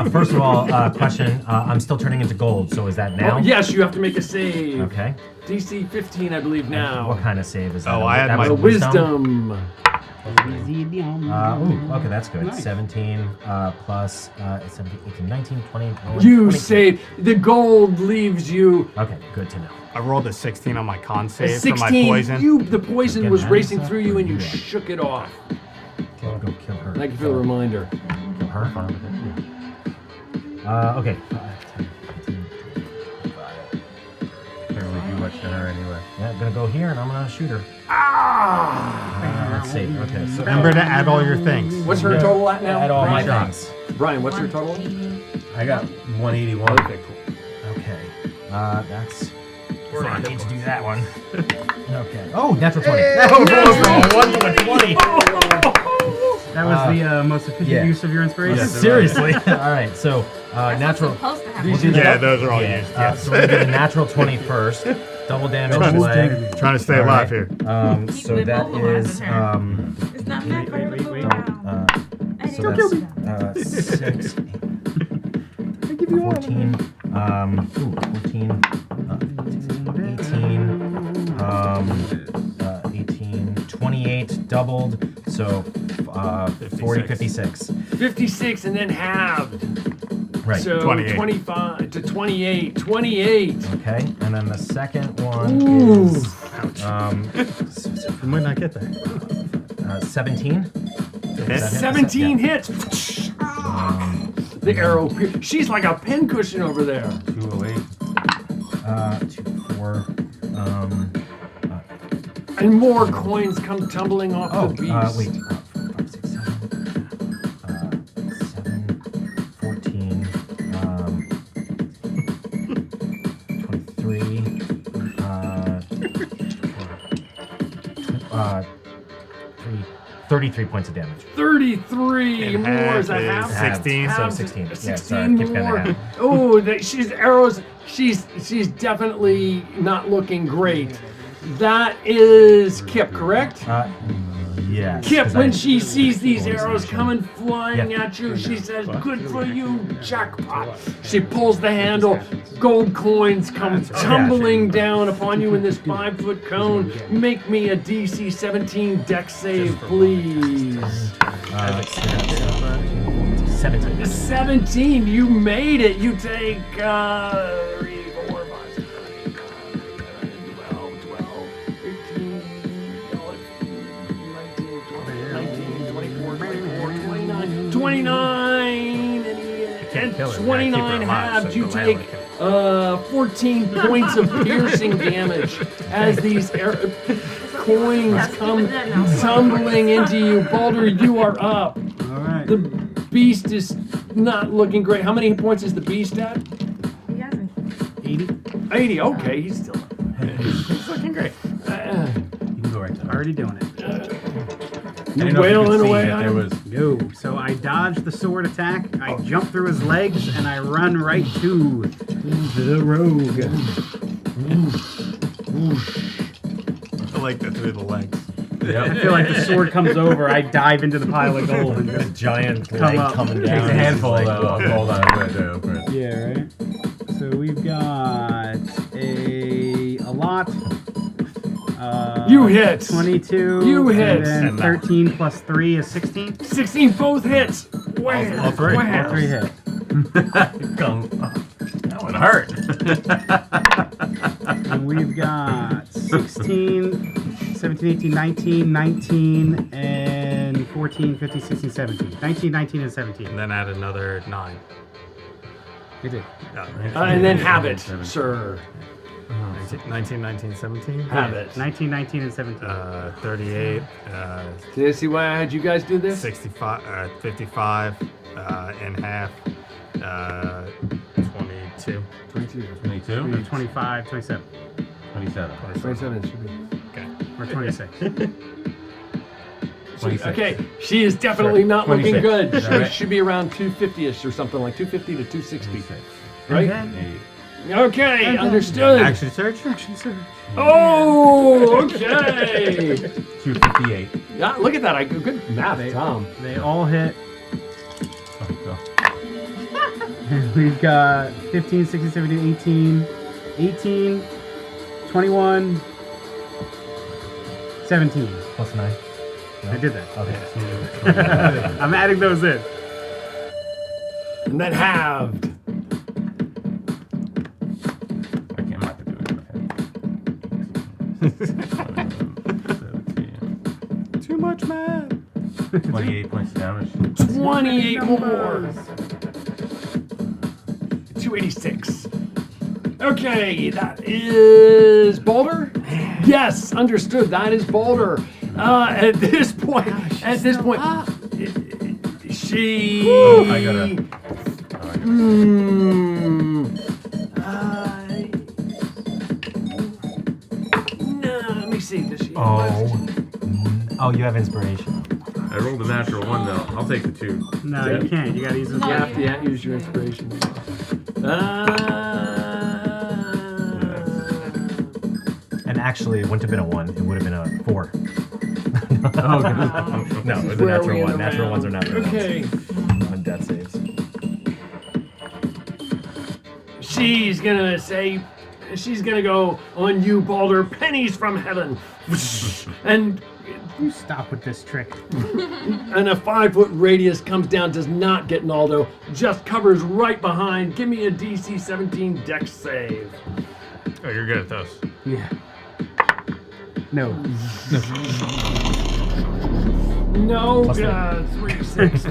First of all, question. I'm still turning into gold, so is that now? Oh, yes, you have to make a save. Okay. DC 15, I believe now. What kind of save is that? Oh, I had That my was wisdom. Okay, that's good. Nice. 17 plus 17, 18, 19, 20, 21, You 22. save. The gold leaves you. Okay, good to know. I rolled a 16 on my con A save for 16. my poison. The poison was racing through you, and you shook it off. Go kill her. Thank you for the reminder. Kill her. Fine with it. Okay. 5, 10, 15, 25. Can't really do much to her anyway. Yeah, I'm gonna go here and I'm gonna shoot her. Let's see. Okay. So Remember to add all your things. What's her total at now? Add all my Brian? things. Brian, what's your total? I got 181. Okay, cool. Okay. That's. I need to do that one. Okay. Oh, natural 20. Hey! Oh, 1 to a 20. That was the most efficient use of your inspiration. Yeah, seriously. All right. So natural. Yeah, those are all used. Yes. So we're gonna get a natural 20 first. Double damage leg. Trying to stay alive here. So that is It's not meant for her to move around. so that's 6, 14, 14, 18, 28 doubled, so 40, 56. 56 and then halved. Right. So 28. 25 to 28. 28. Okay, and then the second one is You might not get there. 17. 17 hits. The arrow. She's like a pincushion over there. 208. 2, 4. And more coins come tumbling off the beast. Wait. 5, 6, 7. 7, 14. 23. 33 points of damage. 33 And more half is a is half. 16. So Halves 16. Yeah, 16 sorry, keep going more. ahead. Oh, she's arrows. She's definitely not looking great. That is Kip, correct? Yes. Kip, 'cause when I- she sees these arrows coming flying Yeah. at you, she says, "Good for you, jackpot." She pulls the handle. Gold coins come tumbling down upon you in this 5-foot cone. Make me a DC 17 dex save, please. 17. 17, you made it. You take 3, 4, 5, 6, 7, 8, 9, 10, 11, 12, 13, 19, 24, 29. 29 and 29 halved. You take 14 points of piercing damage as these coins come tumbling into you. Baldur, you are up. All right. The beast is not looking great. How many hit points is the beast at? He hasn't. 80. 80. Okay, he's still up. He's looking great. You can go right to Already doing it. You wailing away on There him? was No. So I dodge the sword attack, I jump through his legs, and I run right to the rogue. I like that through the legs. I feel like the sword comes over, I dive into the pile of gold and a just giant come leg up. coming Takes down. a handful Like, though. Hold on, right. Yeah, right. So we've got a lot. You hit. 22. You hit. And then 13 plus 3 is 16. 16 both hits. Wham! All three. Wham! All three hit. That one hurt. And we've got 16, 17, 18, 19, and 14, 15, 16, 17. 19, 19, and 17. And then add another 9. We did. And then have it, sir. 19, 19, 17? Have it. 19, 19, and 17. 38. Did I see why I had you guys do this? 65, 55 and half. 22. 22? 25, 27. 27. 27 should be. Okay. Or 26. 26. Okay, she is definitely not looking 26. good. Is that right? She should be around 250-ish or something, like 250 to 260. 26. Right? Okay, understood. Action search? Oh, okay. 258. Yeah, look at that. Good math, Tom. They all hit. Oh, go. We've got 15, 16, 17, 18, 21, 17. Plus 9. I did that. Okay. I'm adding those in. And then halved. Okay, I'm not going to do it. Too much math. 28 points of damage. 28 more. 286. Okay, that is Baldur? Yes, understood. That is Baldur. At this point, she. I gotta. No, let me see. Does she? Oh, you have inspiration. I rolled a natural 1 though. I'll take the 2. No, you can't. You gotta use it. You have to use your inspiration. And actually, it wouldn't have been a 1. It would have been a 4. Oh, No, it was a Where are we natural in 1. the Natural round? 1s are natural Okay. 1s. On death saves. She's gonna go on you, Baldur. Pennies from heaven. And You stop with this trick. and a 5-foot radius comes down, does not get Naldo, just covers right behind. Give me a DC 17 dex save. Oh, you're good at those. Yeah. No. No, Plus 3, 6.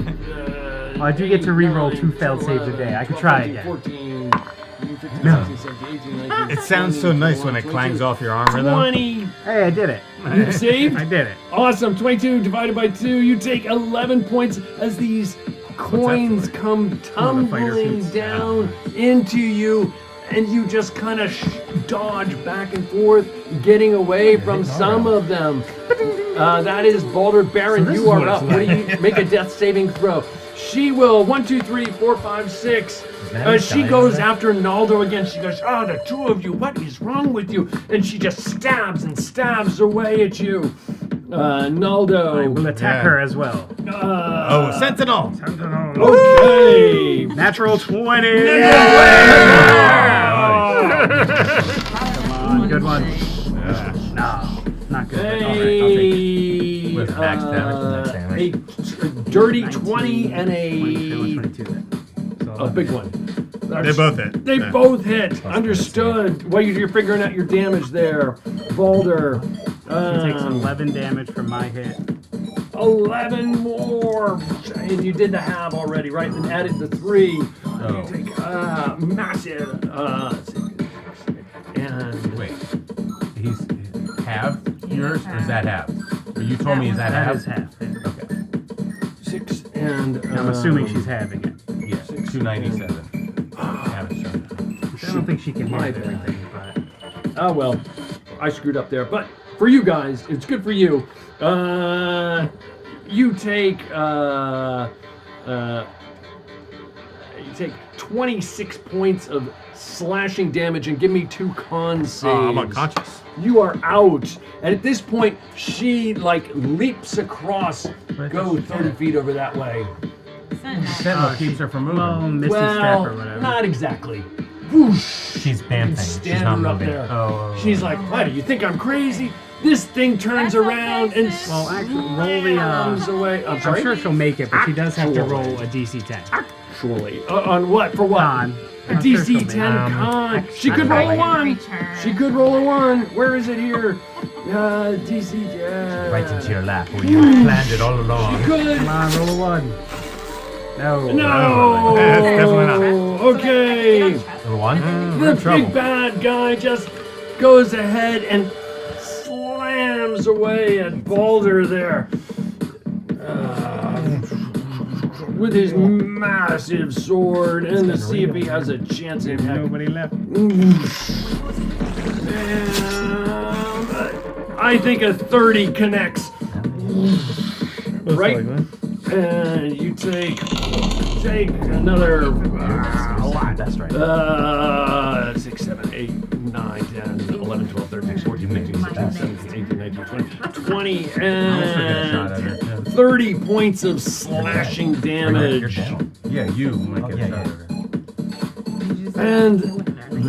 I do get to re-roll 2 failed saves a day. I could try again. 14, 15, No. 16, 17, 18, 19, It sounds so nice when it clangs off your arm rhythm. 20. Hey, I did it. You saved? I did it. Awesome. 22 divided by 2. You take 11 points as these coins come tumbling down into you, and you just kind of dodge back and forth, getting away from some of them. That is Balder Baron. So this You is are what up. it's What do like. you make a death saving throw? She will 1, 2, 3, 4, 5, 6. She goes after Naldo again. She goes, "Oh, the two of you! What is wrong with you?" And she just stabs and stabs away at you. Naldo. I will attack her as well. Sentinel! Okay. Natural 20! Come on, good one. No, not good. All right, I'll take it. With max damage. A dirty 20 and a big one. They both hit. They both hit. Understood. Well, you're figuring out your damage there, Balder. She takes 11 damage from my hit. 11 more. And you did the half already, right? Then added the 3. You take massive. And wait, he's half yours, or is that half? Or you told me is that half? That is half. Yeah. Okay. 6 and. I'm assuming she's halving it. Yeah, 297. Haven't shown. I don't think she can My hit bad. everything, but. Oh well, I screwed up there. But for you guys, it's good for you. You take you take 26 points of slashing damage and give me 2 con saves. I'm unconscious. You are out. And at this point, she like leaps across, go 30 feet over that way. Sentinel keeps her from moving. Well, Misty Step or whatever. Not exactly. Whoosh! She's bamfing. She's Stand not her up moving. there. She's like, "What? Do you think I'm crazy?" This thing turns around and Well, actually, roll the. slams away. I'm sorry. I'm sure she'll make it, but she does have to Actually. roll a DC 10. Actually, on what? For what? Con. A I'm sure DC she'll 10 make it. con. She could roll a 1. She could roll a 1. Where is it here? DC 10. Right into your lap where you planned it all along. She could. Come on, roll a 1. No. No. Definitely not. Okay. The one? The big bad guy just goes ahead and slams away at Balder there. With his massive sword and to see if he has a chance in heck. Nobody left. I think a 30 connects. Right? And you take another a lot. That's right. 6, 7, 8, 9, 10, 11, 12, 13, 14, 15, 16, 17, 18, 19, 20 and 30 points of slashing damage. Yeah, you might get shot at her. And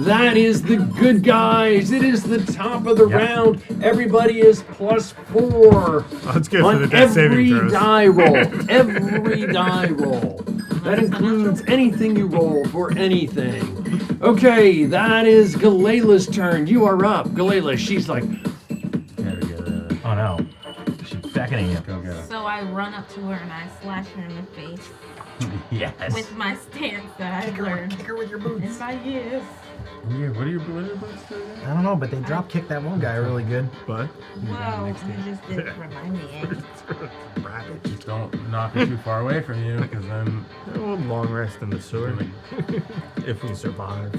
that is the good guys. It is the top of the round. Everybody is +4 That's good for on the death saving every throws. die roll. Every die roll. That includes anything you roll for anything. Okay, that is Galayla's turn. You are up. Galayla, she's like, Oh no. She's beckoning you. Go get her. So I run up to her and I slash her in the face Yes. with my stance that I've learned. Kick her with your boots. In my years. Yeah, what are your boots doing? I don't know, but they drop kicked that one guy really good. But Whoa, you just didn't remind me. Just don't knock it too far away from you, because then we'll long rest in the sewer if we survive.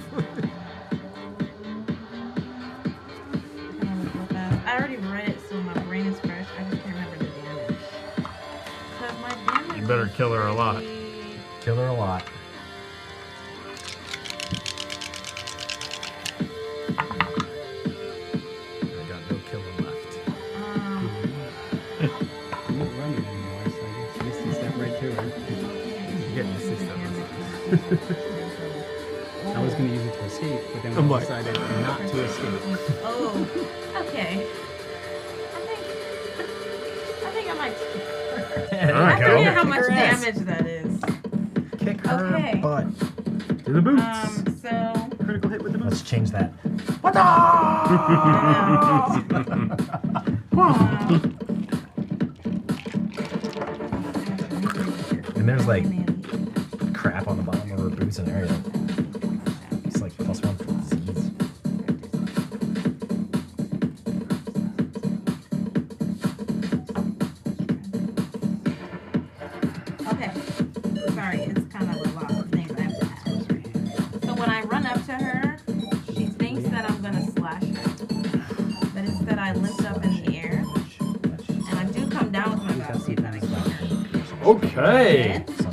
I already read it, so my brain is fresh. I just can't remember the damage. Because my damage. You better kill her a lot. Kill her a lot. I got no killing left. I'm not running anymore, so I guess Misty Step right to her. You get Misty Step. I was going to use it to escape, but then I'm I like- decided not to escape. Oh, okay. I think I might. I forget how much damage that is. Kick her Okay. butt. To the boots. So. Critical hit with the boots. Let's change that. And there's like crap on the bottom of her boots and area. It's like +1 for disease. Okay. Sorry, it's kind of a lot of things I have to add. So when I run up to her, she thinks that I'm gonna slash her. But instead I lift up in the air and I Okay. So, I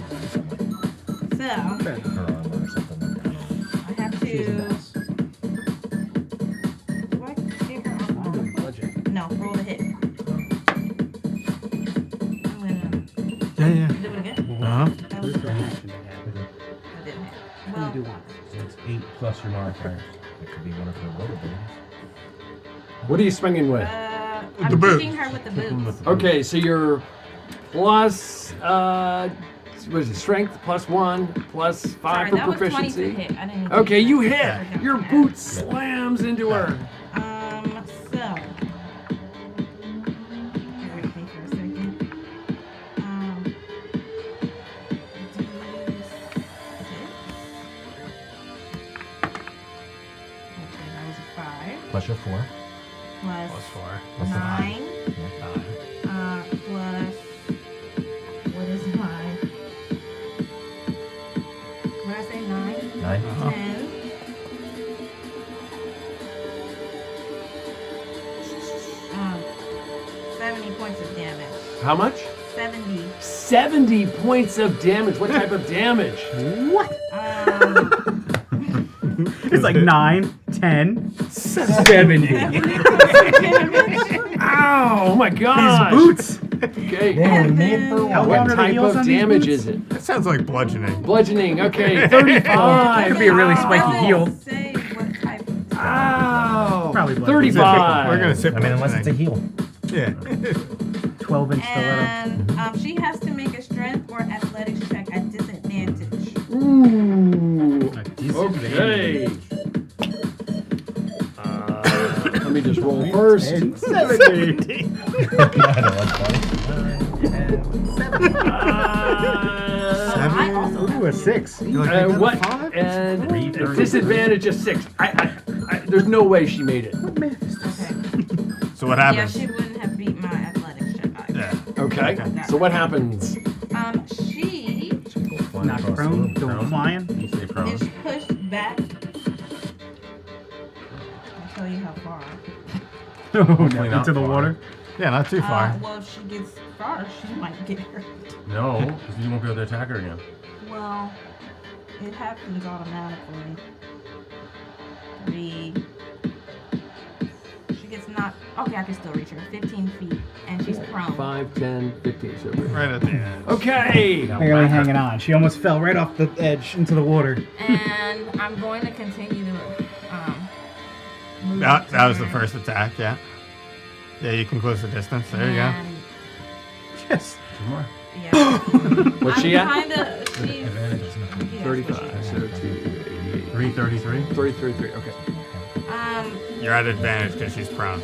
have to. Do I give her a No, roll the hit. I'm gonna. Yeah. Do it again? Uh-huh. That was good. I didn't hit. Well, It's 8 plus your modifier. It could be one of her rollerblades. What are you swinging with? I'm kicking her with the boots. Okay, so you're plus, what is it, strength plus 1, plus 5 Sorry, for that was 20 to proficiency. hit. I didn't Okay, do you that. hit. Your boot slams into her. So. Bear with me for a second. Okay, that was a 5. Plus your 4. Plus 4. Plus 9. 9. Plus. What is 9? What did I say? 9? 9. 10. 70 points of damage. How much? 70. 70 points of damage. What type of damage? What? It's like 9, 10, 70. Ow! Oh my god! These boots. Okay. They're made for How long What are the type heels of on these damage boots? is it? That sounds like bludgeoning. Bludgeoning. Okay, 35. Could be a really spiky heel. Say what type. Ow! Probably blood. 35. We're gonna say I mean, unless it's a heel. Yeah. 12-inch stiletto. And she has to make a strength or athletics check at disadvantage. Ooh. Okay. Let me just roll first. 70. I also Ooh, a 6. What? And a disadvantage of 6. There's no way she made it. So what Yeah, happens? she wouldn't have beat my athletics check either. Yeah. Okay. So what happens? She Knock prone, go flying. You say prone. is pushed back. I'll tell you how far. Oh, Hopefully no, not into the far. water. Yeah, not too far. Well, if she gets far, she might get hurt. No, because you won't be able to attack her again. Well, it happens automatically. 3. She gets knocked. Okay, I can still reach her. 15 feet, and she's prone. 5, 10, 15. So Right at the end. okay. Barely hanging on. She almost fell right off the edge into the water. And I'm going to continue to move. That to was the her. first attack, yeah. Yeah, you can close the distance. There you go. And, Yes. 2 more. yeah. What's she at? Kinda, she's, 35. So 2, 88. 333. 333. Okay. You're at advantage because she's prone.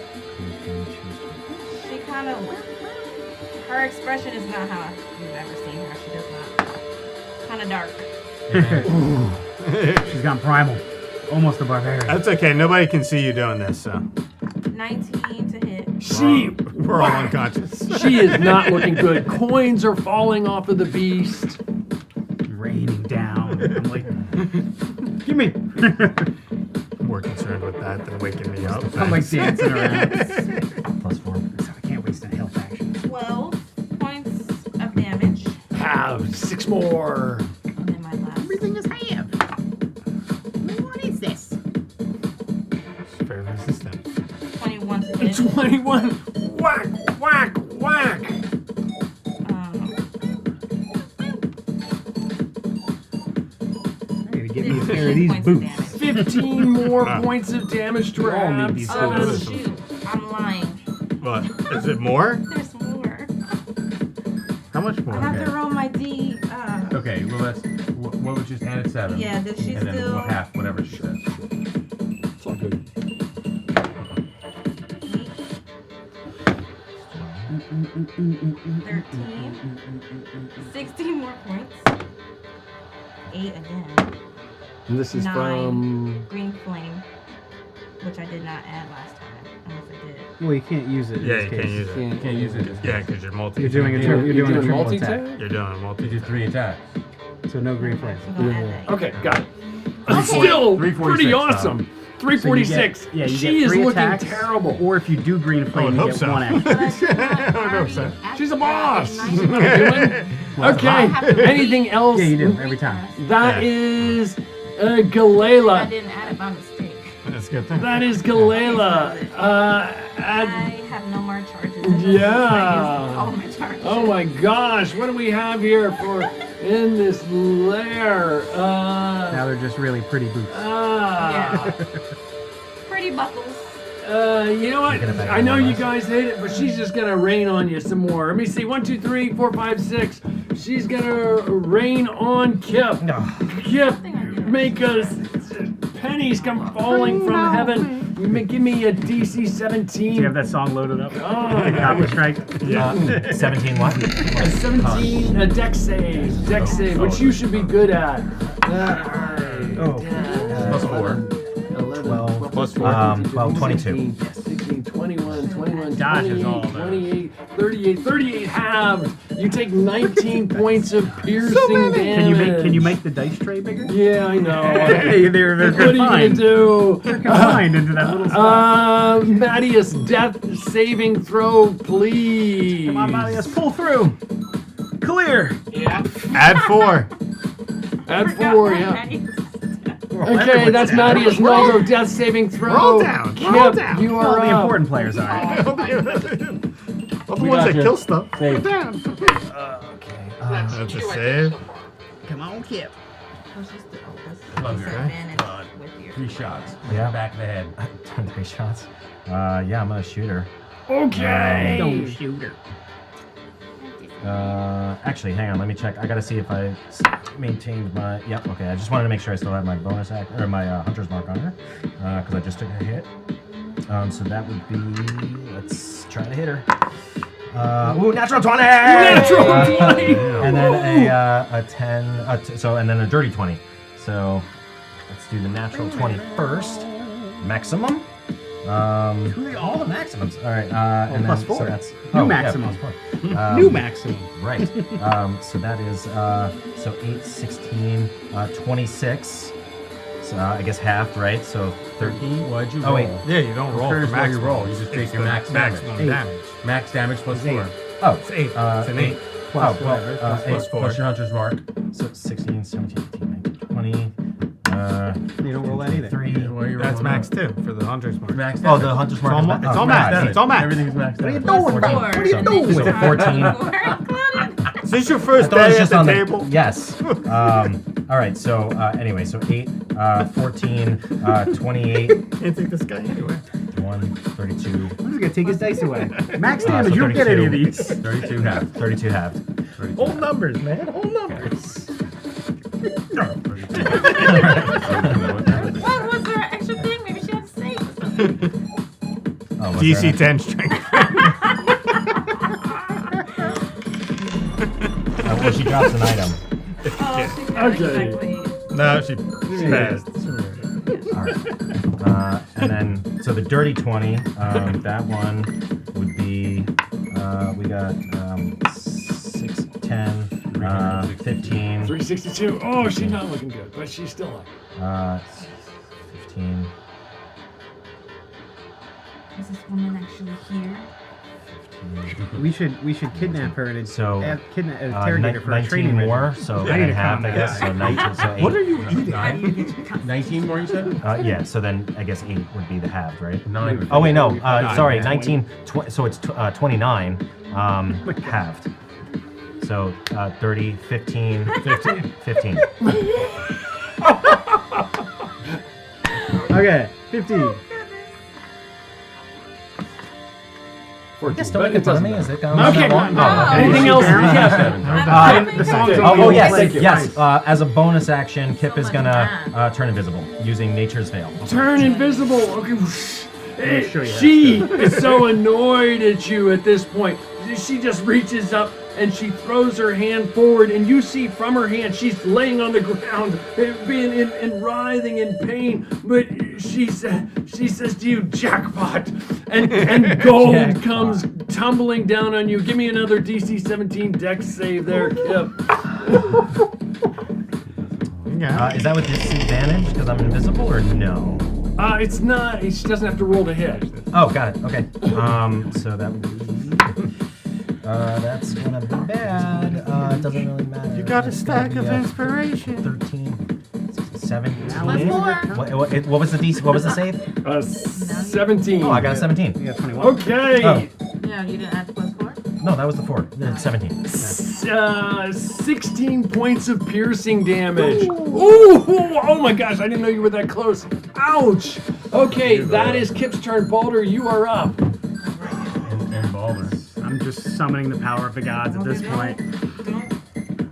she kind of, her expression is not how you've ever seen her. She does not, kind of dark. She's gone primal. Almost a barbarian. That's okay. Nobody can see you doing this, so 19 to hit. we're all unconscious. She is not looking good. Coins are falling off of the beast. Raining down. I'm like, give me. More concerned with that than waking me up. I'm like dancing around. Plus 4. I can't waste a health action. 12 points of damage. Have 6 more. And then my last. Everything is half. What is this? Very resistant. 21 to hit. 21. Whack, whack, whack. I gotta get me a pair of these boots. 15 more points of damage to her all need abs. these Oh, boots. shoot. I'm lying. What? Is it more? There's more. How much more? I have to roll my D. Okay, well that's what was just added 7. Yeah, does she and then still- half, whatever she said. It's all good. 13. 16 more points. 8 again. And this is 9 from. Green Flame, which I did not add last time. Unless I did. Well, you can't use it. in Yeah, this you case. can't use it. You can't use it. Yeah, because you're multi. You're doing a You're you're doing a doing triple multi-attack? attack. You're doing a multi. You do 3 attacks. So no green flame. So don't add that. Okay, got it. Okay. Still 346, pretty Tom. awesome. So 346. you get She get is 3 looking attacks, terrible. Or if you do green flame, I you hope get so. 1 extra. She's a boss. Nice. You know what I'm doing? Okay. Anything else? Yeah, you do every time. That is Galela. I didn't add it by mistake. That's a good thing. That is Galela. I have no more charges. I Yeah. used all of my charges. Oh my gosh, what do we have here for in this lair? Now they're just really pretty boots. Yeah. Pretty buckles. You know what? I know you guys hate it, but she's just gonna rain on you some more. Let me see. 1, 2, 3, 4, 5, 6. She's gonna rain on Kip. Kip, make us pennies come falling from heaven. Give me a DC 17. Do you have that song loaded up? Oh, Copper Strike? Yeah. 17 what? A 17, a deck save, which you should be good at. Plus 4. 12. Plus 4. 12, 22. 16, 21, 21, Josh is all 28, 38 halved. You take 19 points of piercing damage. Can you make the dice tray bigger? Yeah, I know. Hey, they're what are you gonna confined. do? They're confined into that little spot. Mattias, death saving throw, please. Come on, Mattias, pull through. Clear. Yeah. Add 4. Add 4, yeah. Okay, that's Mattias Naldo, death saving throw. Roll down. Kip, Roll down. you All are the up. important players are. All the We ones that gotcha. kill stuff. Save. Go down. That's That's a 2 save. Come on, Kip. Disadvantage with your 3 shots. Yeah. Back of the head. 3 shots. Yeah, I'm gonna shoot her. Okay. Don't shoot her. Actually, hang on. Let me check. I gotta see if I maintained my. Yep. Okay. I just wanted to make sure I still have my bonus act or my hunter's mark on her, because I just took a hit. So that would be. Let's try to hit her. Ooh, natural 20. Natural 20. And then a 10. So and then a dirty 20. So let's do the natural 20 first. Maximum. All the maximums. All right. And plus then, 4. So that's New yeah, maximum. plus 4. New maximum. Right. So that is so 8, 16, 26. So I guess half, right? So 30. Why'd you Oh wait. roll? Yeah, you don't roll Cares for why you maximum. roll. You just take It's your the max maximum damage. damage. Max damage plus 4. Oh, It's 8. It's an 8. Plus oh, well, whatever. 8 plus your hunter's mark. So 16, 17, 18, 19, 20. You don't roll that either. 3. That's max 2 for the hunter's mark. Max Oh, damage. the hunter's mark. It's all max. It's all max. Everything's max damage. What are you doing? Was it 14? Is this your first I thought it was day at just the on table? Yes. All right. So anyway, so 8, 14, 28. Can't take this guy anywhere. 1, 32. I'm just gonna take his dice away. Max So damage. You don't get any of these. 32 half. 32 halved. Whole numbers, man. Whole numbers. What was her extra thing? Maybe she had to save or something. Oh, was DC there? 10 strength. Well, she drops an item. Okay. No, she passed. All right. And then, so the dirty 20, that one would be, we got 6, 10, 15. 362. Oh, she's not looking good, but she's still up. 15. Is this woman actually here? We should kidnap her and So, interrogate her for a 19 training more, mission. so I need to half, calm I guess. So 19, so 8. What are you eating? 19 more, you said? Yeah, so then I guess 8 would be the halved, right? 9. Oh, wait, no. Sorry, 19. So it's 29 halved. So 30, 15, 15. Okay, 15. You guys still making fun of me? Is it going Okay, on? anything else? The song's Oh, yes. As a bonus action, Kip is gonna turn invisible using Nature's Veil. Turn invisible. Okay. sure you have She is so annoyed at you at this point. She just reaches up and she throws her hand forward, and you see from her hand she's laying on the ground, being in writhing in pain. But she says to you, "Jackpot!" and gold Jackpot. comes tumbling down on you. Give me another DC 17 Dex save there, Kip. Is that with disadvantage because I'm invisible, or no? It's not. She doesn't have to roll to hit. Oh, got it. Okay. So that would be That's gonna be bad. It doesn't really matter. You got a It's stack gonna of be, inspiration. 13, 17. Plus 4. What was the DC? What was the save? 17. Oh, I got a 17. You got 21. Okay. Oh. Yeah, you didn't add the plus 4? No, that was the 4. 17. 16 points of piercing damage. Ooh! Oh my gosh, I didn't know you were that close. Ouch! Okay, that is Kip's turn. Baldur, you are up. And Baldur. I'm just summoning the power of the gods at this point.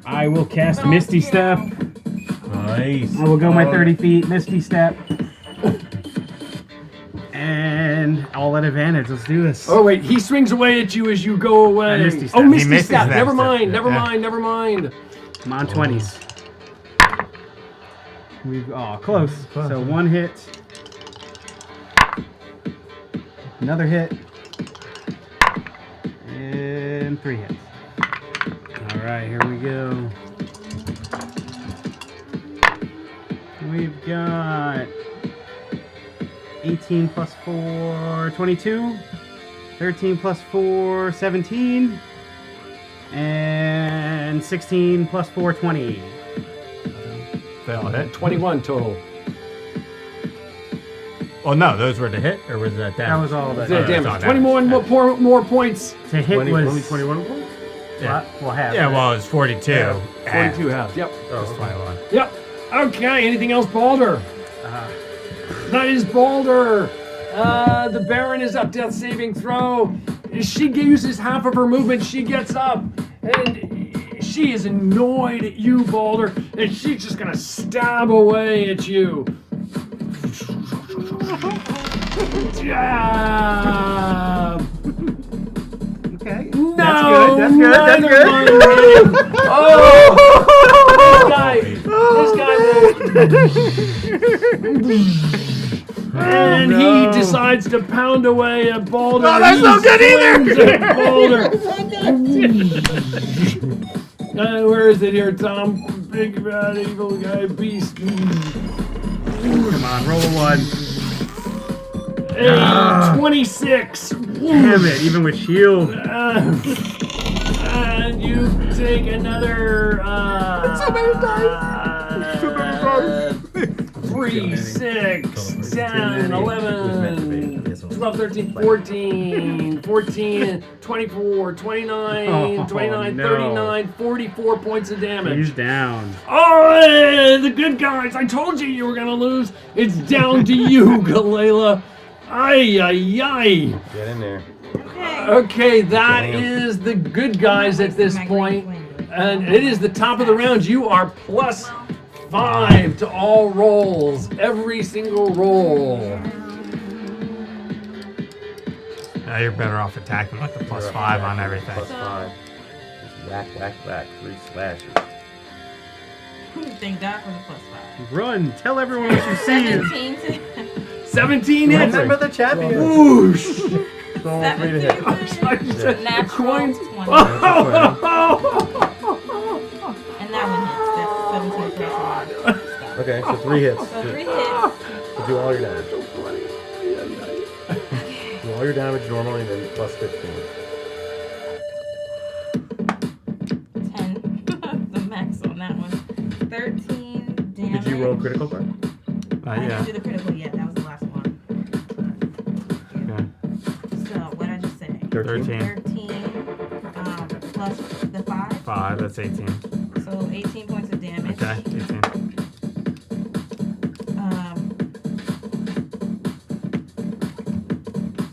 I will cast Misty Step. Nice. I will go my 30 feet, Misty Step. And all at advantage. Let's do this. Oh wait, he swings away at you as you go away. Misty Step. Oh, He Misty Misty Step. Step. Never mind. Yeah. Never mind. I'm on 20s. Close. So 1 hit. Another hit. And 3 hits. All right, here we go. We've got 18 plus 4, 22. 13 plus 4, 17. And 16 plus 4, 20. They all hit? 21 total. Oh no, those were the hit, or was that damage? That was all that damage. 21 more points. To hit was only 21 points? Yeah. Well, half. Yeah, well, it was 42. Yeah, 42 half. half. Yep. That was 21. Yep. Okay, anything else, Baldur? That is Baldur. The Baron is up, death saving throw. She uses half of her movement. She gets up, and she is annoyed at you, Baldur, and she's just gonna stab away at you. Jab. Okay. No, That's good. Oh, this guy and he decides to pound away at Baldur. No, that's not good either. Where is it here, Tom? Big bad evil guy beast. Come on, roll a 1. 26. Damn it, even with shield. And you take another. So many dice. So many dice. 3, 6, 10, 11, 12, 13, 14, 14, 24, 29, 29, no. 39, 44 points of damage. He's down. Oh, the good guys. I told you were going to lose. It's down to you, Galela. Ay, ay, ay. Get in there. Okay, that is the good guys at this point. And it is the top of the round. You are plus 5 to all rolls. Every single roll. Now you're better off attacking with the plus 5 on everything. Plus 5. Just whack. 3 slashes. Thank God for the plus 5. Run. Tell everyone what you see. 17 hits. Remember the champion. Whoosh. So 3 to hit. Natural 20. And that one hits. That's 17 plus 1. Okay, so 3 hits. So 3 hits. So do all your damage. Do all your damage normally, and then plus 15. 10. The max on that one. 13 damage. Did you roll critical part? I didn't do the critical yet. That was the last one. Okay. So, what did I just say? 13. 13 plus the 5. 5, that's 18. So 18 points of damage. Okay, 18.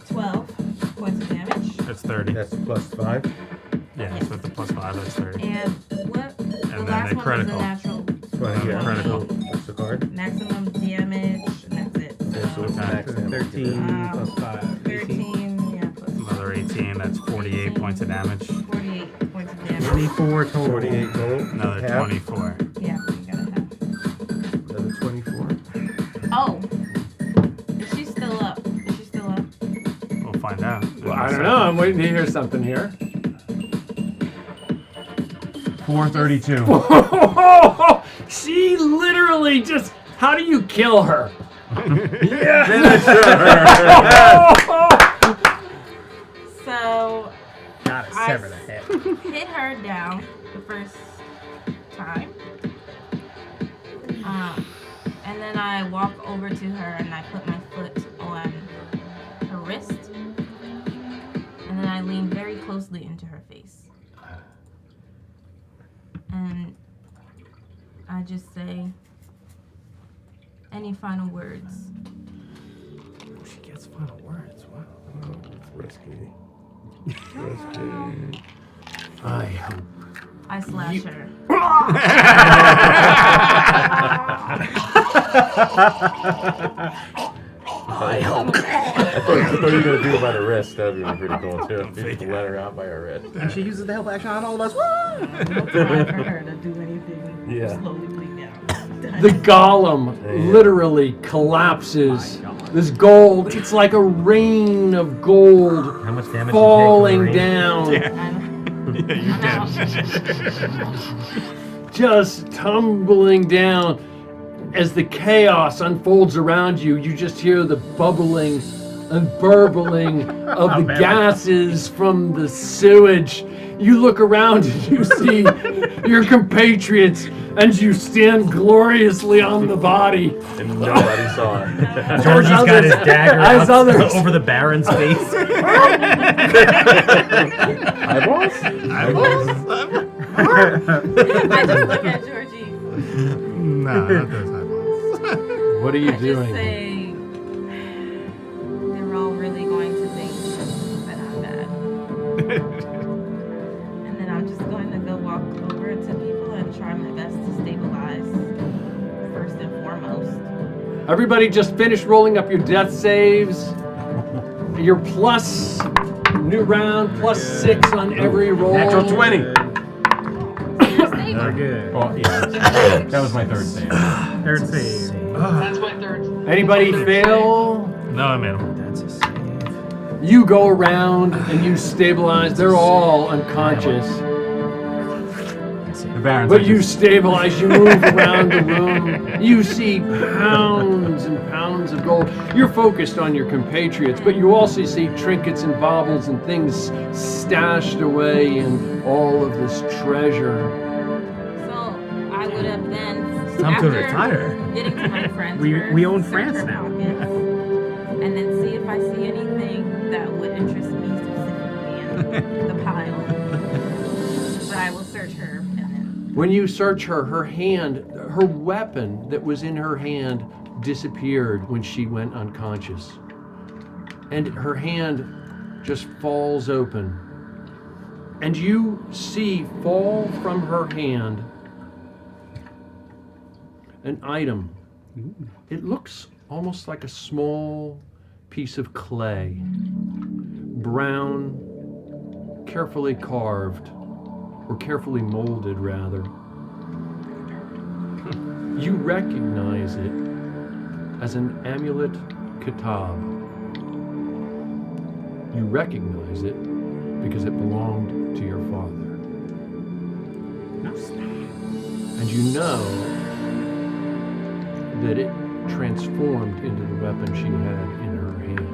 12 points of damage. That's 30. That's plus 5? Yeah, so with the plus 5, that's 30. And what? And The then last the one critical. was the natural. Yeah, critical. That's the card. Maximum damage, and that's it. Okay, so it's max damage. 13 plus 5. 13, yeah, plus Another 18, that's 48 points of damage. 48 points of damage. 24 total. 48 total. Another Half. 24. Yeah, you gotta have. Another 24. Oh! Is she still up? We'll find out. Well, I don't know. I'm waiting to hear something here. 432. She literally just. How do you kill her? So, Got I sever the head. hit her down the first time. And then I walk over to her and I put my foot on her wrist. And then I lean very closely into her face. And I just say, any final words? She gets final words. Wow. It's risky. Risky. I hope. I slash her. I hope. I thought you were going to do it by the wrist. That would be pretty cool, too. Just let her out by her wrist. And she uses the help action on all of us. No time for her to do anything. Yeah. Slowly bleed down. The golem literally collapses. This gold, it's like a rain of gold How much damage falling you take down. Yeah, you did. Just tumbling down. As the chaos unfolds around you, you just hear the bubbling and burbling of the gases from the sewage. You look around and you see your compatriots, and you stand gloriously on the body. And nobody saw it. Georgie's got his dagger as up others. over the Baron's face. Eyeballs? I just look at Georgie. No, not those eyeballs. What are you I just doing? say, they're all really going to think that I'm bad. And then I'm just going to go walk over to people and try my best to stabilize first and foremost. Everybody just finished rolling up your death saves. Your plus, new round, +6 on every roll. Natural 20. We're good. Oh, yeah. That was my third save. Third save. That's my third. Anybody fail? No, I'm animal. That's a save. You go around and you stabilize. They're all unconscious. The Baron's But like you this. stabilize, you move around the room. You see pounds and pounds of gold. You're focused on your compatriots, but you also see trinkets and baubles and things stashed away in all of this treasure. So I would have then, Time to after retire. getting to my friends, We own search France her now. pockets, and then see if I see anything that would interest me specifically in the pile. But I will search her and then. When you search her, her weapon that was in her hand disappeared when she went unconscious. And her hand just falls open. And you see fall from her hand an item. It looks almost like a small piece of clay. Brown, carefully carved, or carefully molded rather. You recognize it as an amulet kitab. You recognize it because it belonged to your father. And you know that it transformed into the weapon she had in her hand.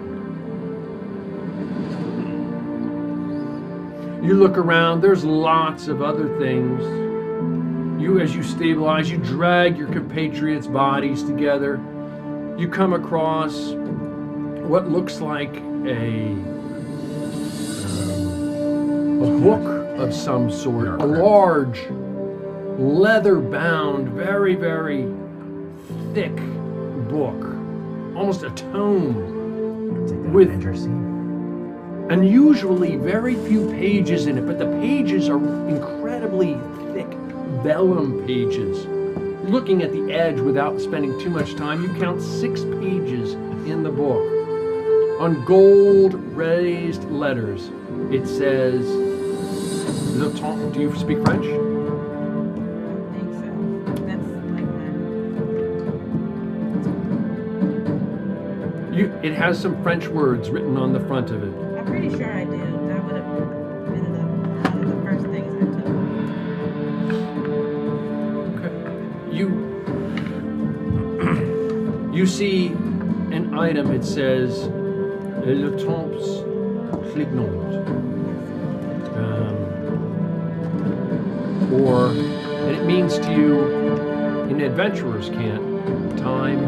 You look around, there's lots of other things. As you stabilize, you drag your compatriots' bodies together. You come across what looks like a book of some sort, a large, leather-bound, very, very thick book, almost a tome, with unusually very few pages in it, but the pages are incredibly thick vellum pages. Looking at the edge without spending too much time, you count 6 pages in the book. On gold raised letters, it says, Le temps. Do you speak French? It has some French words written on the front of it. I'm pretty sure I do. That would have been one of the first things I took. You see an item, it says, Le temps clignant. and it means to you, in adventurer's cant, time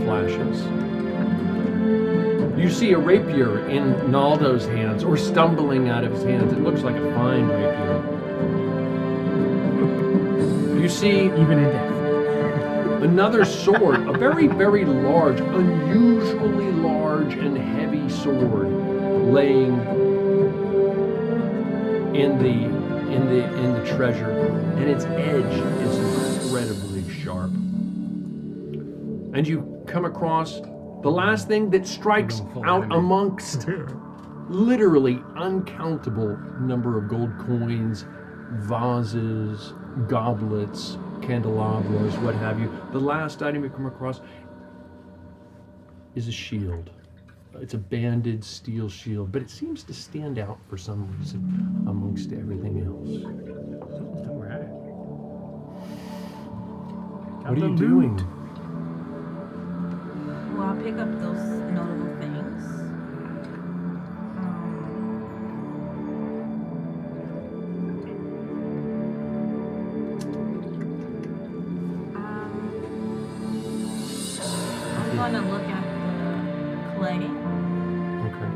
flashes. You see a rapier in Naldo's hands, or stumbling out of his hands. It looks like a fine rapier. You see, even in death, another sword, a very, very large, unusually large and heavy sword, laying in the treasure, and its edge is incredibly sharp. And you come across the last thing that strikes out amongst literally uncountable number of gold coins, vases, goblets, candelabras, what have you. The last item you come across is a shield. It's a banded steel shield, but it seems to stand out for some reason amongst everything else. Alright. What are you doing? Well, I'll pick up those notable things. I'm gonna look at the clay. Okay.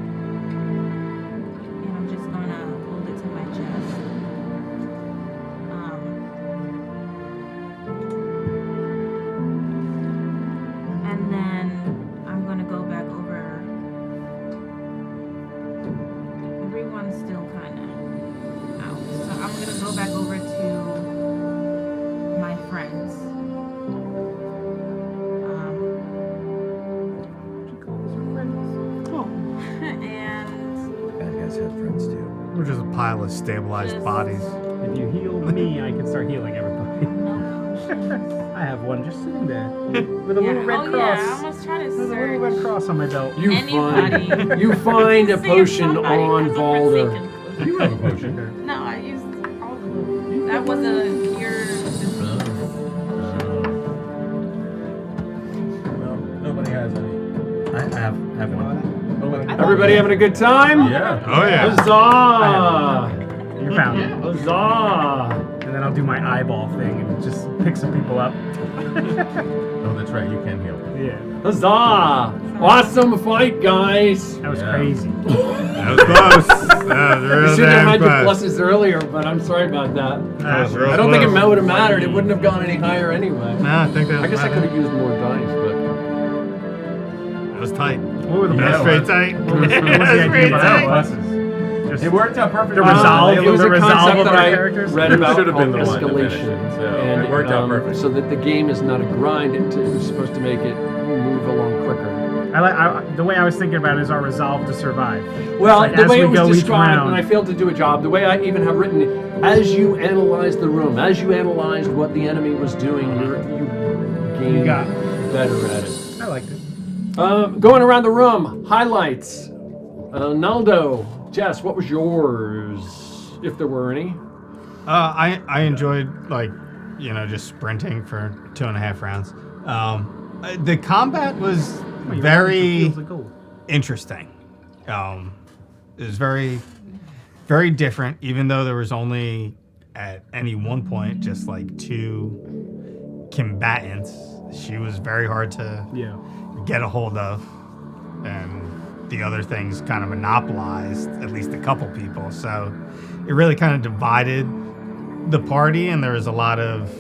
And I'm just gonna hold it to my chest. And then I'm gonna go back over. Everyone's still kind of out, so I'm gonna go back over to my friends. Bad guys have friends too. We're just a pile of stabilized bodies. If you heal me, I can start healing everybody. I have one just sitting there with a little red cross. Yeah, I was trying to There's a search. little red cross on my belt. You find a potion on Valder. You have a potion. No, I used all of them. That was a cure. Well, nobody has any. I have one. Everybody having a good time? Yeah. Oh yeah. Huzzah! You found it. Huzzah! And then I'll do my eyeball thing and just pick some people up. Oh, that's right. You can heal. Yeah. Huzzah! Awesome fight, guys! That was crazy. That was close. That was You real should have had damn your close. pluses earlier, but I'm sorry about that. That was real I don't think it close. would have mattered. It wouldn't have gone any higher anyway. Nah, I think that was I guess I fine. could have used more dice, but It was tight. What were the That's pluses? pretty tight. What was the That's idea pretty about tight. pluses? Just It worked out perfectly. The resolve, it was the a resolve concept of that our I characters. read about Should have been called the one to finish escalation, it, so it worked out perfect. so that the game is not a grind. It was supposed to make it move along quicker. The way I was thinking about it is our resolve to survive. Well, Like, the as way we it was go each described, round. and I failed to do a job, the way I even have written it, as you analyzed the room, as you analyzed what the enemy was doing, you gained better at it. I liked it. Going around the room, highlights. Naldo, Jess, what was yours, if there were any? I enjoyed just sprinting for 2.5 rounds. The combat was very interesting. It was very, very different. Even though there was only at any one point just like 2 combatants, she was very hard to get a hold of, and the other things kind of monopolized at least a couple people. So it really kind of divided the party, and there was a lot of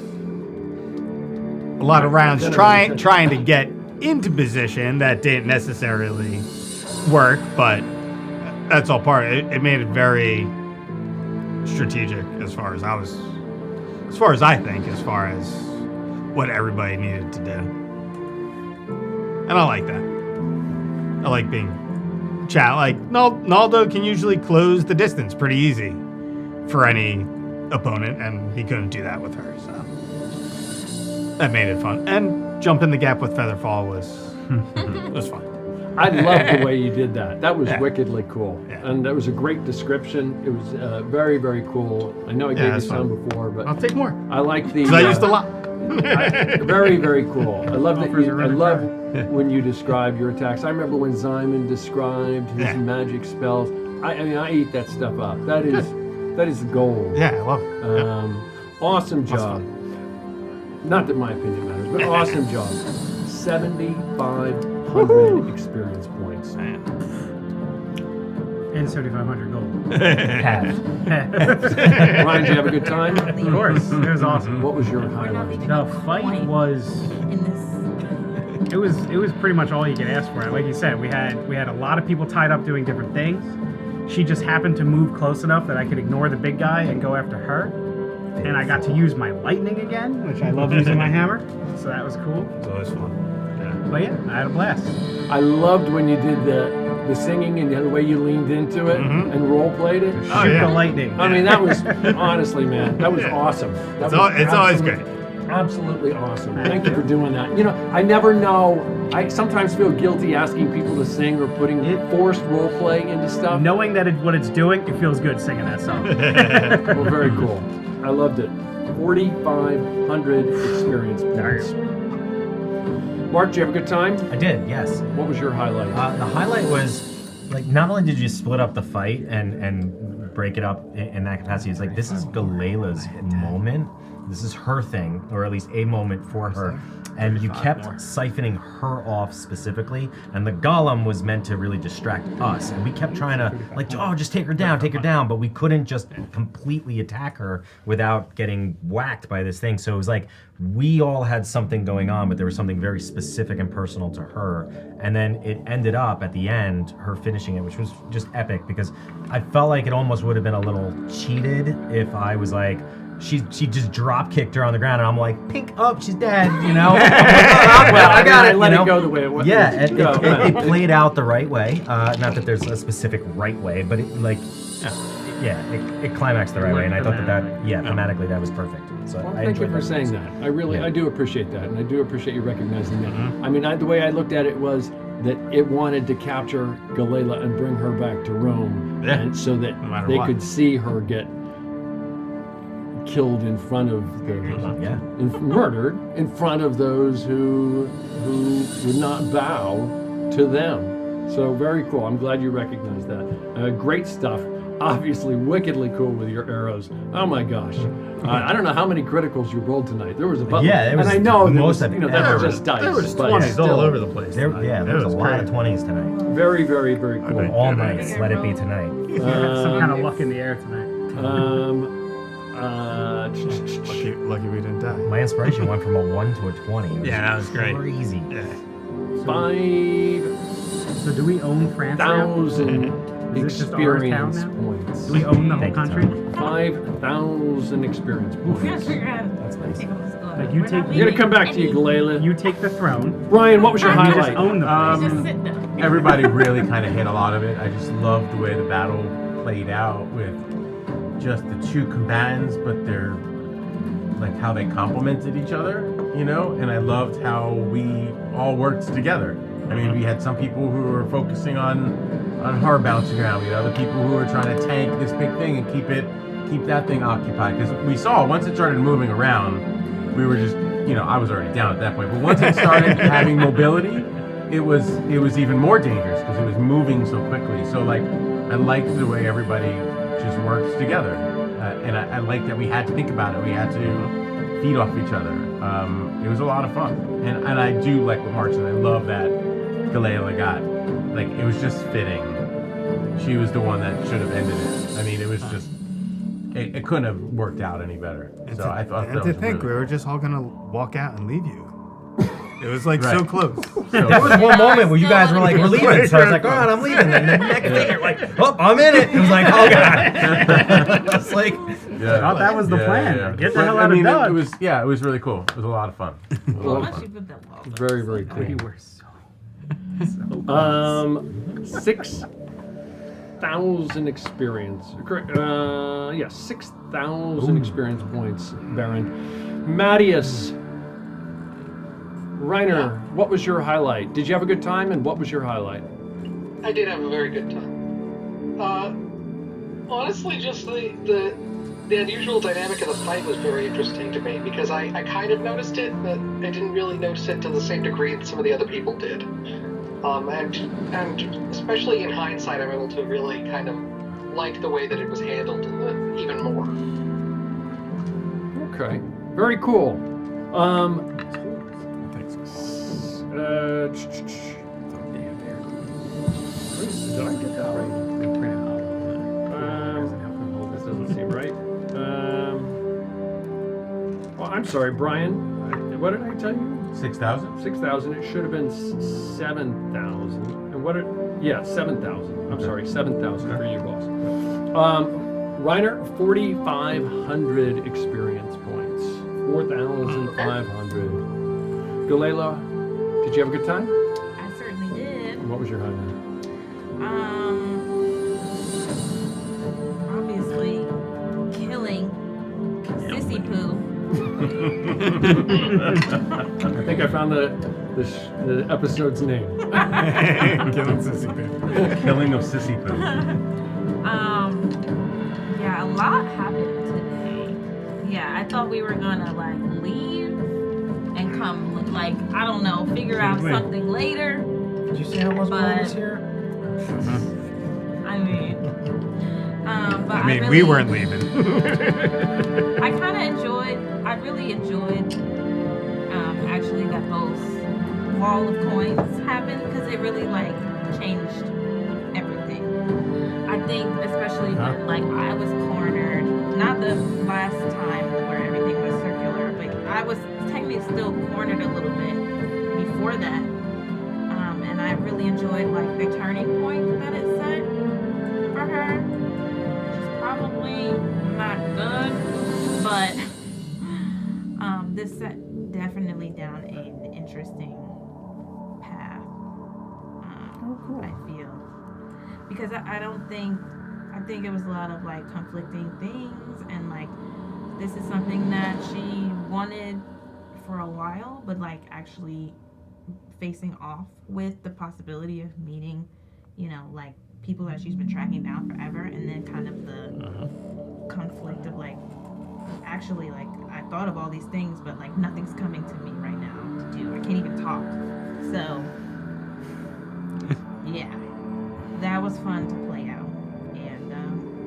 rounds trying to get into position that didn't necessarily work, but that's all part of it. It made it very strategic as far as I think, as far as what everybody needed to do. And I like that. I like being Naldo can usually close the distance pretty easy for any opponent, and he couldn't do that with her, so that made it fun. And jumping the gap with Featherfall was fun. I love the way you did that. That was wickedly cool. And that was a great description. It was very, very cool. I know I gave you some before, but I'll take more. I like the. 'Cause I used a lot. Very, very cool. I love that. I love when you describe your attacks. I remember when Zyman described his magic spells. I mean, I eat that stuff up. That is gold. Yeah, I love it. Awesome job. Not that my opinion matters, but awesome job. 7,500 experience points. And 7,500 gold. Ryan, did you have a good time? Of course, it was awesome. What was your highlight? The fight was. It was pretty much all you could ask for. Like you said, we had a lot of people tied up doing different things. She just happened to move close enough that I could ignore the big guy and go after her. And I got to use my lightning again, which I love using my hammer. So that was cool. It's always fun. Yeah. But yeah, I had a blast. I loved when you did the singing and the way you leaned into it and role played it. Shoot the lightning. I mean, that was honestly, man, that was awesome. That It's always great. Absolutely awesome. Thank you for doing that. You know, I never know. I sometimes feel guilty asking people to sing or putting forced role play into stuff. Knowing that what it's doing, it feels good singing that song. Well, very cool. I loved it. 4,500 experience points. Mark, did you have a good time? I did, yes. What was your highlight? The highlight was, like, not only did you split up the fight and break it up in that capacity, it's like, this is Galeila's moment. This is her thing, or at least a moment for her. And you kept siphoning her off specifically, and the golem was meant to really distract us. And we kept trying to, like, oh, just take her down, but we couldn't just completely attack her without getting whacked by this thing. So it was like, we all had something going on, but there was something very specific and personal to her. And then it ended up at the end, her finishing it, which was just epic, because I felt like it almost would have been a little cheated if I was like, she just drop kicked her on the ground, and I'm like, pink up, she's dead, you know? Well, I got it. Let it go the way it was. Yeah, it played out the right way. Not that there's a specific right way, but it climaxed the right way, and I thought thematically that was perfect. So Well, I thank you enjoyed for that. saying that. I do appreciate that, and I do appreciate you recognizing that. I mean, the way I looked at it was that it wanted to capture Galeila and bring her back to Rome, and so that they could see her get killed in front of murdered in front of those who would not bow to them. So very cool. I'm glad you recognized that. Great stuff. Obviously, wickedly cool with your arrows. Oh my gosh! I don't know how many criticals you rolled tonight. There was a bunch. Yeah, it was and I know most that of was, that was just dice. There was but 20s still, all over the place. There was a lot of 20s tonight. Very, very, very cool. All nights, let it be tonight. Some kind of luck in the air tonight. Lucky we didn't die. My inspiration went from a 1 to a 20. It Yeah, that was great. Crazy. Yeah. 5,000 So do we own France now? Is it just our town experience now? points. Do we own the whole country? 5,000 experience points. That's nice. Like you take. We're gonna come back to you, Galeila. You take the throne. Brian, what was your You highlight? just own the place. Just sit down. Everybody really kind of hit a lot of it. I just loved the way the battle played out with just the two combatants, but they're like how they complemented each other, you know? And I loved how we all worked together. I mean, we had some people who were focusing on her bouncing around. We had other people who were trying to tank this big thing and keep that thing occupied. Because we saw once it started moving around, we were just, you know, I was already down at that point. But once it started having mobility, it was even more dangerous because it was moving so quickly. So like, I liked the way everybody just worked together, and I liked that we had to think about it. We had to feed off each other. It was a lot of fun, and I do like what Mark said. I love that Galeila got, like, it was just fitting. She was the one that should have ended it. I mean, it was just, it couldn't have worked out any better. So I thought that And to was think really we were just all gonna walk out and leave you. It was like so Right. close. There was one moment where you guys were like, we're leaving. So I was like, all right, I'm leaving. And the next thing you're like, oh, I'm in it. It was like, oh, God. It's like, I thought that was the plan. Get the But, hell I out mean, of Dodge. it was really cool. It was a lot of fun. Very, very cool. We were so 6,000 experience. 6,000 experience points, Baron. Mattias. Reiner, what was your highlight? Did you have a good time, and what was your highlight? I did have a very good time. Honestly, just the unusual dynamic of the fight was very interesting to me because I kind of noticed it, but I didn't really notice it to the same degree that some of the other people did. And especially in hindsight, I'm able to really kind of like the way that it was handled even more. Okay. Very cool. Did I get that right? This doesn't seem right. Well, I'm sorry, Brian. What did I tell you? 6,000? 6,000. It should have been 7,000. And what? 7,000. I'm sorry, 7,000 for you, boss. Reiner, 4,500 experience points. 4,500. Galela, did you have a good time? I certainly did. What was your highlight? Obviously, killing Sissy-Poo. I think I found the episode's name. Killing Sissy-Poo. Killing of Sissy-Poo. Yeah, a lot happened today. Yeah, I thought we were gonna like leave and come like I don't know, figure out something later. Did you see how much Paul was here? I mean, but I mean, we weren't leaving. I really enjoyed actually that whole wall of coins happened because it really like changed everything. I think especially when like I was cornered, not the last time where everything was circular, but I was technically still cornered a little bit before that. And I really enjoyed like the turning point that it set for her. Which is probably not good, but this set definitely down an interesting path. I feel because I think it was a lot of like conflicting things, and like this is something that she wanted for a while, but like actually facing off with the possibility of meeting, you know, like people that she's been tracking down forever, and then kind of the conflict of like actually like I thought of all these things, but like nothing's coming to me right now to do. I can't even talk. So yeah, that was fun to play out, and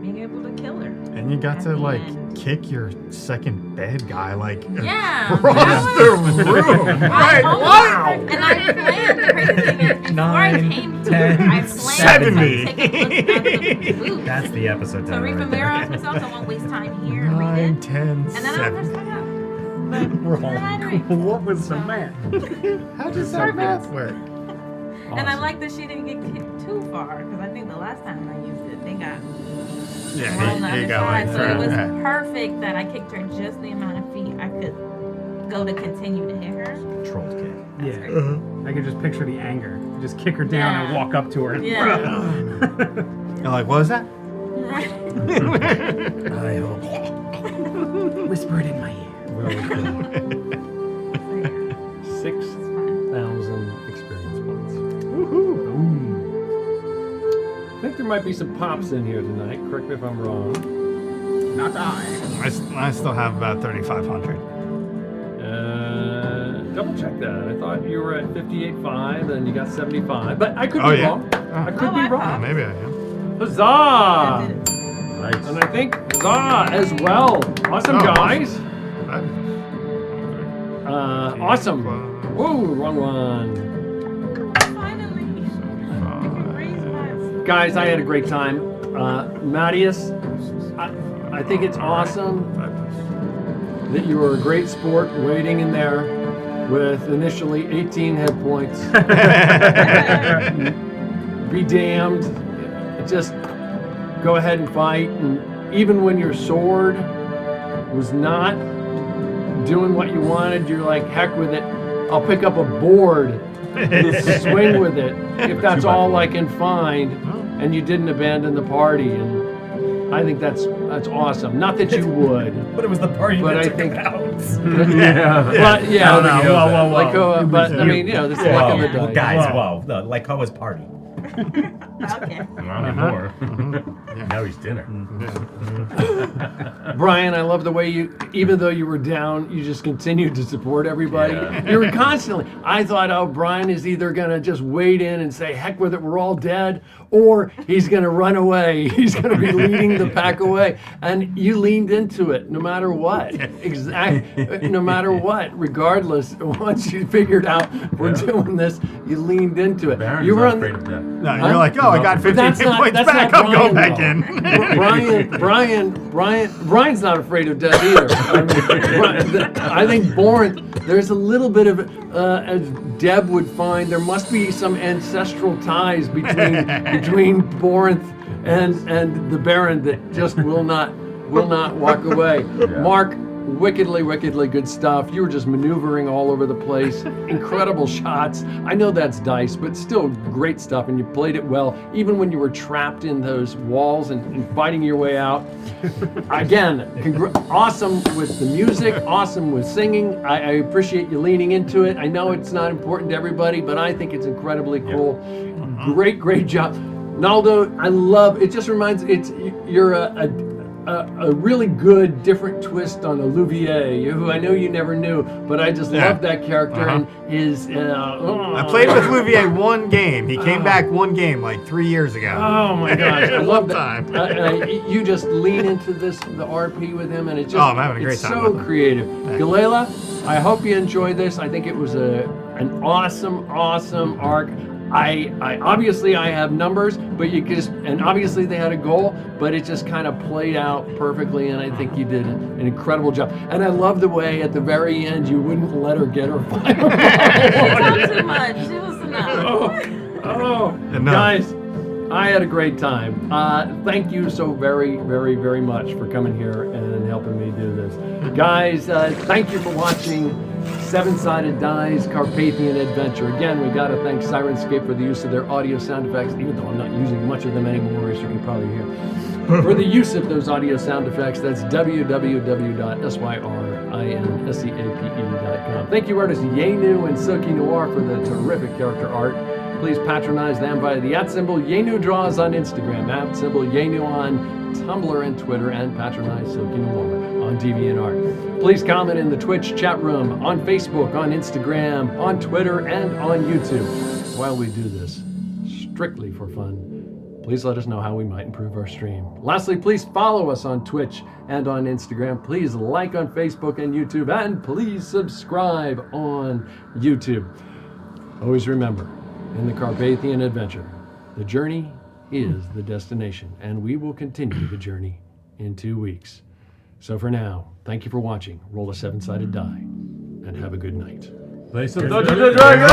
being able to kill her. And you got to like kick your second bad guy like across the room. Right? Wow. And I planned the crazy thing is before I came to her, I planned to take a look at the booth. That's the episode So title right there. refamiliarize myself, so I won't waste time here and read it. 9, 10, And then I'll 7. just come out. What was the math? How does that math work? And I like that she didn't get kicked too far, because I think the last time I used it, they got on the other side. So it was perfect that I kicked her just the amount of feet I could go to continue to hit her. Controlled kick. Yeah. I could just picture the anger. Just kick her down and walk up to her. Yeah. You're like, what was that? I hope. Whisper it in my ear. Very cool. 6,000 experience points. Woohoo! I think there might be some pops in here tonight. Correct me if I'm wrong. Not I still have about 3,500. Double check that. I thought you were at 58.5 and you got 75, but I could be wrong. I could be wrong. Maybe I am. Huzzah! Nice. And I think huzzah as well. Awesome, guys. Awesome. Whoa, wrong one. Guys, I had a great time. Mattias, I think it's awesome that you were a great sport waiting in there with initially 18 hit points. Be damned. Just go ahead and fight. And even when your sword was not doing what you wanted, you're like, heck with it. I'll pick up a board and swing with it if that's all I can find. And you didn't abandon the party, and I think that's awesome. Not that you would, but it was the party but that I took think it out. But yeah, Whoa. like, but I mean, you know, this is luck of the dice. Guys, whoa, the Lycoa's party. Okay. Not anymore. Now he's dinner. Brian, I love the way you, even though you were down, you just continued to support everybody. Yeah. You were constantly. I thought, oh, Brian is either gonna just wade in and say, heck with it, we're all dead, or he's going to run away. He's going to be leading the pack away. And you leaned into it no matter what. No matter what. Regardless, once you figured out we're doing this, you leaned into it. Baron's You were not on afraid of death. No, you're like, oh, I got 15 hit points back. I'm going back in. Brian's not afraid of death either. I think Borinth, there's a little bit of, as Deb would find, there must be some ancestral ties between Borinth and the Baron that just will not walk away. Yeah. Mark, wickedly good stuff. You were just maneuvering all over the place. Incredible shots. I know that's dice, but still great stuff, and you played it well, even when you were trapped in those walls and fighting your way out. Again, awesome with the music, awesome with singing. I appreciate you leaning into it. I know it's not important to everybody, but I think it's incredibly cool. Great job. Naldo, I love, it just reminds, you're a really good, different twist on Olivier, who I know you never knew, but I just love that character and his. I played with Olivier one game. He came back one game like 3 years ago. Oh my gosh, I love that. Time. You just lean into the RP with him, and it just I'm having a great time so with him. creative. Galela, I hope you enjoyed this. I think it was an awesome arc. I obviously I have numbers, but you just, and obviously they had a goal, but it just kind of played out perfectly, and I think you did an incredible job. And I love the way at the very end you wouldn't let her get her final. Not too much. It was enough. Guys, I had a great time. Thank you so very much for coming here and helping me do this. Guys, thank you for watching Seven-Sided Dice Carpathian Adventure. Again, we got to thank Sirenscape for the use of their audio sound effects, even though I'm not using much of them anymore, as you can probably hear. For the use of those audio sound effects, that's www.syrinsecape.com. Thank you, artists Yenu and Silky Noir, for the terrific character art. Please patronize them via the @ Yenu Draws on Instagram, @ Yenu on Tumblr and Twitter, and patronize Silky Noir on DeviantArt. Please comment in the Twitch chat room, on Facebook, on Instagram, on Twitter, and on YouTube. While we do this, strictly for fun, please let us know how we might improve our stream. Lastly, please follow us on Twitch and on Instagram. Please like on Facebook and YouTube, and please subscribe on YouTube. Always remember, in the Carpathian Adventure, the journey is the destination, and we will continue the journey in 2 weeks. So for now, thank you for watching. Roll a 7-sided die, and have a good night. Play some Dungeons & Dragons!